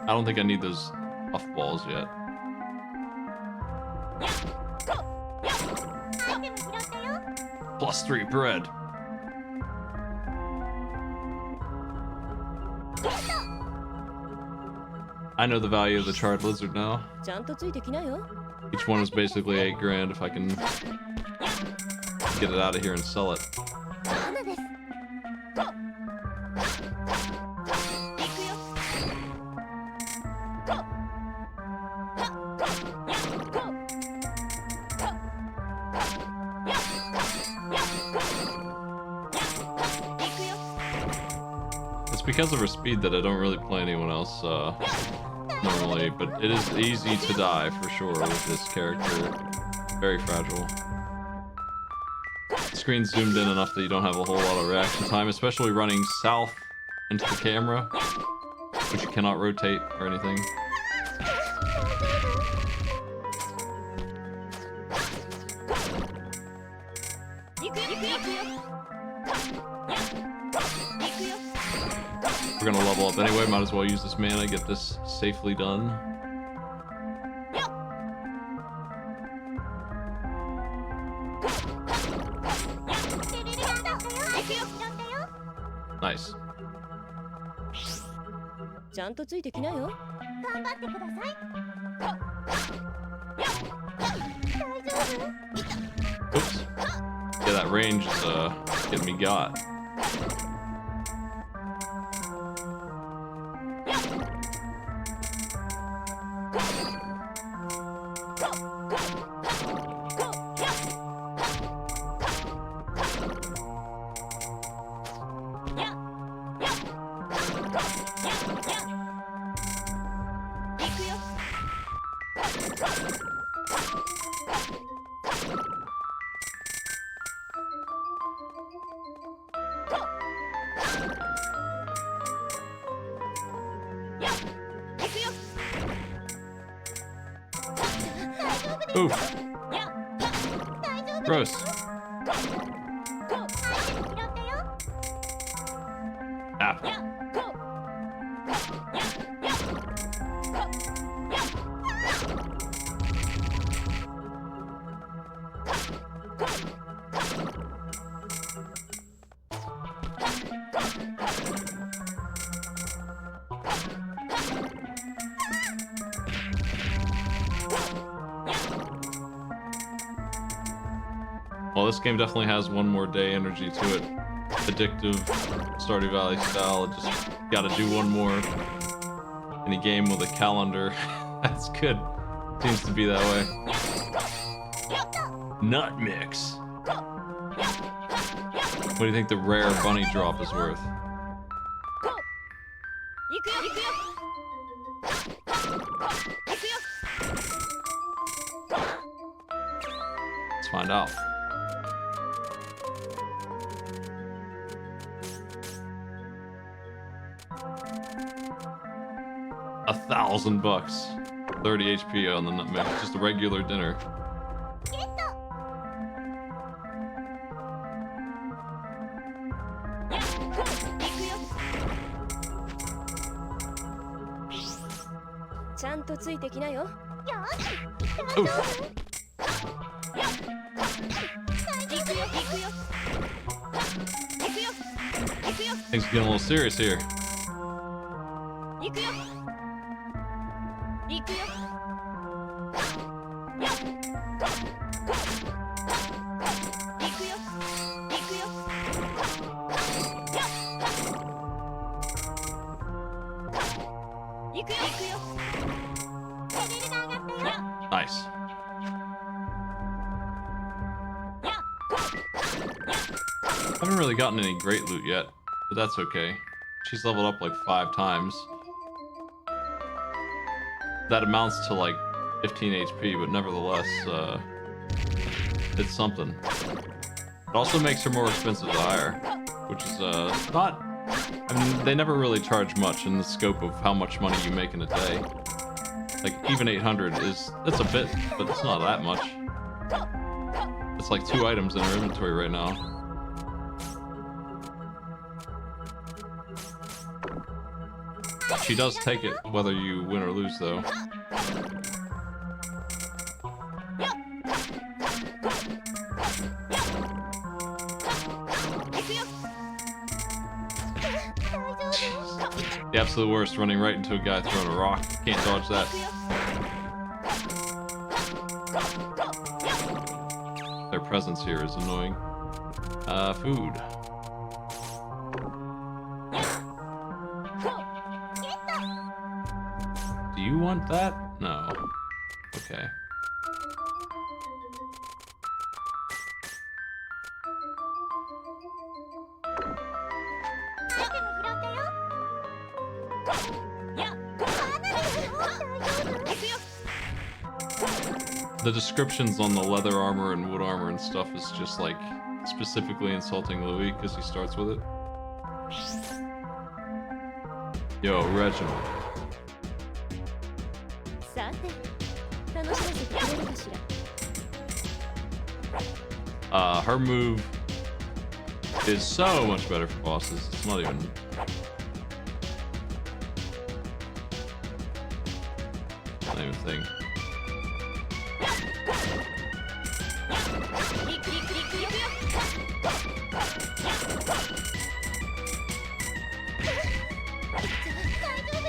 I don't think I need those puff balls yet. +3 bread. I know the value of the charred lizard now. Each one is basically 8 grand if I can get it out of here and sell it. It's because of her speed that I don't really play anyone else normally, but it is easy to die for sure with this character. Very fragile. The screen's zoomed in enough that you don't have a whole lot of reaction time, especially running south into the camera, which you cannot rotate or anything. We're gonna level up anyway, might as well use this mana, get this safely done. Nice. Oops. Yeah, that range is getting me got. Oof. Gross. Apple. Well, this game definitely has one more day energy to it. Addictive, Stardew Valley style. Just gotta do one more in a game with a calendar. That's good. Seems to be that way. Nut mix. What do you think the rare bunny drop is worth? Let's find out. $1,000. 30 HP on the nutmeg. Just a regular dinner. Oof. Things are getting a little serious here. Nice. Haven't really gotten any great loot yet, but that's okay. She's leveled up like 5 times. That amounts to like 15 HP, but nevertheless, it's something. It also makes her more expensive to hire, which is not... I mean, they never really charge much in the scope of how much money you make in a day. Like, even 800 is... It's a bit, but it's not that much. It's like 2 items in her inventory right now. She does take it whether you win or lose, though. The absolute worst, running right into a guy throwing a rock. Can't dodge that. Their presence here is annoying. Food. Do you want that? No. Okay. The descriptions on the leather armor and wood armor and stuff is just like specifically insulting Louis because he starts with it. Yo, Reginald. Her move is so much better for bosses. It's not even... Not even a thing.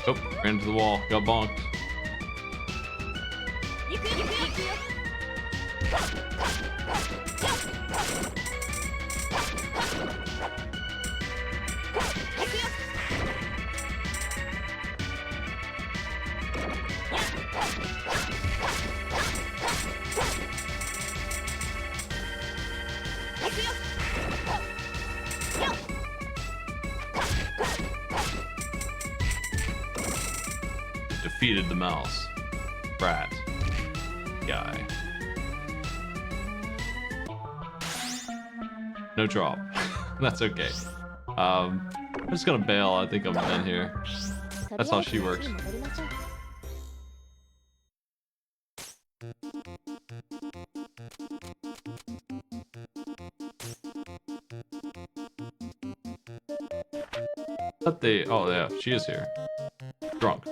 Oh, ran into the wall. Got bonked. Defeated the mouse. Rat. Guy. No drop. That's okay. I'm just gonna bail. I think I'm done here. That's how she works. But they... Oh, yeah. She is here. Drunk.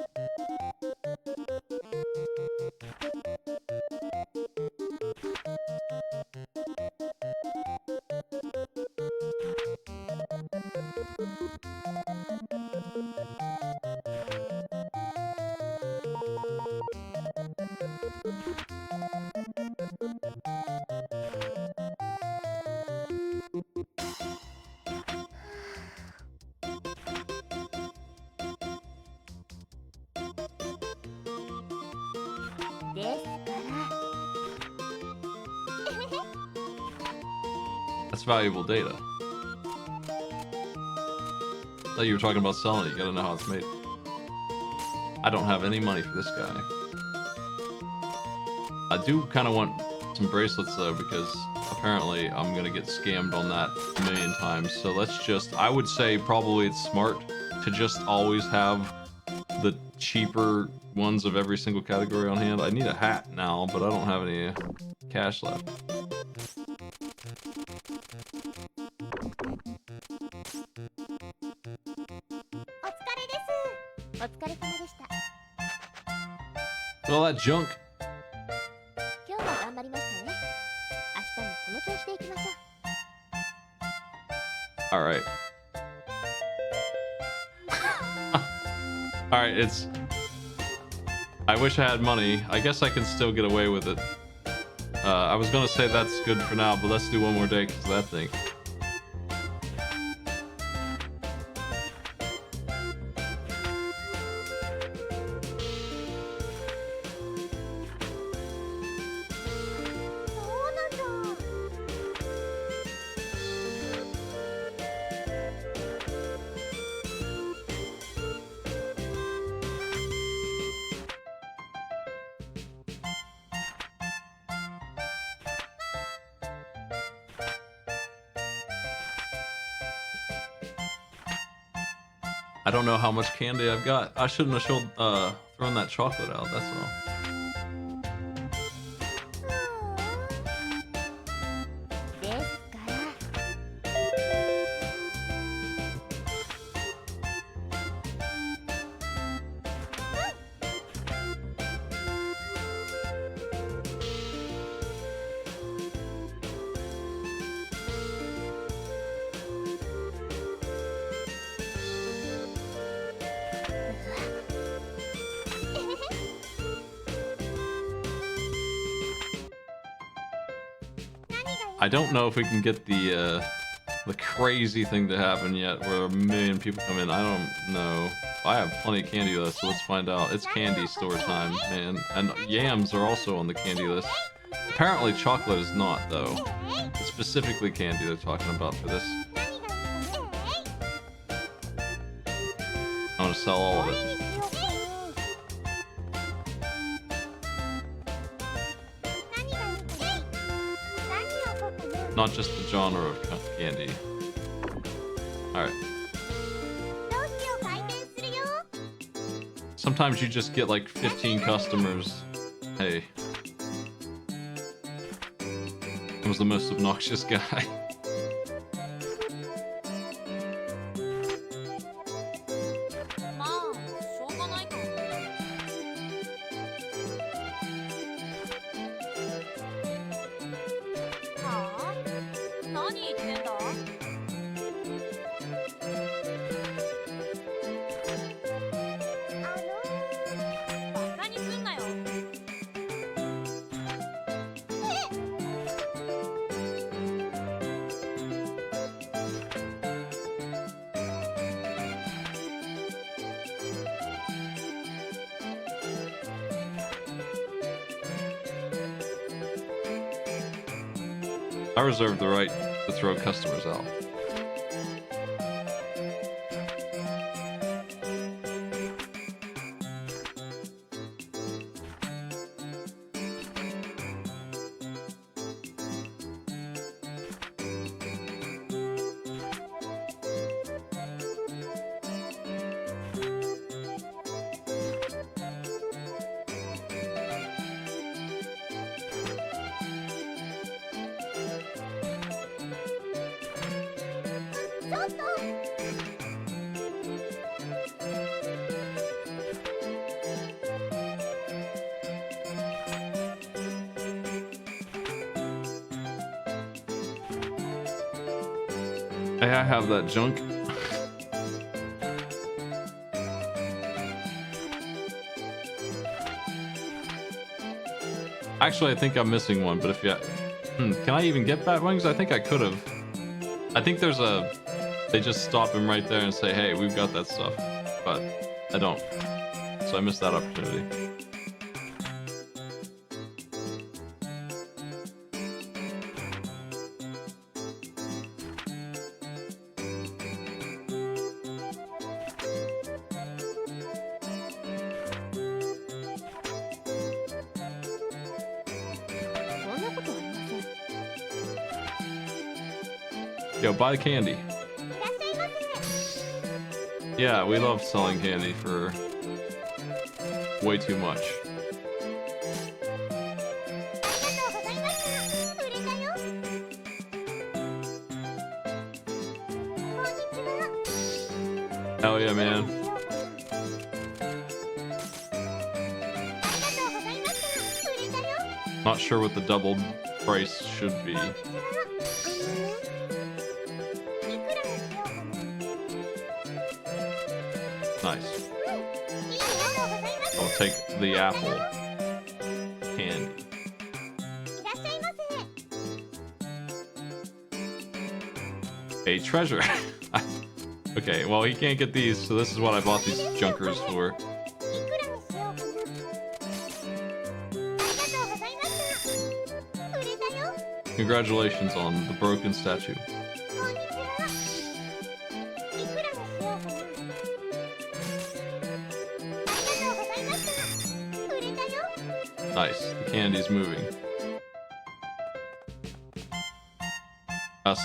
That's valuable data. I thought you were talking about selling it. You gotta know how it's made. I don't have any money for this guy. I do kind of want some bracelets though, because apparently I'm gonna get scammed on that a million times. So let's just... I would say probably it's smart to just always have the cheaper ones of every single category on hand. I need a hat now, but I don't have any cash left. Look at all that junk. まりましたね。明日もこの調子でいきましょう。 All right. All right, it's... I wish I had money. I guess I can still get away with it. I was gonna say that's good for now, but let's do one more day because of that thing. I don't know how much candy I've got. I shouldn't have thrown that chocolate out, that's all. I don't know if we can get the crazy thing to happen yet, where a million people come in. I don't know. I have plenty of candy though, so let's find out. It's candy store time, man. And yams are also on the candy list. Apparently chocolate is not, though. It's specifically candy they're talking about for this. I'm gonna sell all of it. Not just the genre of candy. Alright. Sometimes you just get like 15 customers. Hey. I was the most obnoxious guy. I reserve the right to throw customers out. Hey, I have that junk. Actually, I think I'm missing one, but if you... can I even get bat wings? I think I could have. I think there's a... They just stop him right there and say, hey, we've got that stuff. But I don't. So I missed that opportunity. Yo, buy candy. Yeah, we love selling candy for way too much. Hell yeah, man. Not sure what the doubled price should be. いくらにしようかな。 Nice. ありがとうございます。 I'll take the apple candy. いらっしゃいませ。 A treasure. Okay, well he can't get these, so this is what I bought these junkers for. いくらにしようかな。ありがとうございました。売れたよ。 Congratulations on the broken statue. こんにちは。いくらにしようかな。ありがとうございました。売れたよ。 Nice. The candy's moving.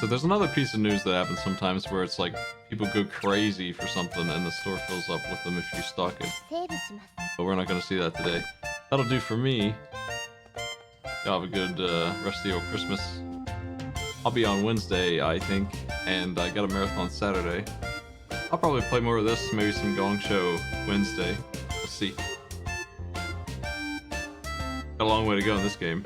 So there's another piece of news that happens sometimes where it's like people go crazy for something and the store fills up with them if you stock it. セーブします。 But we're not going to see that today. That'll do for me. Y'all have a good rest of your Christmas. I'll be on Wednesday, I think, and I got a marathon Saturday. I'll probably play more of this, maybe some Gong Show Wednesday. We'll see. Got a long way to go in this game.